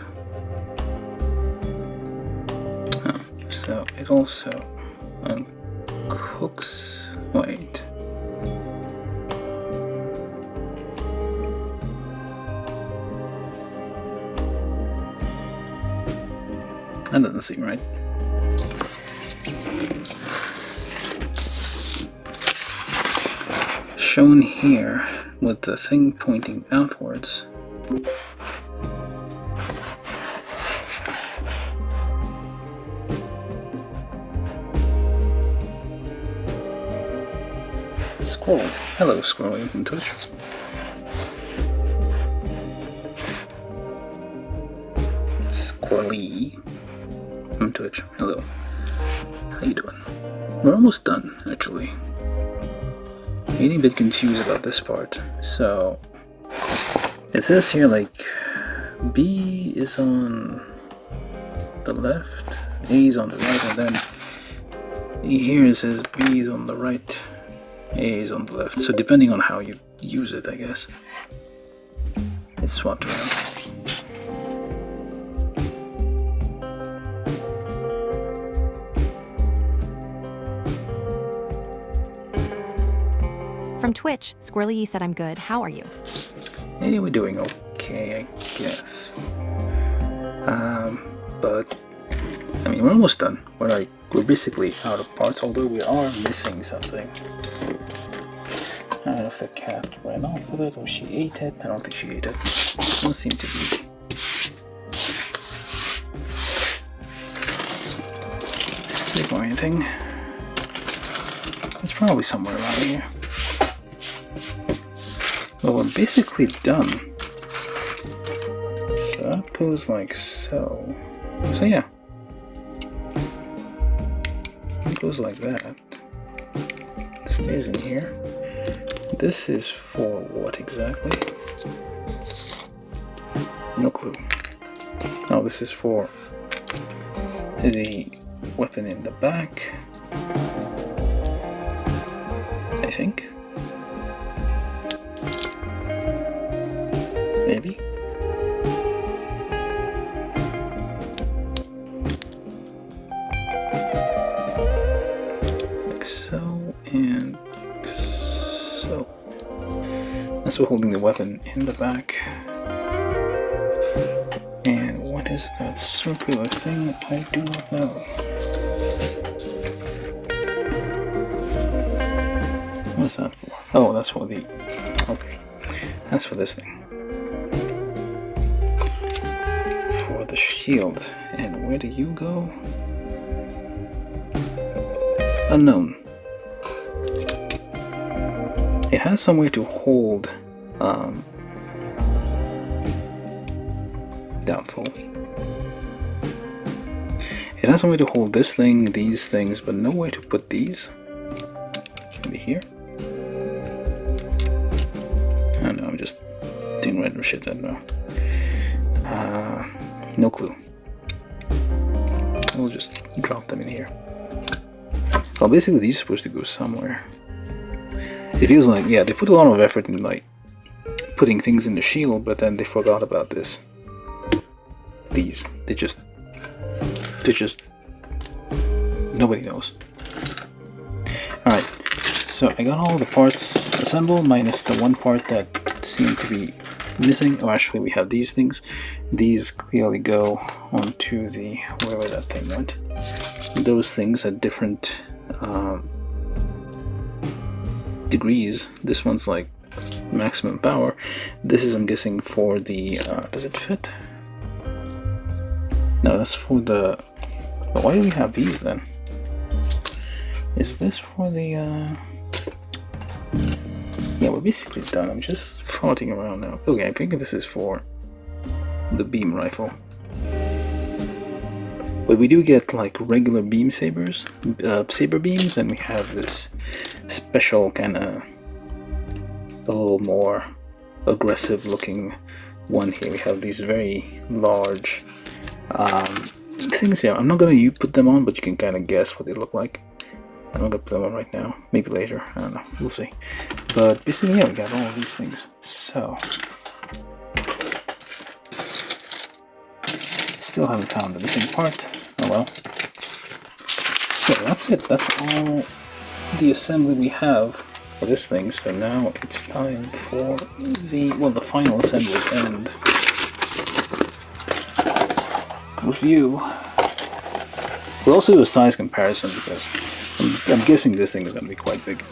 Oh, so it also hooks. Wait. That doesn't seem right. Shown here with the thing pointing outwards. Squirrel. Hello, Squirrel from Twitch. Squirrely from Twitch. Hello. How you doing? We're almost done, actually. Getting a bit confused about this part. So it says here like B is on the left, A is on the right, and then here it says B is on the right, A is on the left. So depending on how you use it, I guess, it's swapped around. From Twitch, Squirrely said I'm good. How are you? Hey, we're doing okay, I guess. But I mean, we're almost done. We're basically out of parts, although we are missing something. I don't know if the cat ran off with it or she ate it. I don't think she ate it. Doesn't seem to be. Sick or anything. It's probably somewhere around here. Well, we're basically done. So that goes like so. So yeah. It goes like that. It stays in here. This is for what exactly? No clue. Oh, this is for the weapon in the back, I think. Maybe. Like so and so. That's for holding the weapon in the back. And what is that circular thing? I do not know. What is that for? Oh, that's for the... Okay. That's for this thing. For the shield. And where do you go? Unknown. It has somewhere to hold... Doubtful. It has somewhere to hold this thing, these things, but nowhere to put these. Maybe here? I don't know, I'm just doing random shit, I don't know. No clue. we'll just drop them in here. Well, basically these are supposed to go somewhere. It feels like, yeah, they put a lot of effort in like putting things in the shield, but then they forgot about this. These, they just, nobody knows. Alright, so I got all the parts assembled, minus the one part that seemed to be missing. Oh, actually we have these things. These clearly go onto the, wherever that thing went. Those things at different degrees. This one's like maximum power. This is, I'm guessing, for the, does it fit? No, that's for the, but why do we have these then? Is this for the, yeah, we're basically done. I'm just floating around now. Okay, I think this is for the beam rifle. But we do get like regular beam sabers, saber beams, and we have this special kind of a little more aggressive looking one here. We have these very large things here. I'm not going to put them on, but you can kind of guess what they look like. I'm not going to put them on right now, maybe later, I don't know, we'll see. But basically, yeah, we got all of these things. So, still haven't found the missing part. Oh well. So that's it, that's all the assembly we have for this thing. So now it's time for the, well, the final assembly and review. We'll also do a size comparison because I'm guessing this thing is going to be quite big.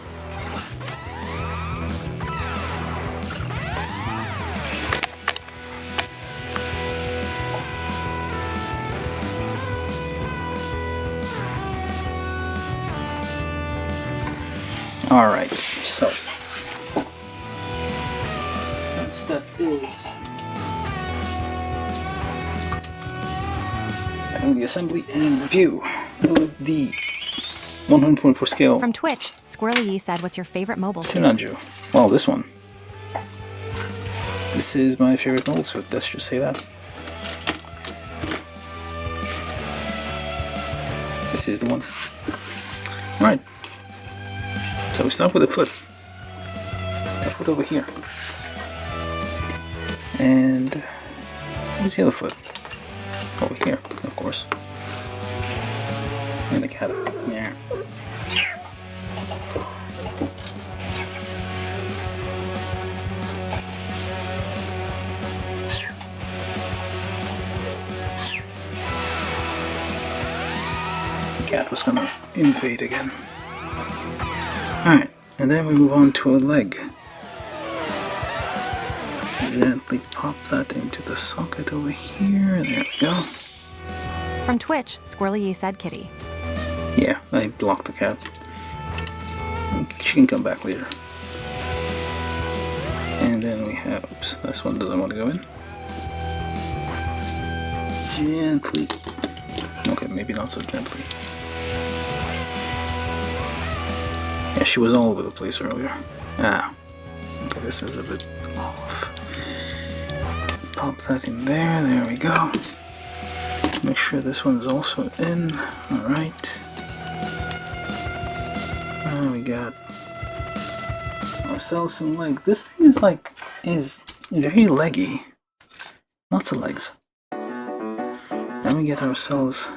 Alright, so next step is the assembly and review of the 144 scale. From Twitch, Squirrely Yee said, "What's your favorite mobile suit?" Sinanju. Well, this one. This is my favorite mobile suit. Let's just say that. This is the one. Right. So we start with the foot. The foot over here. And where's the other foot? Over here, of course. And the cat. Yeah. The cat was gonna invade again. Alright, and then we move on to a leg. Gently pop that into the socket over here. There we go. From Twitch, Squirrely Yee said, "Kitty." Yeah, I blocked the cat. She can come back later. And then we have, oops, this one doesn't want to go in. Gently. Okay, maybe not so gently. Yeah, she was all over the place earlier. Ah. Okay, this is a bit off. Pop that in there, there we go. Make sure this one's also in. Alright. Now we got ourselves some leg. This thing is very leggy. Lots of legs. Then we get ourselves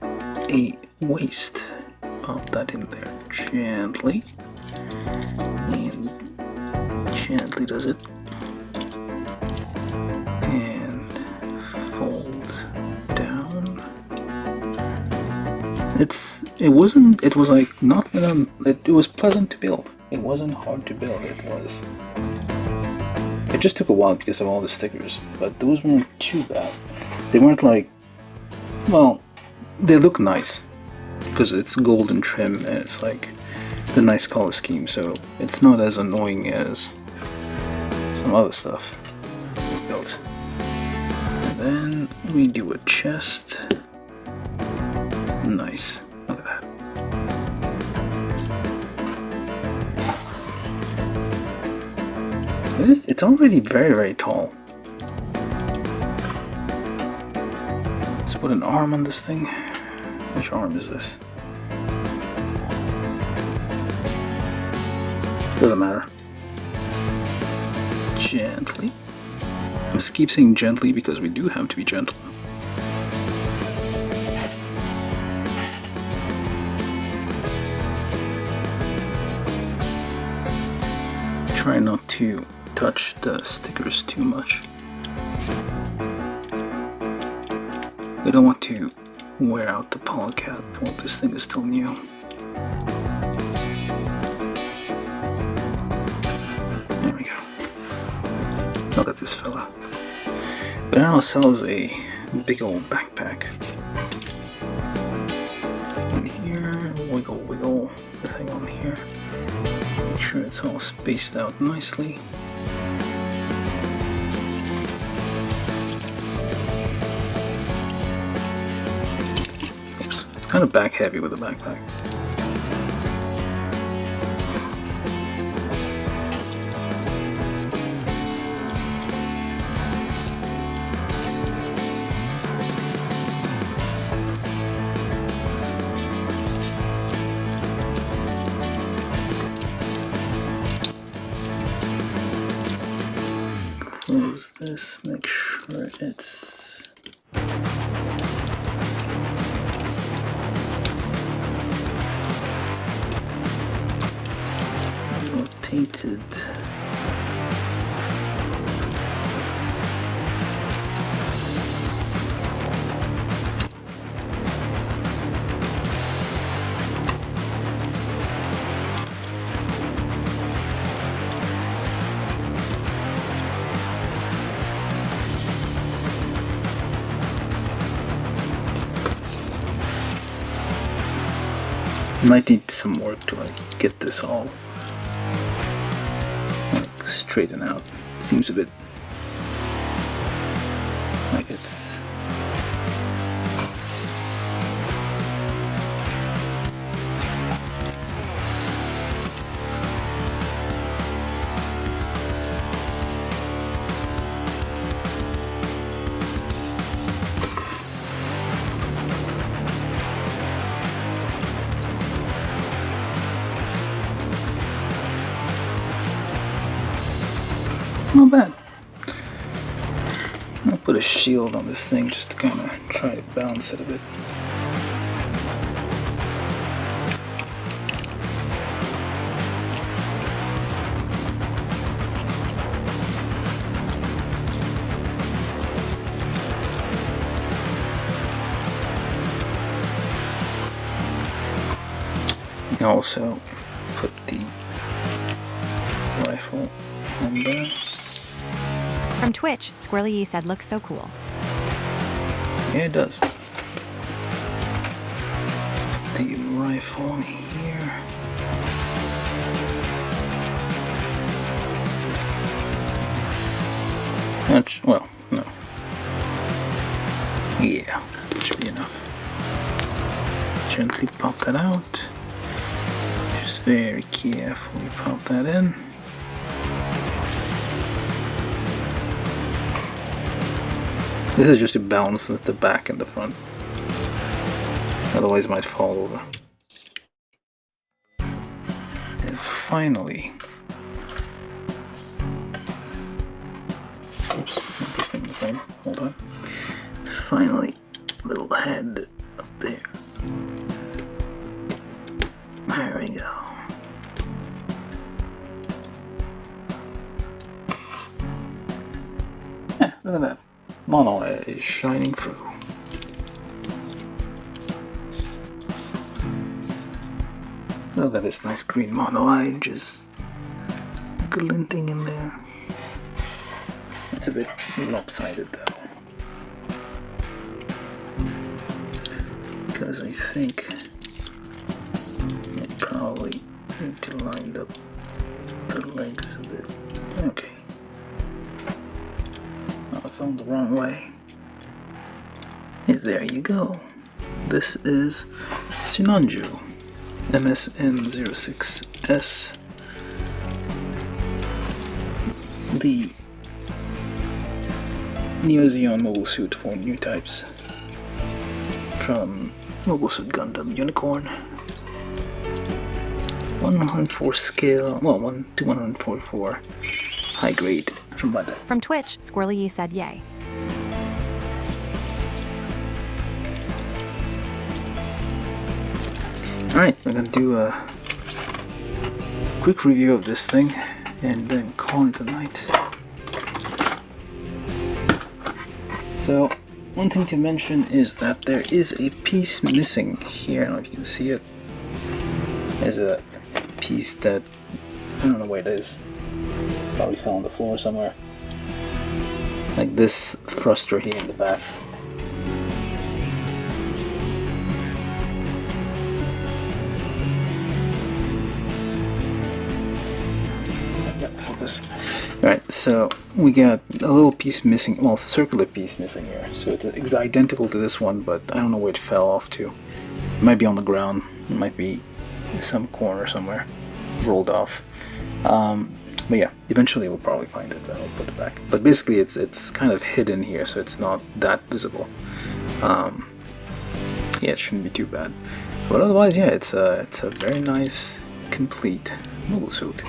a waist. Pop that in there gently. And gently does it. And fold down. It was like not it was pleasant to build. It wasn't hard to build, it just took a while because of all the stickers, but those weren't too bad. They weren't like, well, they look nice because it's golden trim and it's like the nice color scheme, so it's not as annoying as some other stuff we built. And then we do a chest. Nice. Look at that. It's already very, very tall. Let's put an arm on this thing. Which arm is this? Doesn't matter. Gently. I just keep saying gently because we do have to be gentle. Try not to touch the stickers too much. We don't want to wear out the polycap while this thing is still new. There we go. Look at this fella. But now sells a big old backpack. In here, wiggle wiggle the thing on here. Make sure it's all spaced out nicely. Oops, kind of back heavy with the backpack. Close this, make sure it's rotated. Might need some work to get this all straighten out. Seems a bit like it's not bad. I'll put a shield on this thing just to kind of try to balance it a bit. You can also put the rifle on there. From Twitch, Squirrely E said looks so cool. Yeah, it does. The rifle here. Well, no. Yeah, that should be enough. Gently pop that out. Just very carefully pop that in. This is just to balance the back and the front. Otherwise it might fall over. And finally... Oops, I'm twisting the frame. Hold on. Finally, little head up there. There we go. Yeah, look at that. Mono is shining through. Look at this nice green mono eye just glinting in there. It's a bit lopsided though, because I think I probably need to line up the legs a bit. Okay. Oh, it's on the wrong way. Yeah, there you go. This is Sinanju, MSN-06S, the Zeon mobile suit for Newtypes from Mobile Suit Gundam Unicorn. 104 scale, well, 1 to 144 high grade from Bandai. From Twitch, Squirrely Yee said yay. Alright, I'm gonna do a quick review of this thing and then call it a night. So, one thing to mention is that there is a piece missing here. I don't know if you can see it. There's a piece that, I don't know where it is. Probably fell on the floor somewhere. Like this thruster here in the back. Focus. Alright, so we got a little piece missing, well, circular piece missing here. So it's identical to this one, but I don't know where it fell off to. It might be on the ground. It might be in some corner somewhere. Rolled off. But yeah, eventually we'll probably find it. I'll put it back. But basically, it's kind of hidden here, so it's not that visible. Yeah, it shouldn't be too bad. But otherwise, yeah, it's a very nice, complete mobile suit.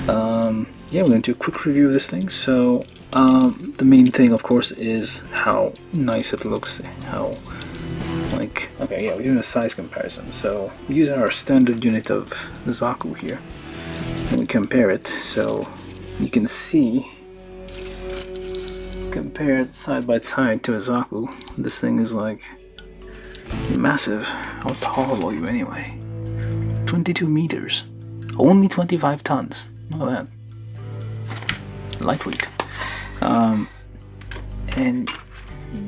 Yeah, we're going to do a quick review of this thing. So, the main thing, of course, is how nice it looks. How, like, okay, yeah, we're doing a size comparison. So, we use our standard unit of Zaku here. And we compare it. So, you can see, compared side by side to a Zaku, this thing is like massive. How tall are you anyway? 22 meters. Only 25 tons. Look at that. Lightweight. And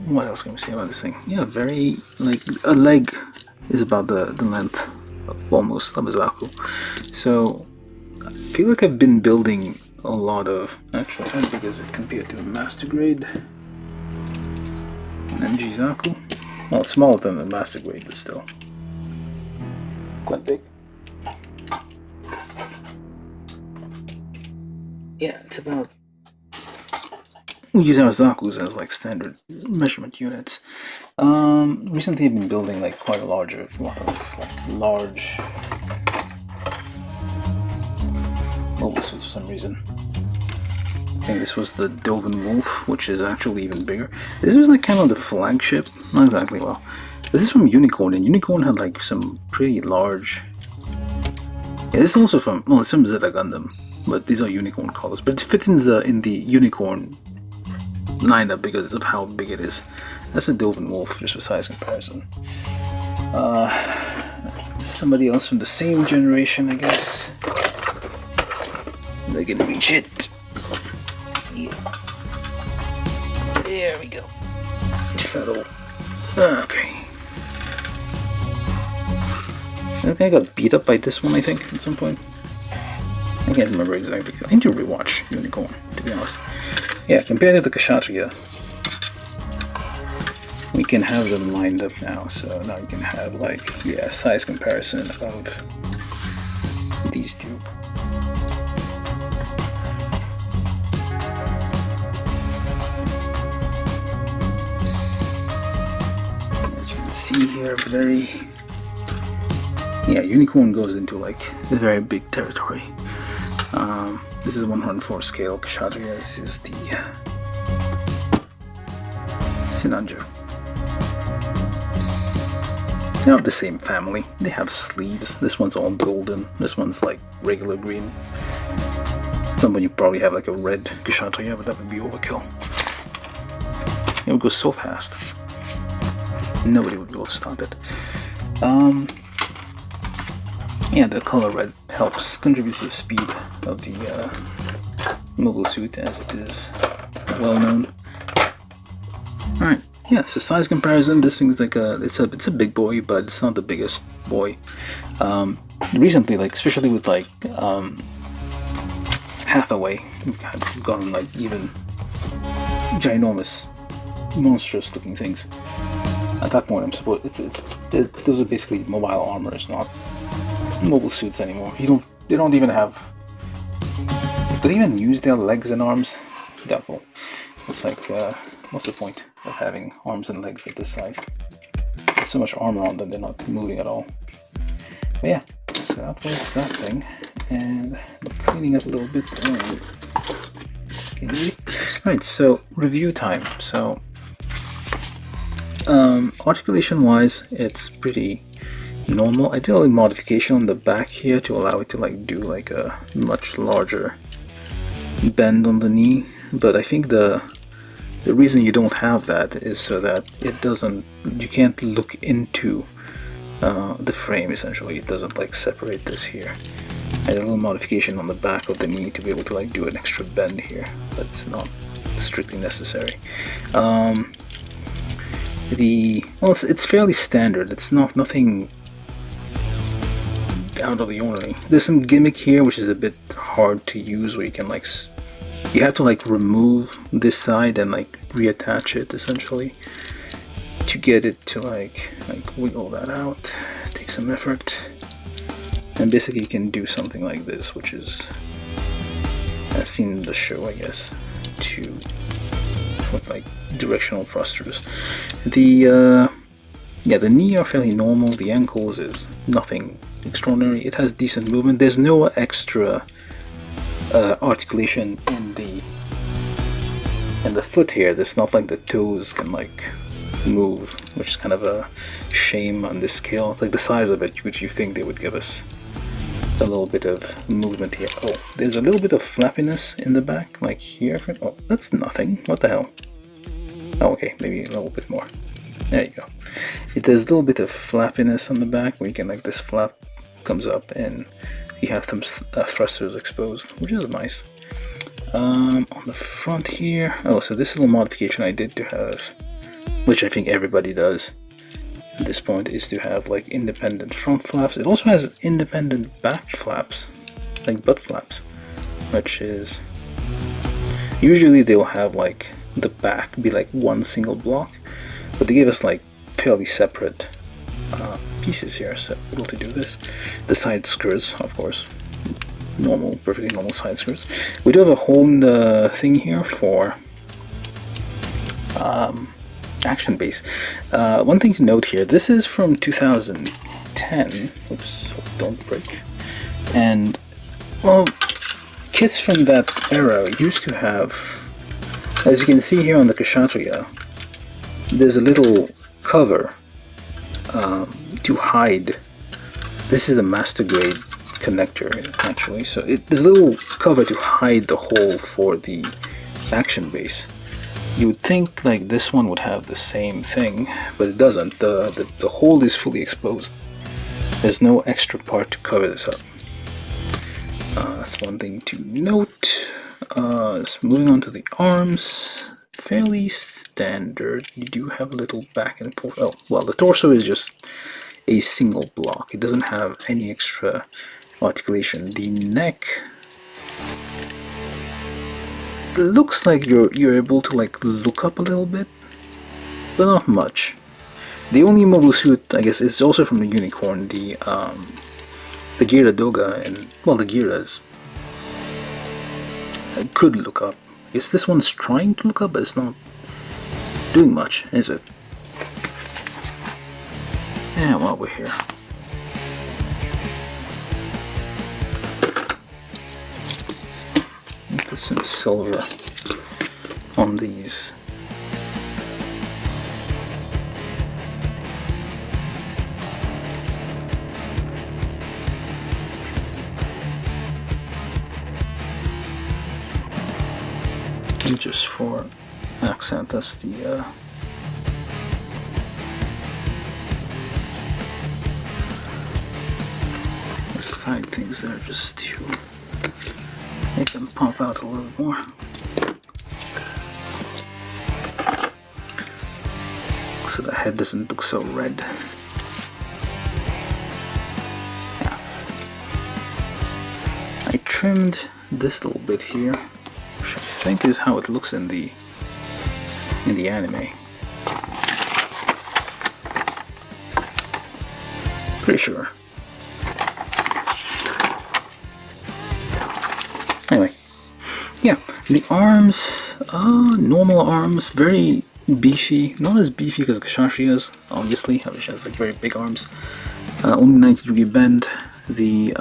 what else can we say about this thing? Yeah, very, like, a leg is about the length of almost of a Zaku. So I feel like I've been building a lot of, actually, how big is it compared to the master grade NG Zaku? Well, it's smaller than the master grade, but still quite big. Yeah, it's about, we use our Zakus as like standard measurement units. Recently I've been building like quite a lot of like large mobile suits for some reason. I think this was the Dovin Wolf, which is actually even bigger. This was like kind of the flagship, not exactly, well. This is from Unicorn, and Unicorn had like some pretty large. Yeah, this is also from, well, it's from Zeta Gundam. But these are Unicorn colors. But it fits in the Unicorn lineup because of how big it is. That's a Dovin Wolf, just for size comparison. Somebody else from the same generation, I guess. They're gonna reach it. Yeah. There we go. Shadow. Okay. This guy got beat up by this one, I think, at some point. I can't remember exactly. I need to rewatch Unicorn, to be honest. Yeah, compared to the Kshatriya, we can have them lined up now. So now we can have, like, yeah, size comparison of these two. As you can see here, very, yeah, Unicorn goes into like a very big territory. This is 104 scale Kshatriya. This is the Sinanju. They have the same family. They have sleeves. This one's all golden. This one's like regular green. Some of you probably have like a red Kshatriya, but that would be overkill. It would go so fast. Nobody would be able to stop it. Yeah, the color red helps, contributes to the speed of the mobile suit, as it is well known. Alright, yeah, so size comparison, this thing's like it's a big boy, but it's not the biggest boy. Recently, like, especially with like Hathaway, we've gotten like even ginormous, monstrous looking things. At that point, I'm supposed those are basically mobile armors, not mobile suits anymore. They don't even have. Do they even use their legs and arms? Doubtful. It's like, what's the point of having arms and legs at this size? so much armor on them, they're not moving at all. But yeah, so that was that thing. And cleaning up a little bit. Alright, so review time. So articulation wise, it's pretty normal. I did a modification on the back here to allow it to like do like a much larger bend on the knee, but I think the reason you don't have that is so that it doesn't, you can't look into the frame. Essentially it doesn't like separate this here. I did a little modification on the back of the knee to be able to like do an extra bend here, but it's not strictly necessary. Well, it's fairly standard. It's nothing out of the ordinary. There's some gimmick here which is a bit hard to use, where you can like you have to like remove this side and like reattach it essentially to get it to like wiggle that out. Take some effort, and basically you can do something like this, which is as seen in the show, I guess, to with like directional thrusters. The knee are fairly normal. The ankles is nothing extraordinary. It has decent movement. There's no extra articulation in the foot here. There's not like the toes can like move, which is kind of a shame on this scale. It's like the size of it, which you think they would give us a little bit of movement here. Oh, there's a little bit of flappiness in the back, like here. Oh, that's nothing. What the hell? Oh, okay, maybe a little bit more. There you go. There's a little bit of flappiness on the back, where you can like this flap comes up and you have some thrusters exposed, which is nice. On the front here, oh, so this little modification I did to have, which I think everybody does at this point, is to have like independent front flaps. It also has independent back flaps, like butt flaps, which is usually they'll have like the back be like one single block, but they gave us like fairly separate pieces here, so able to do this. The side skirts, of course, normal, perfectly normal side skirts. We do have a hole in the thing here for action base. One thing to note here, this is from 2010. Oops, don't break. And well, kits from that era used to have, as you can see here on the Kshatriya, there's a little cover to hide. This is the master grade connector actually, so there's a little cover to hide the hole for the action base. You would think like this one would have the same thing, but it doesn't. The hole is fully exposed. There's no extra part to cover this up. That's one thing to note. Moving on to the arms, fairly standard. You do have a little back and forth. Oh, well, the torso is just a single block. It doesn't have any extra articulation. The neck looks like you're able to like look up a little bit, but not much. The only mobile suit, I guess, is also from the Unicorn, the Gira Doga, and well, the Giras could look up. I guess this one's trying to look up, but it's not doing much, is it? Yeah, while we're here, put some silver on these. And just for accent, that's the side things there, just to make them pop out a little more. So the head doesn't look so red. Yeah. I trimmed this little bit here, which I think is how it looks in the anime. Pretty sure. Anyway, yeah, the arms, normal arms, very beefy, not as beefy as Gashashi is, obviously. She has like very big arms. Only 90-degree bend. The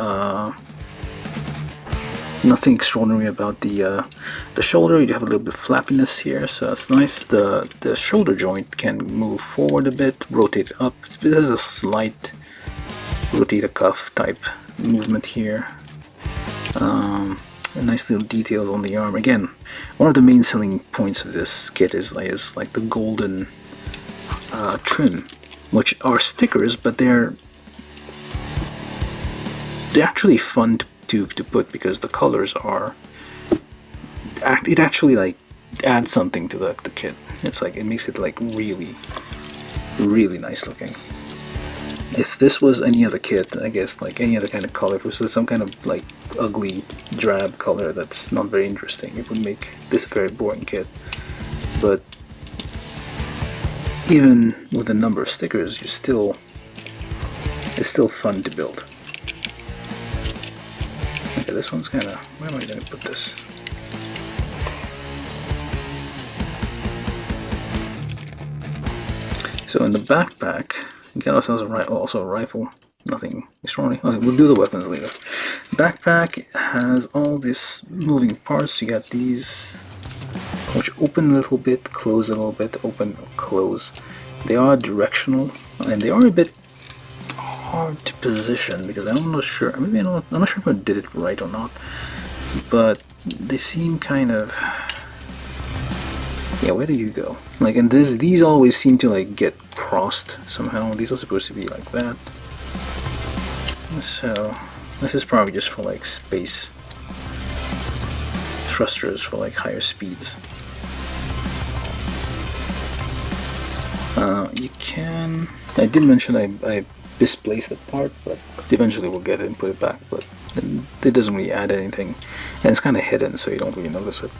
nothing extraordinary about the shoulder. You have a little bit of flappiness here, so that's nice. The shoulder joint can move forward a bit, rotate up. It has a slight rotate a cuff type movement here. Nice little details on the arm. Again, one of the main selling points of this kit is like the golden trim, which are stickers, but they're actually fun to put because the colors are. It actually like adds something to the kit. It's like it makes it like really nice looking. If this was any other kit, I guess like any other kind of color, if it was some kind of like ugly drab color that's not very interesting, it would make this a very boring kit. But even with the number of stickers, it's still fun to build. Okay, this one's kind of, where am I going to put this? So in the backpack, again, also a rifle, nothing extraordinary. Okay, we'll do the weapons later. Backpack has all these moving parts. You got these, which open a little bit, close a little bit, open, close. They are directional, and they are a bit hard to position because I'm not sure. Maybe I'm not sure if I did it right or not, but they seem kind of. Yeah, where do you go? Like, and these always seem to like get crossed somehow. These are supposed to be like that. So this is probably just for like space thrusters for like higher speeds. You can. I did mention I displaced the part, but eventually we'll get it and put it back. But it doesn't really add anything, and it's kind of hidden, so you don't really notice it.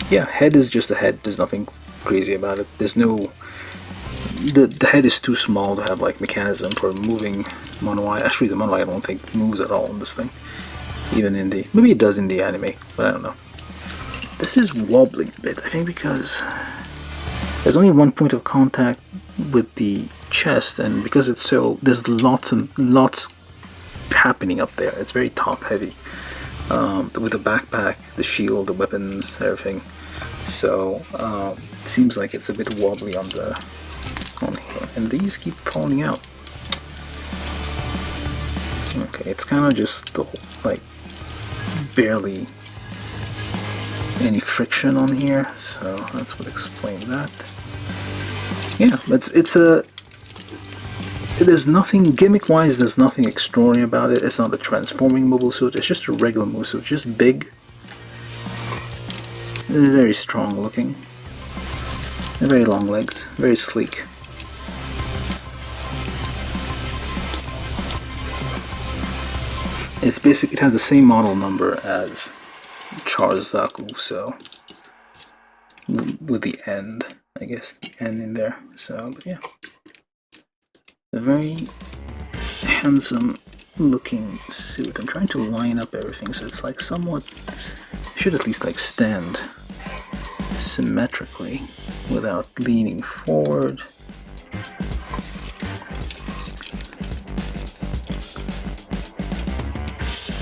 Yeah, head is just a head. There's nothing crazy about it. There's no. The head is too small to have like mechanism for moving Monoeye. Actually, the Monoeye I don't think moves at all in this thing. Even in the, maybe it does in the anime, but I don't know. This is wobbling a bit, I think, because there's only one point of contact with the chest, and because it's so, there's lots and lots happening up there. It's very top heavy. With the backpack, the shield, the weapons, everything. So it seems like it's a bit wobbly on here, and these keep falling out. Okay, it's kind of just like barely any friction on here, so that's what explains that. Yeah, there's nothing gimmick-wise. There's nothing extraordinary about it. It's not a transforming mobile suit. It's just a regular mobile suit, just big, very strong looking, and very long legs, very sleek. It's basic. It has the same model number as Charzaku, so with the end, I guess, the N in there. So, but yeah. A very handsome looking suit. I'm trying to line up everything so it's like somewhat, should at least like stand symmetrically without leaning forward.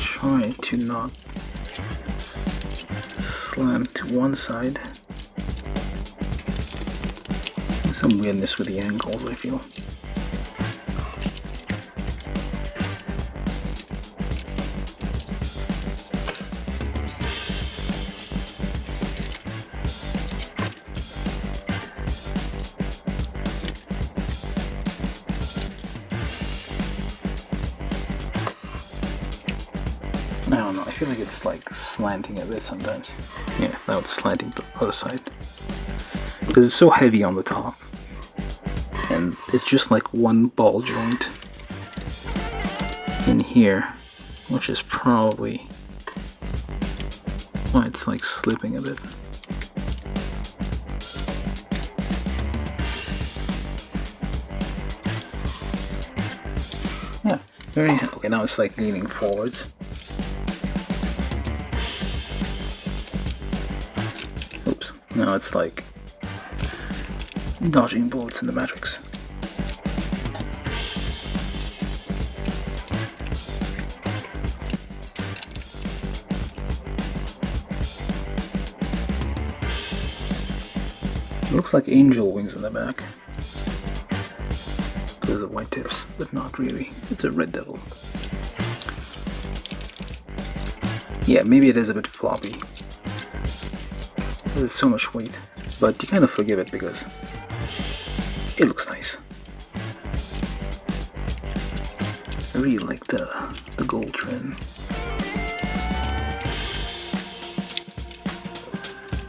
Try to not slant to one side. There's some weirdness with the angles, I feel. I don't know, I feel like it's like slanting a bit sometimes. Yeah, now it's slanting to the other side. Because it's so heavy on the top. And it's just like one ball joint in here, which is probably why it's like slipping a bit. Yeah, very, okay, now it's like leaning forwards. Oops, now it's like dodging bullets in the Matrix. Looks like angel wings in the back. Because of white tips, but not really. It's a red devil. Yeah, maybe it is a bit floppy. There's so much weight, but you kind of forgive it because it looks nice. I really like the gold trim.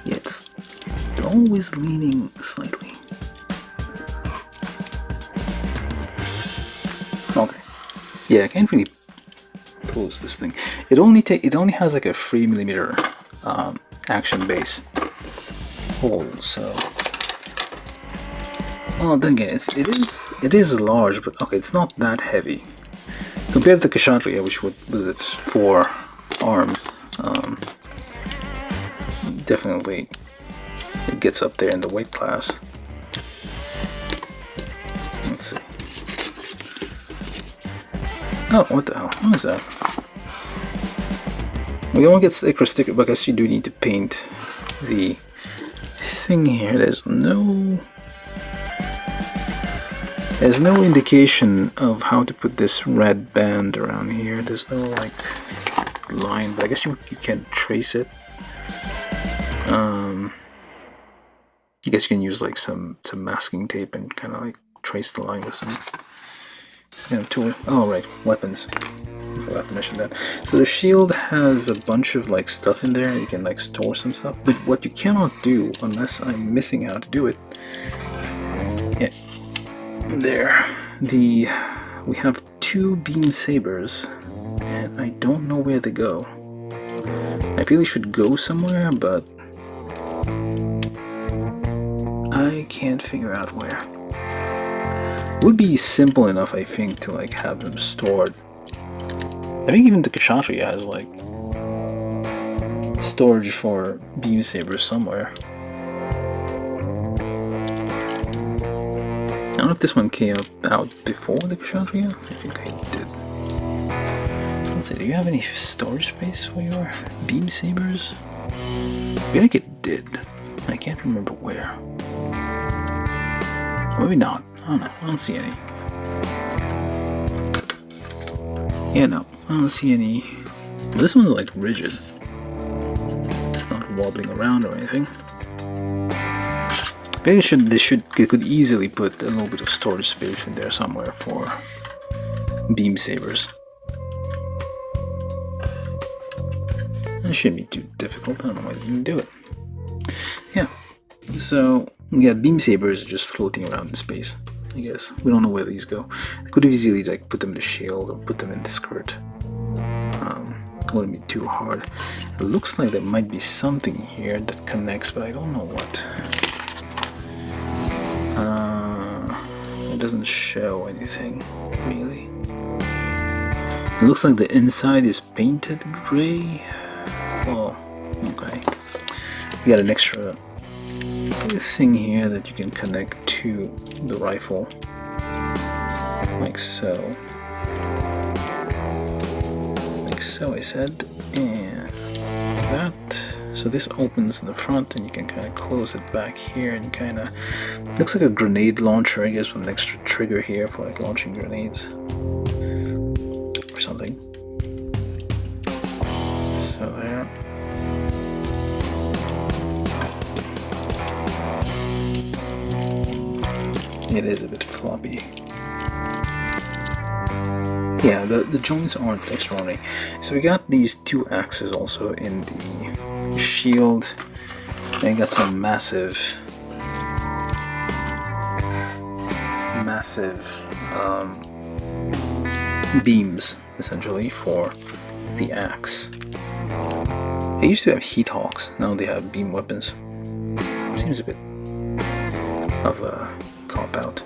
Yeah, it's always leaning slightly. Okay. Yeah, I can't really pose this thing. It only has like a 3mm action base hole, so well then again it is large, but okay, it's not that heavy compared to the Kshatriya, which with its 4 arms, definitely it gets up there in the weight class. Let's see. Oh, what the hell? What is that? We don't get extra sticker, but I guess you do need to paint the thing here. There's no indication of how to put this red band around here. There's no like line, but I guess you can trace it. I guess you can use like some masking tape and kind of like trace the line with some kind of tool. Oh right, weapons. I have to mention that. So the shield has a bunch of like stuff in there. You can like store some stuff, but what you cannot do, unless I'm missing how to do it, yeah, there, we have 2 beam sabers, and I don't know where they go. I feel they should go somewhere, but I can't figure out where. It would be simple enough, I think, to like have them stored. I think even the Kshatriya has like storage for beam sabers somewhere. I don't know if this one came out before the Kshatriya. I think I did. Let's see, do you have any storage space for your beam sabers? I feel like it did. I can't remember where. Maybe not. I don't know. I don't see any. Yeah, no. I don't see any. This one's like rigid. It's not wobbling around or anything. Maybe they could easily put a little bit of storage space in there somewhere for beam sabers. It shouldn't be too difficult. I don't know why they didn't do it. Yeah. So we got beam sabers just floating around in space. I guess we don't know where these go. I could easily like put them in the shield or put them in the skirt. Wouldn't be too hard. It looks like there might be something here that connects, but I don't know what. It doesn't show anything really. It looks like the inside is painted gray. Oh, okay. You got an extra thing here that you can connect to the rifle, like so. Like so, I said, and like that. So this opens in the front, and you can kind of close it back here, and kind of looks like a grenade launcher, I guess, with an extra trigger here for like launching grenades or something. So there. It is a bit floppy. Yeah, the joints aren't extraordinary. So we got these 2 axes also in the shield. And you got some massive beams, essentially, for the axe. They used to have heat hawks, now they have beam weapons. Seems a bit of a cop-out.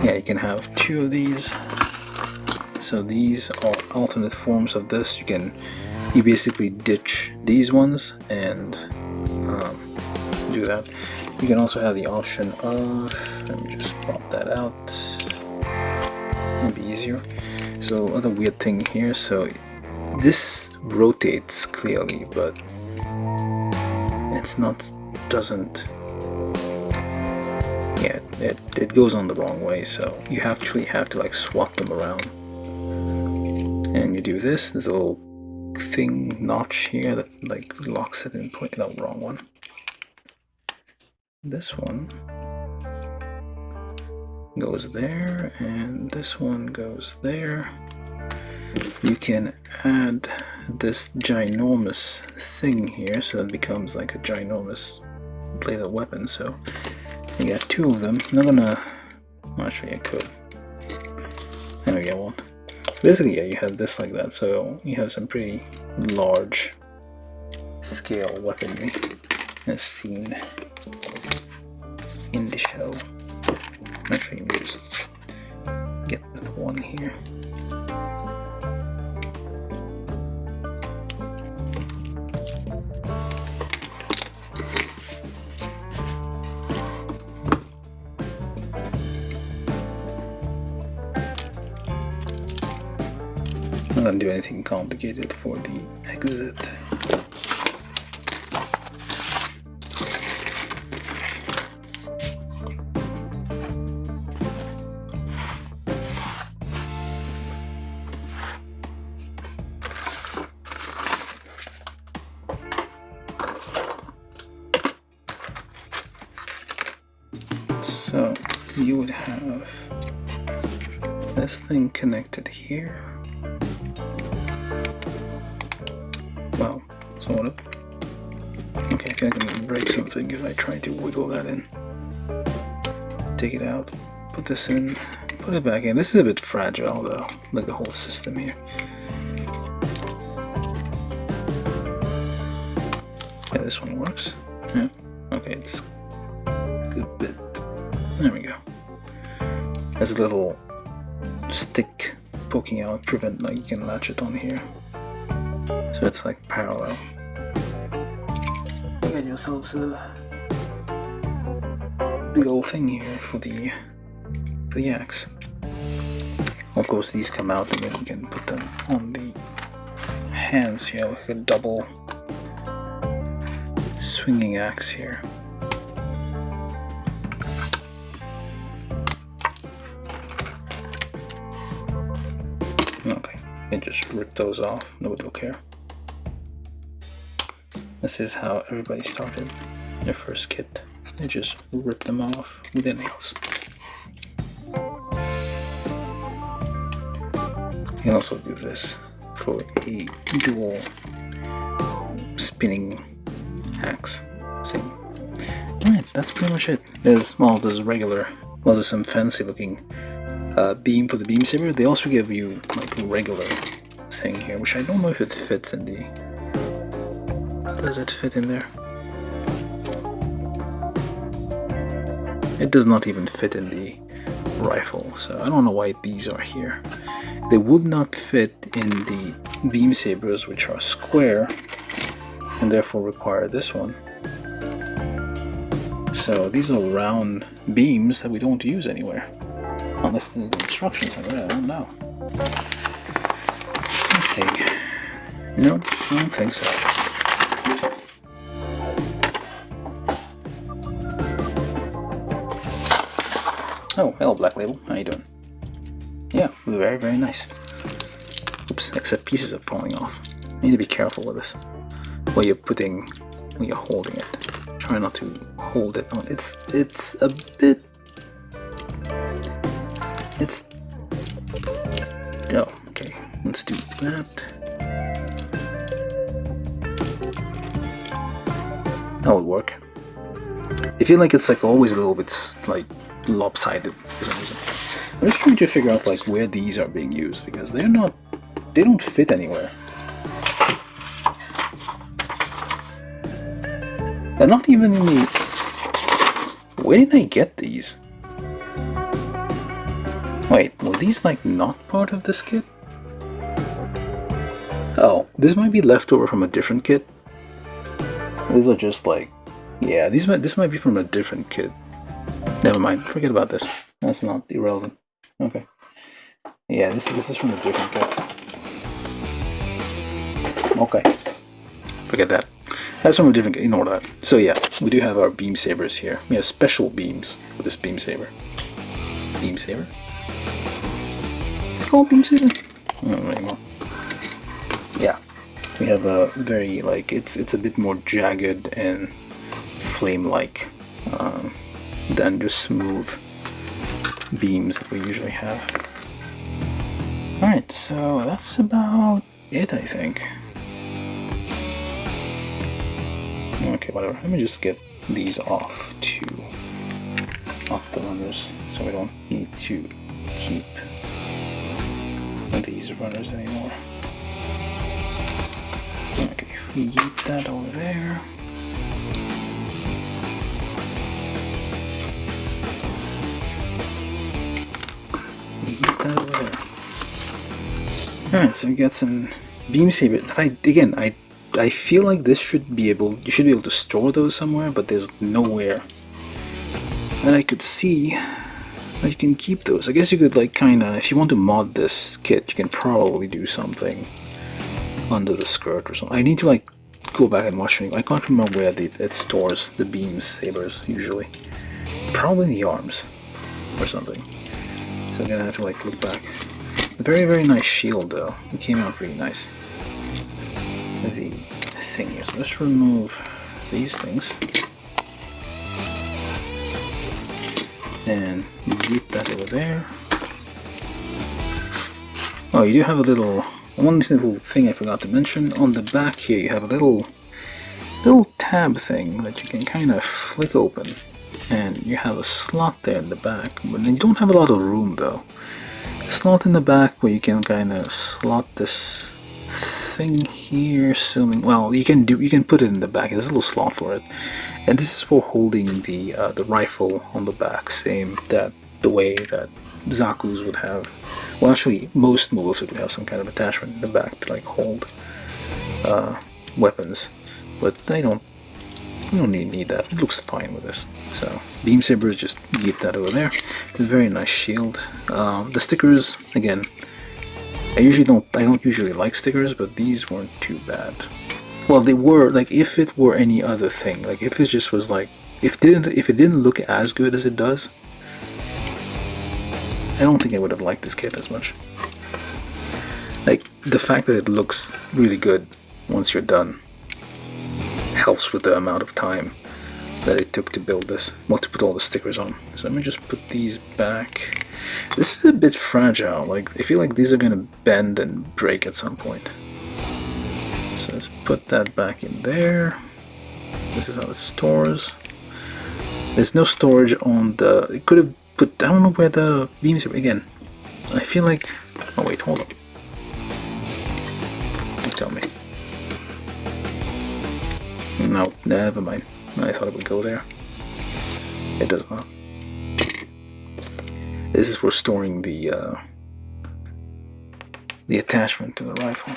Yeah, you can have 2 of these. So these are alternate forms of this. You basically ditch these ones and do that. You can also have the option of, let me just pop that out, it'll be easier. So other weird thing here, so this rotates clearly, but it's not, doesn't, yeah, it goes on the wrong way, so you actually have to like swap them around. And you do this, there's a little thing, notch here that like locks it in place. No, wrong one. This one goes there, and this one goes there. You can add this ginormous thing here, so it becomes like a ginormous bladed weapon. So you got two of them. I'm not gonna, well, actually I could. There we go, one. Basically, yeah, you have this like that, so you have some pretty large scale weaponry as seen in the show. Actually, let me just get that one here. I'm not gonna do anything complicated for the exit. So you would have this thing connected here. Well, sort of. Okay, I feel like I'm gonna break something if I try to wiggle that in. Take it out, put this in, put it back in. This is a bit fragile though, like the whole system here. Yeah, this one works. Yeah, okay, it's a good bit. There we go. There's a little stick poking out, prevent like you can latch it on here. So it's like parallel. You get yourselves a big old thing here for the axe. Of course, these come out and then you can put them on the hands here, like a double swinging axe here. Okay, and just rip those off. Nobody will care. This is how everybody started their first kit. They just rip them off with their nails. You can also do this for a dual spinning axe thing. Alright, that's pretty much it. There's regular, there's some fancy looking beam for the beam saber. They also give you like a regular thing here, which I don't know if it fits in the... Does it fit in there? It does not even fit in the rifle, so I don't know why these are here. They would not fit in the beam sabers, which are square, and therefore require this one. So these are round beams that we don't use anywhere. Unless the instructions are there, I don't know. Let's see. No, I don't think so. Oh, hello Black Label, how you doing? Yeah, very, very nice. Oops, except pieces are falling off. You need to be careful with this. When you're holding it. Try not to hold it on. It's a bit... Oh, okay. Let's do that. That would work. I feel like it's like always a little bit like lopsided for some reason. I'm just trying to figure out like where these are being used because they don't fit anywhere. They're not even in the... Where did I get these? Wait, were these like not part of this kit? Oh, this might be leftover from a different kit. These are just like Yeah, this might be from a different kid. Never mind. Forget about this. That's not irrelevant. Okay. Yeah, this is from a different kid. Okay. Forget that. That's from a different kid. Ignore that. So yeah, we do have our beam sabers here. We have special beams for this beam saber. Beam saber? Is it called beam saber? I don't know anymore. Yeah. We have a very like it's a bit more jagged and flame-like than just smooth beams that we usually have. Alright, so that's about it, I think. Okay, whatever. Let me just get these off the runners, so we don't need to keep these runners anymore. Okay, we keep that over there. That over there. Alright, so we got some beam sabers. I feel like this should be able, you should be able to store those somewhere, but there's nowhere that I could see that you can keep those. I guess you could like kinda, if you want to mod this kit, you can probably do something under the skirt or something. I need to like go back and watch it. I can't remember where it stores the beam sabers usually. Probably in the arms or something. So I'm gonna have to like look back. Very, very nice shield though. It came out pretty nice. The thing here. So let's remove these things. And keep that over there. Oh, you do have a one little thing I forgot to mention. On the back here you have a little tab thing that you can kind of flick open. And you have a slot there in the back, but then you don't have a lot of room though. A slot in the back where you can kind of slot this thing here, assuming, well, you can put it in the back. There's a little slot for it, and this is for holding the rifle on the back, the way that Zaku's would have. Well, actually, most mobiles would have some kind of attachment in the back to like hold weapons, but we don't need that. It looks fine with this. So beam sabers, just keep that over there. It's a very nice shield. The stickers, again, I don't usually like stickers, but these weren't too bad. Well, they were like if it were any other thing, like if it just was like if it didn't look as good as it does, I don't think I would have liked this kit as much. Like the fact that it looks really good once you're done helps with the amount of time that it took to build this. Well, to put all the stickers on. So let me just put these back. This is a bit fragile. Like I feel like these are gonna bend and break at some point. So let's put that back in there. This is how it stores. There's no storage on the. It could have put. I don't know where the beams are again. I feel like. Oh wait, hold on. You tell me. No, never mind. I thought it would go there. It does not. This is for storing the attachment to the rifle.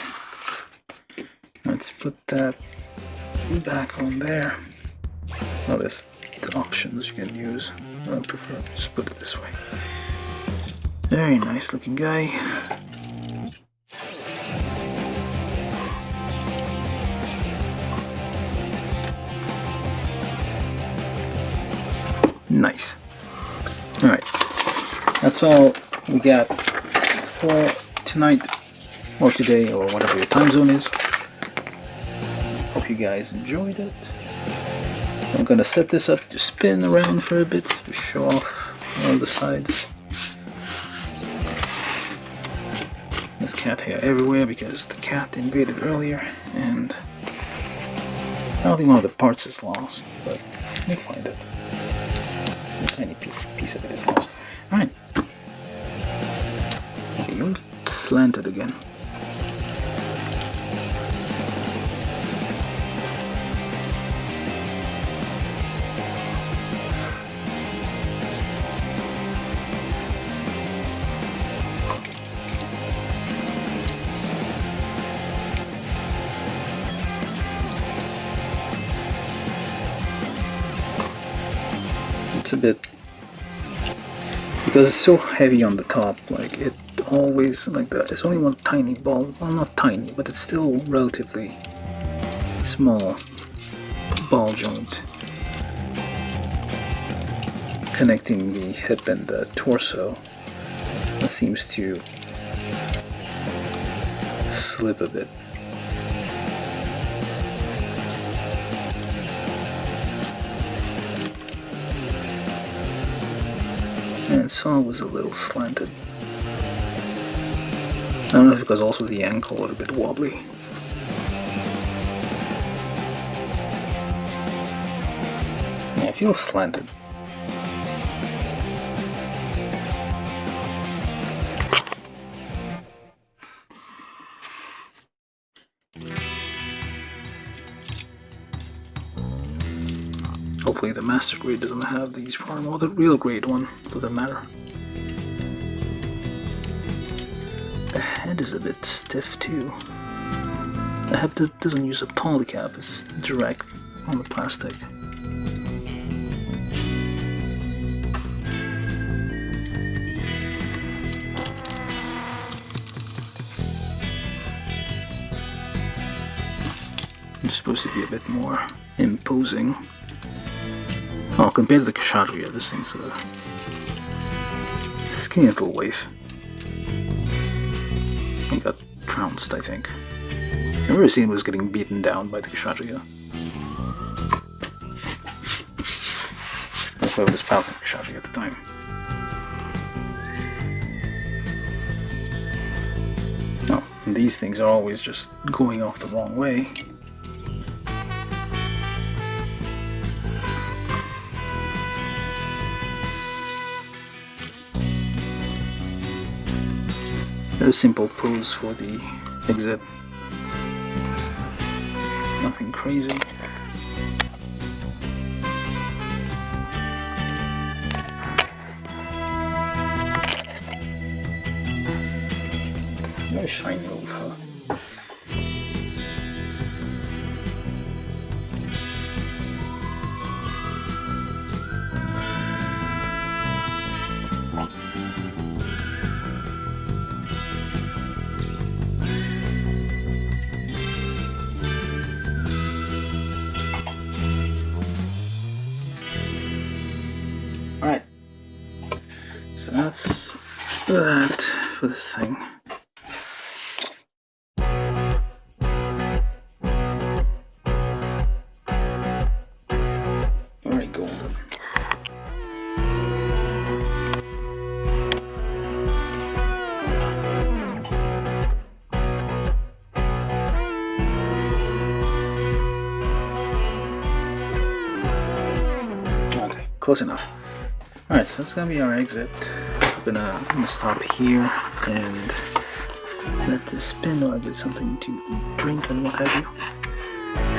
Let's put that back on there. Oh, there's the options you can use. I prefer just put it this way. Very nice looking guy. Nice. Alright. That's all we got for tonight, or today, or whatever your time zone is. Hope you guys enjoyed it. I'm gonna set this up to spin around for a bit to show off all the sides. There's cat hair everywhere because the cat invaded earlier, and I don't think one of the parts is lost, but we'll find it. A tiny piece of it is lost. Alright. Okay, you're slanted again. it's a bit, because it's so heavy on the top, like it always like that. It's only one tiny ball, well, not tiny, but it's still relatively small ball joint connecting the hip and the torso. That seems to slip a bit. And saw was a little slanted. I don't know if because also the ankle a little bit wobbly. Yeah, it feels slanted. Hopefully the master grade doesn't have these problems. Well, the real grade one doesn't matter. The head is a bit stiff too. The head doesn't use a polycap, it's direct on the plastic. It's supposed to be a bit more imposing. Oh, compared to the Kshatriya, this thing's a skinny little waif. He got trounced, I think. I remember seeing him was getting beaten down by the Kshatriya. That's why I was pouting Kshatriya at the time. Oh, and these things are always just going off the wrong way. A simple pose for the exit. Nothing crazy. Very shiny old fella. Alright, so that's that for this thing. Alright, golden. Okay, close enough. Alright, so that's gonna be our exit. I'm gonna stop here and let this spin while I get something to eat, drink, and what have you.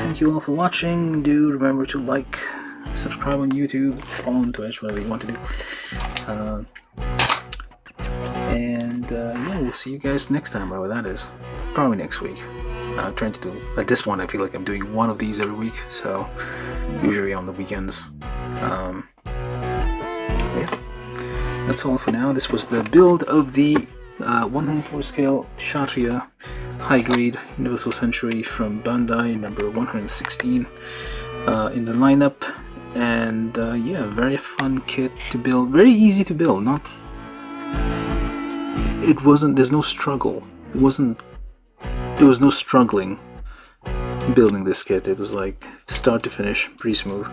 Thank you all for watching. Do remember to like, subscribe on YouTube, follow on Twitch, whatever you want to do. Yeah, we'll see you guys next time, whatever that is. Probably next week. I'm trying to do, at this point I feel like I'm doing one of these every week, so usually on the weekends. Yeah, that's all for now. This was the build of the 104 scale Kshatriya high grade Universal Century from Bandai, number 116 in the lineup. And yeah, very fun kit to build, very easy to build. There's no struggle. There was no struggling building this kit. It was like start to finish, pretty smooth.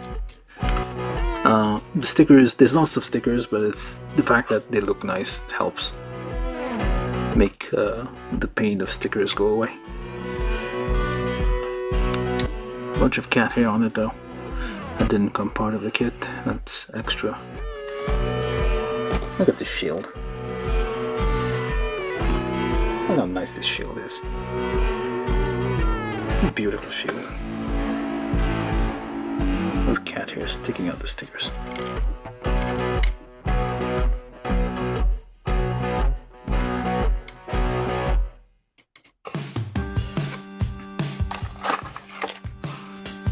The stickers, there's lots of stickers, but it's the fact that they look nice helps make the pain of stickers go away. Bunch of cat hair on it though. That didn't come part of the kit. That's extra. Look at the shield. Look how nice this shield is. Beautiful shield. With cat hair sticking out the stickers.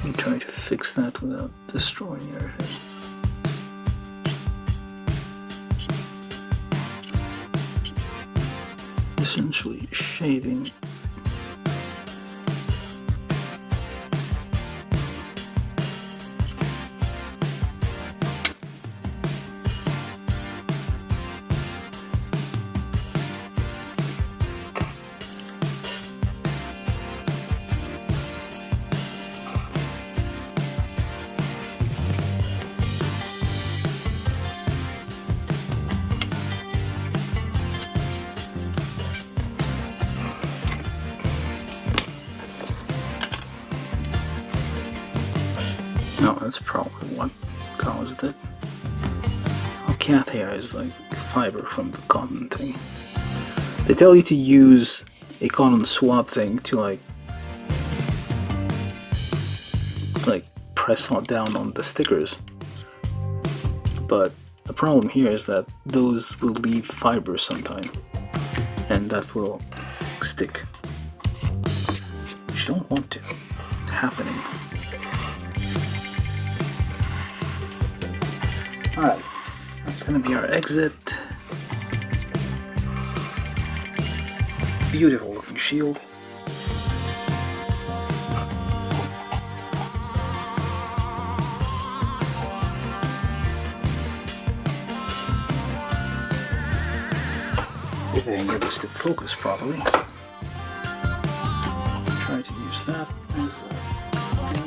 I'm trying to fix that without destroying everything. essentially shaving. No, that's probably what caused it. Oh, cat hair is like fiber from the cotton thing. They tell you to use a cotton swab thing to like press down on the stickers. But the problem here is that those will leave fibers sometime, and that will stick. You don't want to. It's happening. Alright, that's gonna be our exit. Beautiful looking shield. If I can get this to focus properly. Try to use that as a guide.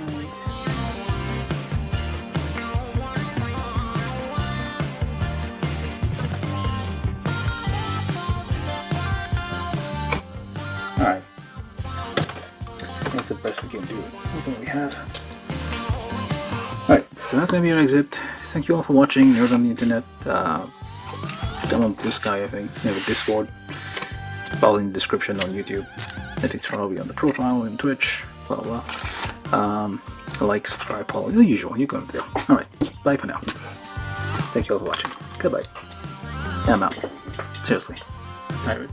Alright, that's the best we can do. What we have. Alright, so that's gonna be our exit. Thank you all for watching. Nerd on the internet. I'm on Blue Sky, I think. We have a Discord. It's probably in the description on YouTube. I think it's probably on the profile and Twitch. Blah blah. Like, subscribe, follow. The usual. You go there. Alright, bye for now. Thank you all for watching. Goodbye. I'm out. Seriously. Alright.